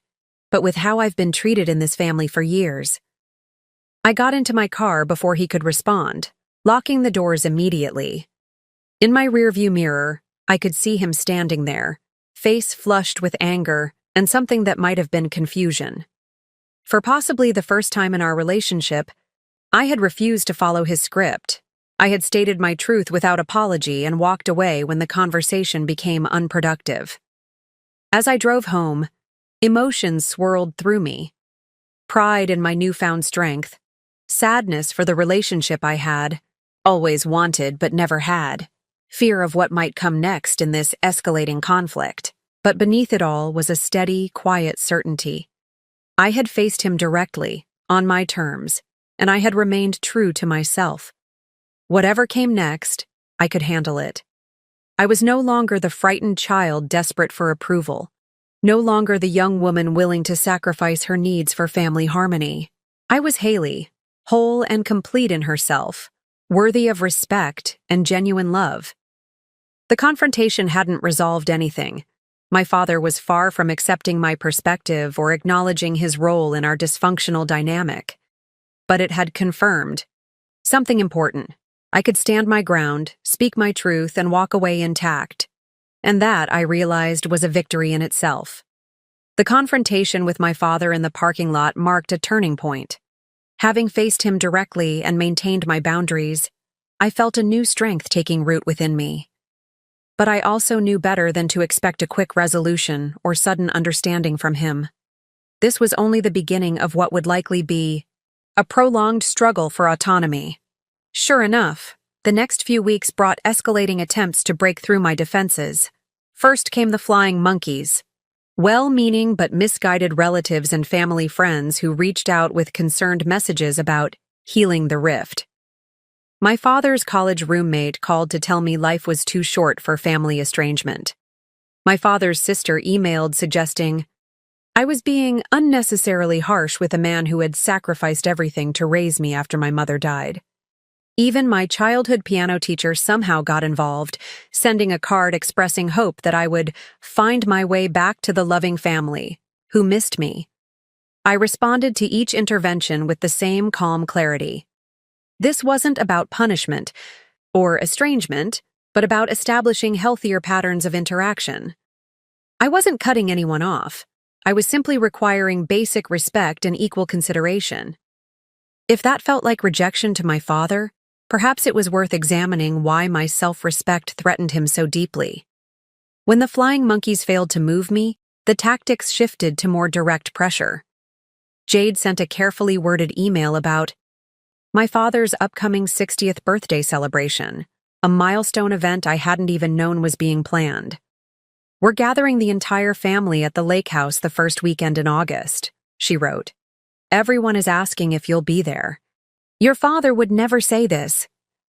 but with how I've been treated in this family for years. I got into my car before he could respond, locking the doors immediately. In my rearview mirror, I could see him standing there, face flushed with anger and something that might have been confusion. For possibly the first time in our relationship, I had refused to follow his script. I had stated my truth without apology and walked away when the conversation became unproductive. As I drove home, emotions swirled through me. Pride in my newfound strength, sadness for the relationship I had, always wanted but never had, fear of what might come next in this escalating conflict. But beneath it all was a steady, quiet certainty. I had faced him directly, on my terms, and I had remained true to myself. Whatever came next, I could handle it. I was no longer the frightened child desperate for approval, no longer the young woman willing to sacrifice her needs for family harmony. I was Haley, whole and complete in herself, worthy of respect and genuine love. The confrontation hadn't resolved anything. My father was far from accepting my perspective or acknowledging his role in our dysfunctional dynamic. But it had confirmed something important. I could stand my ground, speak my truth, and walk away intact. And that, I realized, was a victory in itself. The confrontation with my father in the parking lot marked a turning point. Having faced him directly and maintained my boundaries, I felt a new strength taking root within me. But I also knew better than to expect a quick resolution or sudden understanding from him. This was only the beginning of what would likely be a prolonged struggle for autonomy. Sure enough, the next few weeks brought escalating attempts to break through my defenses. First came the flying monkeys, well-meaning but misguided relatives and family friends who reached out with concerned messages about healing the rift. My father's college roommate called to tell me life was too short for family estrangement. My father's sister emailed suggesting I was being unnecessarily harsh with a man who had sacrificed everything to raise me after my mother died. Even my childhood piano teacher somehow got involved, sending a card expressing hope that I would find my way back to the loving family, who missed me. I responded to each intervention with the same calm clarity. This wasn't about punishment or estrangement, but about establishing healthier patterns of interaction. I wasn't cutting anyone off. I was simply requiring basic respect and equal consideration. If that felt like rejection to my father, perhaps it was worth examining why my self-respect threatened him so deeply. When the flying monkeys failed to move me, the tactics shifted to more direct pressure. Jade sent a carefully worded email about my father's upcoming 60th birthday celebration, a milestone event I hadn't even known was being planned. We're gathering the entire family at the lake house the first weekend in August, she wrote. Everyone is asking if you'll be there. Your father would never say this,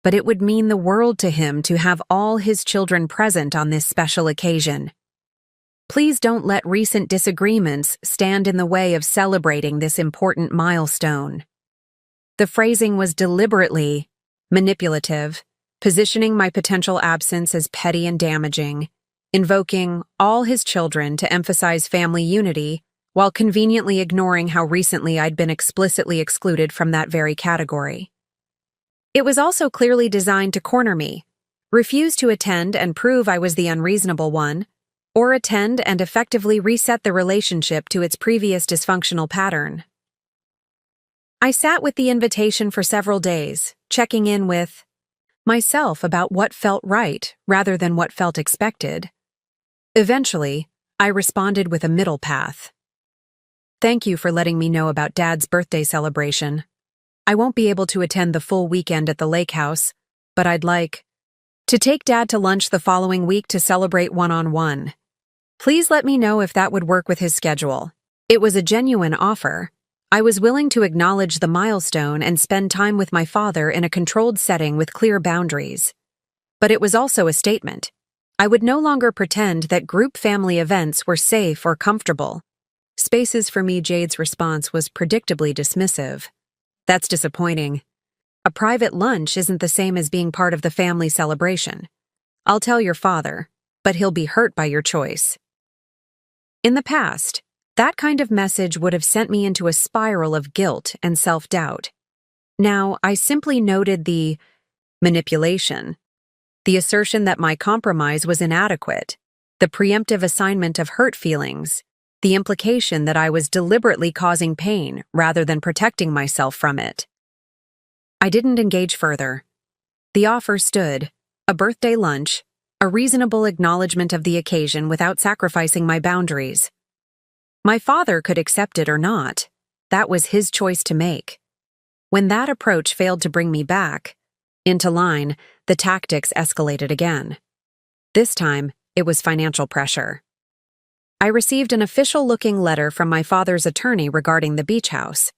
but it would mean the world to him to have all his children present on this special occasion. Please don't let recent disagreements stand in the way of celebrating this important milestone. The phrasing was deliberately manipulative, positioning my potential absence as petty and damaging, invoking all his children to emphasize family unity, while conveniently ignoring how recently I'd been explicitly excluded from that very category. It was also clearly designed to corner me, refuse to attend and prove I was the unreasonable one, or attend and effectively reset the relationship to its previous dysfunctional pattern. I sat with the invitation for several days, checking in with myself about what felt right rather than what felt expected. Eventually, I responded with a middle path. Thank you for letting me know about Dad's birthday celebration. I won't be able to attend the full weekend at the lake house, but I'd like to take Dad to lunch the following week to celebrate one-on-one. Please let me know if that would work with his schedule. It was a genuine offer. I was willing to acknowledge the milestone and spend time with my father in a controlled setting with clear boundaries. But it was also a statement. I would no longer pretend that group family events were safe or comfortable. Spaces for me, Jade's response was predictably dismissive. That's disappointing. A private lunch isn't the same as being part of the family celebration. I'll tell your father, but he'll be hurt by your choice. In the past, that kind of message would have sent me into a spiral of guilt and self-doubt. Now, I simply noted the manipulation, the assertion that my compromise was inadequate, the preemptive assignment of hurt feelings, the implication that I was deliberately causing pain rather than protecting myself from it. I didn't engage further. The offer stood, a birthday lunch, a reasonable acknowledgement of the occasion without sacrificing my boundaries. My father could accept it or not. That was his choice to make. When that approach failed to bring me back into line, the tactics escalated again. This time, it was financial pressure. I received an official-looking letter from my father's attorney regarding the beach house.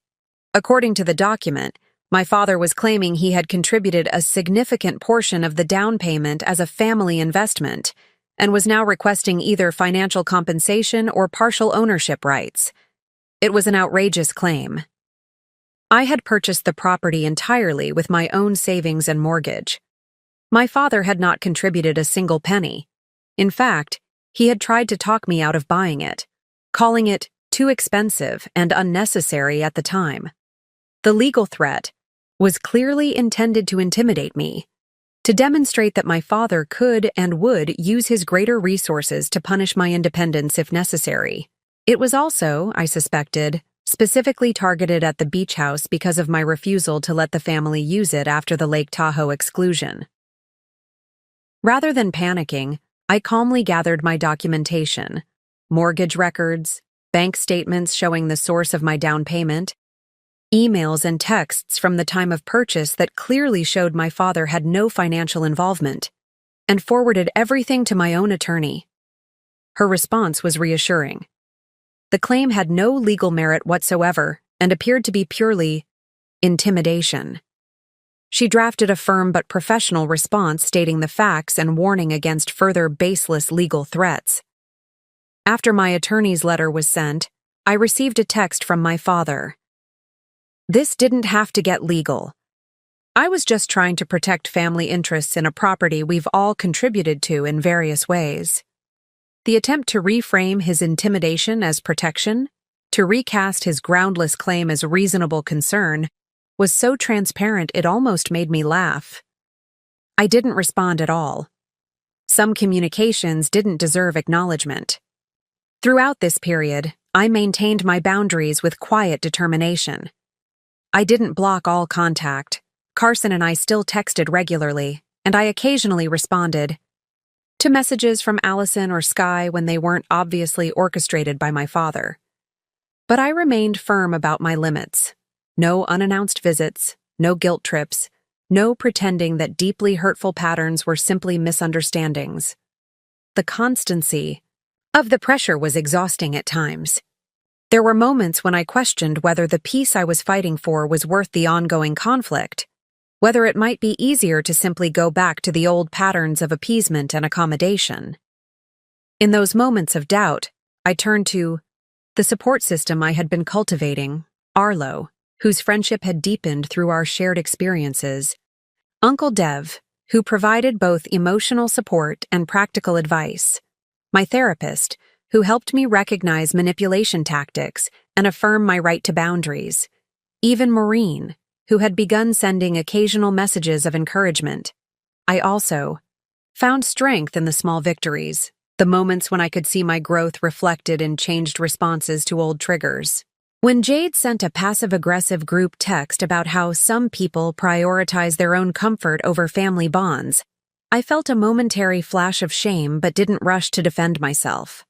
According to the document, my father was claiming he had contributed a significant portion of the down payment as a family investment and was now requesting either financial compensation or partial ownership rights. It was an outrageous claim. I had purchased the property entirely with my own savings and mortgage. My father had not contributed a single penny. In fact, he had tried to talk me out of buying it, calling it too expensive and unnecessary at the time. The legal threat was clearly intended to intimidate me, to demonstrate that my father could and would use his greater resources to punish my independence if necessary. It was also, I suspected, specifically targeted at the beach house because of my refusal to let the family use it after the Lake Tahoe exclusion. Rather than panicking, I calmly gathered my documentation, mortgage records, bank statements showing the source of my down payment, emails and texts from the time of purchase that clearly showed my father had no financial involvement, and forwarded everything to my own attorney. Her response was reassuring. The claim had no legal merit whatsoever and appeared to be purely intimidation. She drafted a firm but professional response stating the facts and warning against further baseless legal threats. After my attorney's letter was sent, I received a text from my father. This didn't have to get legal. I was just trying to protect family interests in a property we've all contributed to in various ways. The attempt to reframe his intimidation as protection, to recast his groundless claim as reasonable concern, was so transparent it almost made me laugh. I didn't respond at all. Some communications didn't deserve acknowledgement. Throughout this period, I maintained my boundaries with quiet determination. I didn't block all contact. Carson and I still texted regularly, and I occasionally responded to messages from Allison or Sky when they weren't obviously orchestrated by my father. But I remained firm about my limits. No unannounced visits, no guilt trips, no pretending that deeply hurtful patterns were simply misunderstandings. The constancy of the pressure was exhausting at times. There were moments when I questioned whether the peace I was fighting for was worth the ongoing conflict, whether it might be easier to simply go back to the old patterns of appeasement and accommodation. In those moments of doubt, I turned to the support system I had been cultivating, Arlo, whose friendship had deepened through our shared experiences, Uncle Dev, who provided both emotional support and practical advice, my therapist, who helped me recognize manipulation tactics and affirm my right to boundaries, even Maureen, who had begun sending occasional messages of encouragement. I also found strength in the small victories, the moments when I could see my growth reflected in changed responses to old triggers. When Jade sent a passive-aggressive group text about how some people prioritize their own comfort over family bonds, I felt a momentary flash of shame but didn't rush to defend myself.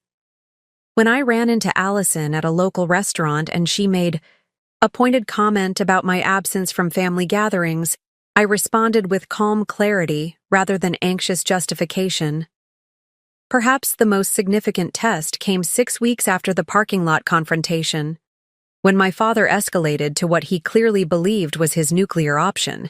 When I ran into Allison at a local restaurant and she made a pointed comment about my absence from family gatherings, I responded with calm clarity rather than anxious justification. Perhaps the most significant test came 6 weeks after the parking lot confrontation, when my father escalated to what he clearly believed was his nuclear option.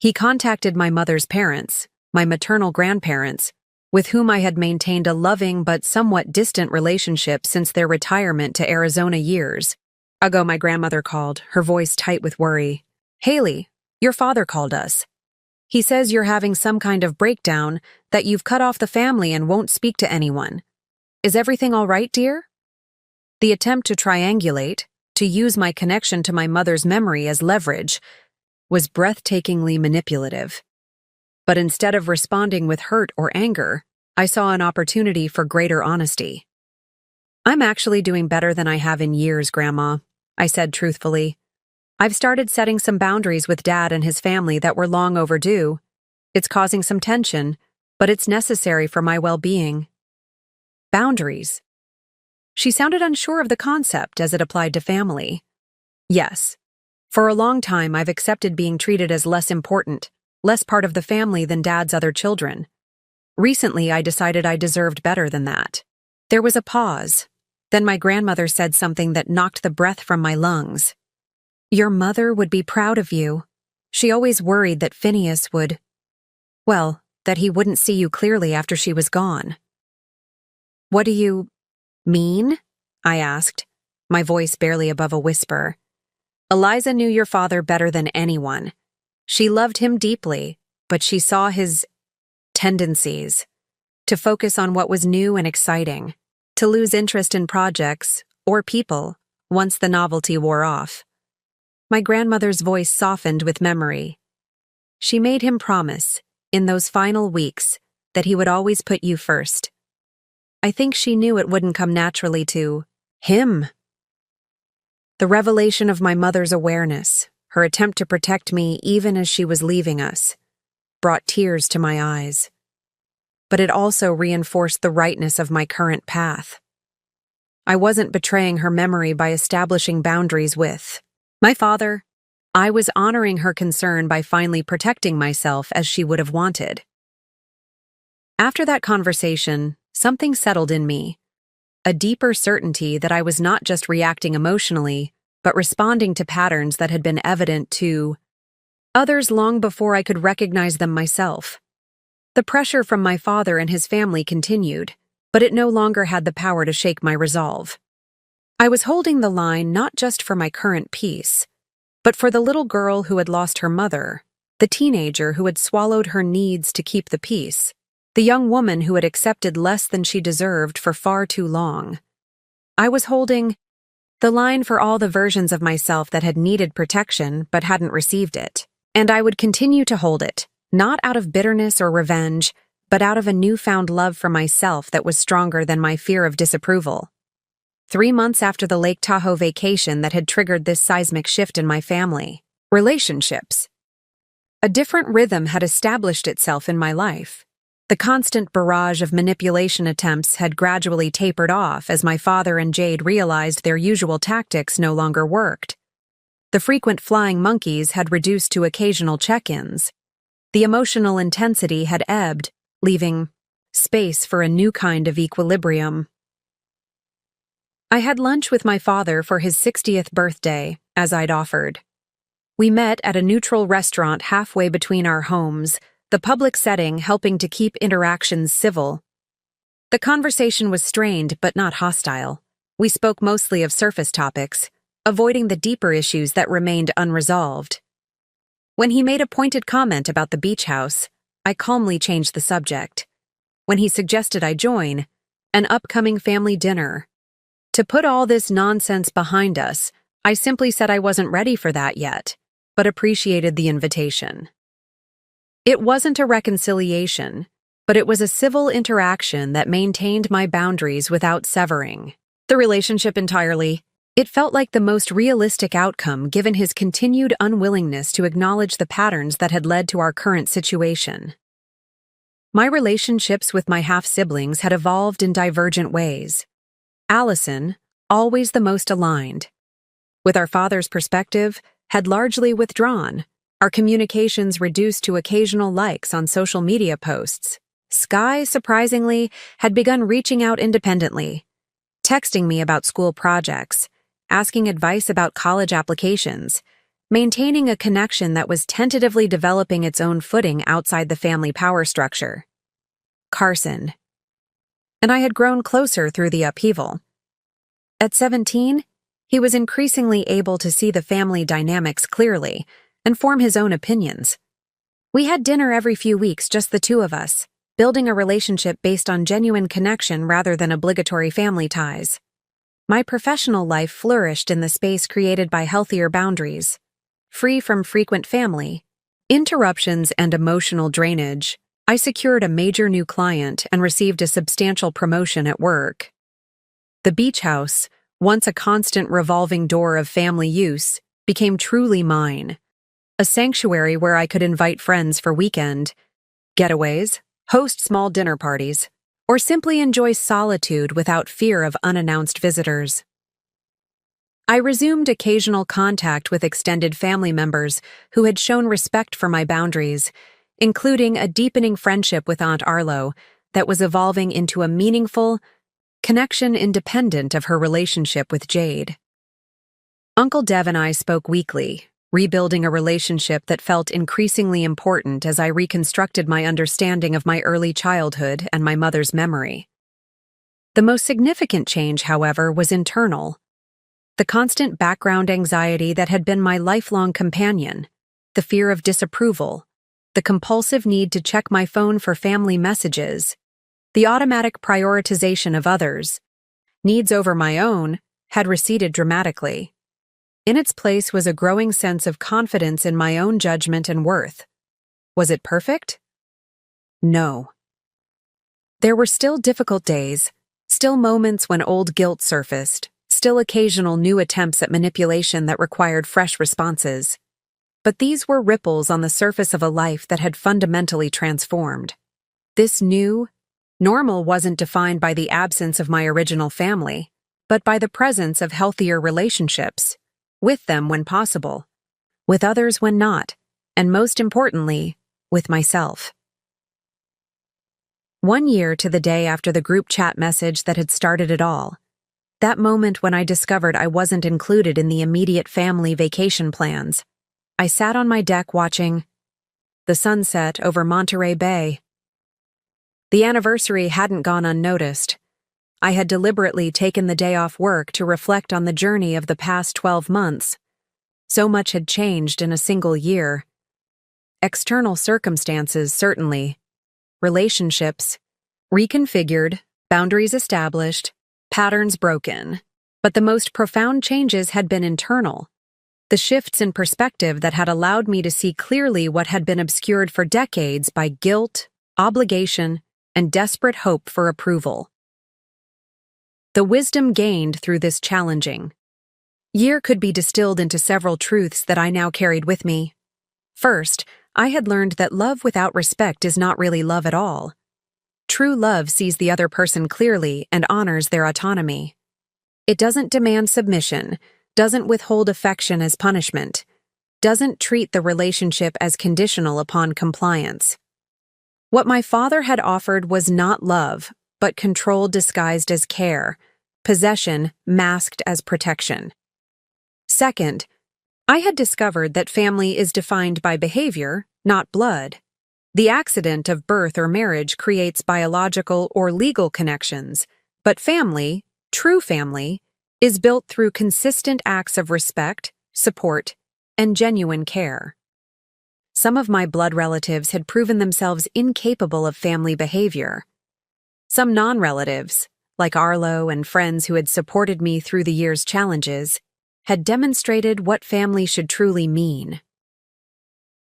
He contacted my mother's parents, my maternal grandparents, with whom I had maintained a loving but somewhat distant relationship since their retirement to Arizona years ago. My grandmother called, her voice tight with worry. "Haley, your father called us. He says you're having some kind of breakdown, that you've cut off the family and won't speak to anyone. Is everything all right, dear?" The attempt to triangulate, to use my connection to my mother's memory as leverage, was breathtakingly manipulative. But instead of responding with hurt or anger, I saw an opportunity for greater honesty. "I'm actually doing better than I have in years, Grandma," I said truthfully. "I've started setting some boundaries with Dad and his family that were long overdue. It's causing some tension, but it's necessary for my well-being." Boundaries. She sounded unsure of the concept as it applied to family. Yes. For a long time, I've accepted being treated as less important, less part of the family than Dad's other children. Recently, I decided I deserved better than that. There was a pause. Then my grandmother said something that knocked the breath from my lungs. "Your mother would be proud of you. She always worried that Phineas would, well, that he wouldn't see you clearly after she was gone." "What do you mean?" I asked, my voice barely above a whisper. "Eliza knew your father better than anyone. She loved him deeply, but she saw his tendencies to focus on what was new and exciting, to lose interest in projects or people once the novelty wore off." My grandmother's voice softened with memory. "She made him promise, in those final weeks, that he would always put you first. I think she knew it wouldn't come naturally to him." The revelation of my mother's awareness, her attempt to protect me even as she was leaving us, brought tears to my eyes. But it also reinforced the rightness of my current path. I wasn't betraying her memory by establishing boundaries with my father. I was honoring her concern by finally protecting myself as she would have wanted. After that conversation, something settled in me. A deeper certainty that I was not just reacting emotionally, but responding to patterns that had been evident to others long before I could recognize them myself. The pressure from my father and his family continued, but it no longer had the power to shake my resolve. I was holding the line not just for my current peace, but for the little girl who had lost her mother, the teenager who had swallowed her needs to keep the peace, the young woman who had accepted less than she deserved for far too long. I was holding the line for all the versions of myself that had needed protection but hadn't received it, and I would continue to hold it, not out of bitterness or revenge, but out of a newfound love for myself that was stronger than my fear of disapproval. 3 months after the Lake Tahoe vacation that had triggered this seismic shift in my family, relationships. A different rhythm had established itself in my life. The constant barrage of manipulation attempts had gradually tapered off as my father and Jade realized their usual tactics no longer worked. The frequent flying monkeys had reduced to occasional check-ins. The emotional intensity had ebbed, leaving space for a new kind of equilibrium. I had lunch with my father for his 60th birthday, as I'd offered. We met at a neutral restaurant halfway between our homes, the public setting helping to keep interactions civil. The conversation was strained but not hostile. We spoke mostly of surface topics, avoiding the deeper issues that remained unresolved. When he made a pointed comment about the beach house, I calmly changed the subject. When he suggested I join an upcoming family dinner to put all this nonsense behind us, I simply said I wasn't ready for that yet, but appreciated the invitation. It wasn't a reconciliation, but it was a civil interaction that maintained my boundaries without severing the relationship entirely. It felt like the most realistic outcome given his continued unwillingness to acknowledge the patterns that had led to our current situation. My relationships with my half-siblings had evolved in divergent ways. Allison, always the most aligned, with our father's perspective, had largely withdrawn, our communications reduced to occasional likes on social media posts. Sky, surprisingly, had begun reaching out independently, texting me about school projects, asking advice about college applications, maintaining a connection that was tentatively developing its own footing outside the family power structure. Carson. And I had grown closer through the upheaval. At 17, he was increasingly able to see the family dynamics clearly and form his own opinions. We had dinner every few weeks, just the two of us, building a relationship based on genuine connection rather than obligatory family ties. My professional life flourished in the space created by healthier boundaries. Free from frequent family interruptions and emotional drainage, I secured a major new client and received a substantial promotion at work. The beach house, once a constant revolving door of family use, became truly mine. A sanctuary where I could invite friends for weekend getaways, host small dinner parties, or simply enjoy solitude without fear of unannounced visitors. I resumed occasional contact with extended family members who had shown respect for my boundaries, including a deepening friendship with Aunt Arlo that was evolving into a meaningful connection independent of her relationship with Jade. Uncle Dev and I spoke weekly, rebuilding a relationship that felt increasingly important as I reconstructed my understanding of my early childhood and my mother's memory. The most significant change, however, was internal. The constant background anxiety that had been my lifelong companion, the fear of disapproval, the compulsive need to check my phone for family messages, the automatic prioritization of others' needs over my own, had receded dramatically. In its place was a growing sense of confidence in my own judgment and worth. Was it perfect? No. There were still difficult days, still moments when old guilt surfaced, still occasional new attempts at manipulation that required fresh responses. But these were ripples on the surface of a life that had fundamentally transformed. This new normal wasn't defined by the absence of my original family, but by the presence of healthier relationships, with them when possible, with others when not, and most importantly, with myself. 1 year to the day after the group chat message that had started it all, that moment when I discovered I wasn't included in the immediate family vacation plans, I sat on my deck watching the sunset over Monterey Bay. The anniversary hadn't gone unnoticed. I had deliberately taken the day off work to reflect on the journey of the past 12 months. So much had changed in a single year. External circumstances, certainly. Relationships reconfigured, boundaries established, patterns broken. But the most profound changes had been internal. The shifts in perspective that had allowed me to see clearly what had been obscured for decades by guilt, obligation, and desperate hope for approval. The wisdom gained through this challenging year could be distilled into several truths that I now carried with me. First, I had learned that love without respect is not really love at all. True love sees the other person clearly and honors their autonomy. It doesn't demand submission, doesn't withhold affection as punishment, doesn't treat the relationship as conditional upon compliance. What my father had offered was not love, but control disguised as care, possession masked as protection. Second, I had discovered that family is defined by behavior, not blood. The accident of birth or marriage creates biological or legal connections, but family, true family, is built through consistent acts of respect, support, and genuine care. Some of my blood relatives had proven themselves incapable of family behavior. Some non-relatives, like Arlo and friends who had supported me through the year's challenges, had demonstrated what family should truly mean.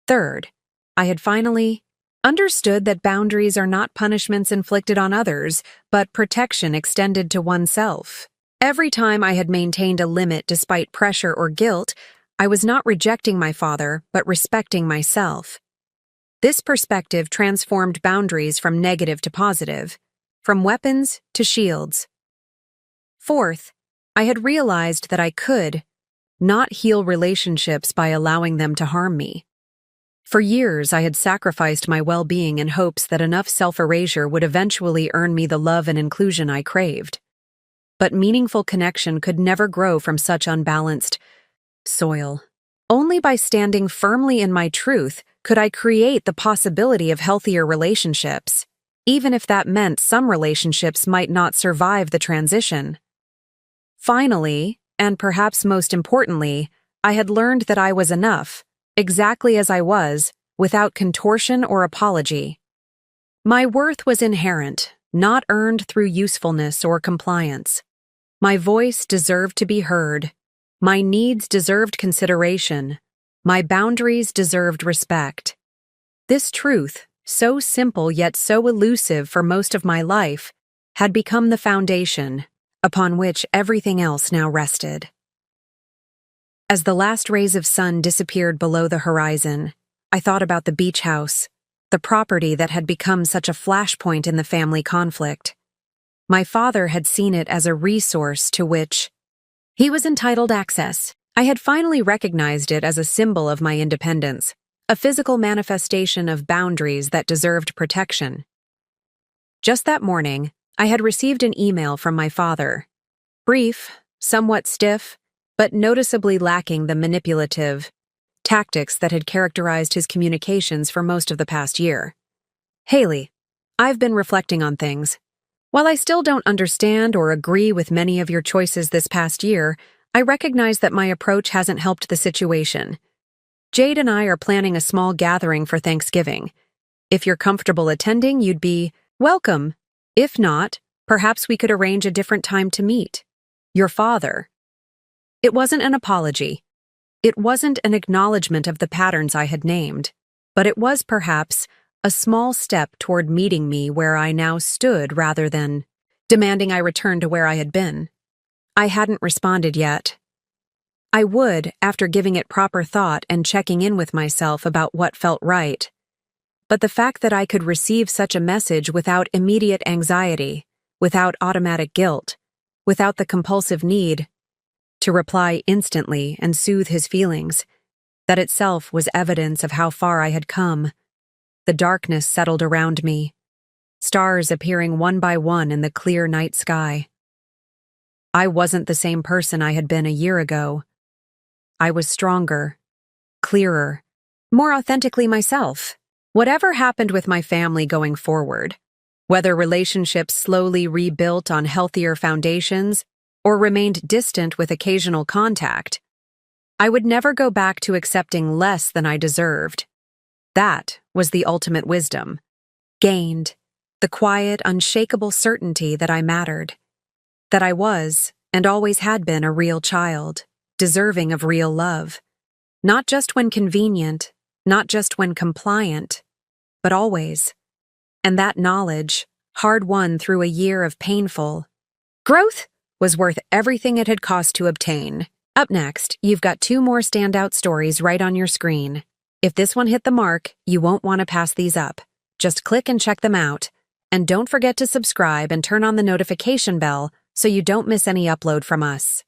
Third, I had finally understood that boundaries are not punishments inflicted on others, but protection extended to oneself. Every time I had maintained a limit despite pressure or guilt, I was not rejecting my father, but respecting myself. This perspective transformed boundaries from negative to positive, from weapons to shields. Fourth, I had realized that I could not heal relationships by allowing them to harm me. For years, I had sacrificed my well-being in hopes that enough self-erasure would eventually earn me the love and inclusion I craved. But meaningful connection could never grow from such unbalanced soil. Only by standing firmly in my truth could I create the possibility of healthier relationships, even if that meant some relationships might not survive the transition. Finally, and perhaps most importantly, I had learned that I was enough, exactly as I was, without contortion or apology. My worth was inherent, not earned through usefulness or compliance. My voice deserved to be heard. My needs deserved consideration. My boundaries deserved respect. This truth, so simple yet so elusive for most of my life, had become the foundation upon which everything else now rested. As the last rays of sun disappeared below the horizon, I thought about the beach house, the property that had become such a flashpoint in the family conflict. My father had seen it as a resource to which he was entitled access. I had finally recognized it as a symbol of my independence, a physical manifestation of boundaries that deserved protection. Just that morning, I had received an email from my father. Brief, somewhat stiff, but noticeably lacking the manipulative tactics that had characterized his communications for most of the past year. Haley, I've been reflecting on things. While I still don't understand or agree with many of your choices this past year, I recognize that my approach hasn't helped the situation. Jade and I are planning a small gathering for Thanksgiving. If you're comfortable attending, you'd be welcome. If not, perhaps we could arrange a different time to meet. Your father. It wasn't an apology. It wasn't an acknowledgement of the patterns I had named, but it was perhaps a small step toward meeting me where I now stood rather than demanding I return to where I had been. I hadn't responded yet. I would, after giving it proper thought and checking in with myself about what felt right. But the fact that I could receive such a message without immediate anxiety, without automatic guilt, without the compulsive need to reply instantly and soothe his feelings, that itself was evidence of how far I had come. The darkness settled around me, stars appearing one by one in the clear night sky. I wasn't the same person I had been a year ago. I was stronger, clearer, more authentically myself. Whatever happened with my family going forward, whether relationships slowly rebuilt on healthier foundations or remained distant with occasional contact, I would never go back to accepting less than I deserved. That was the ultimate wisdom. Gained, the quiet, unshakable certainty that I mattered. That I was, and always had been, a real child, deserving of real love. Not just when convenient, not just when compliant, but always. And that knowledge, hard-won through a year of painful growth, was worth everything it had cost to obtain. Up next, you've got 2 more standout stories right on your screen. If this one hit the mark, you won't want to pass these up. Just click and check them out. And don't forget to subscribe and turn on the notification bell so you don't miss any upload from us.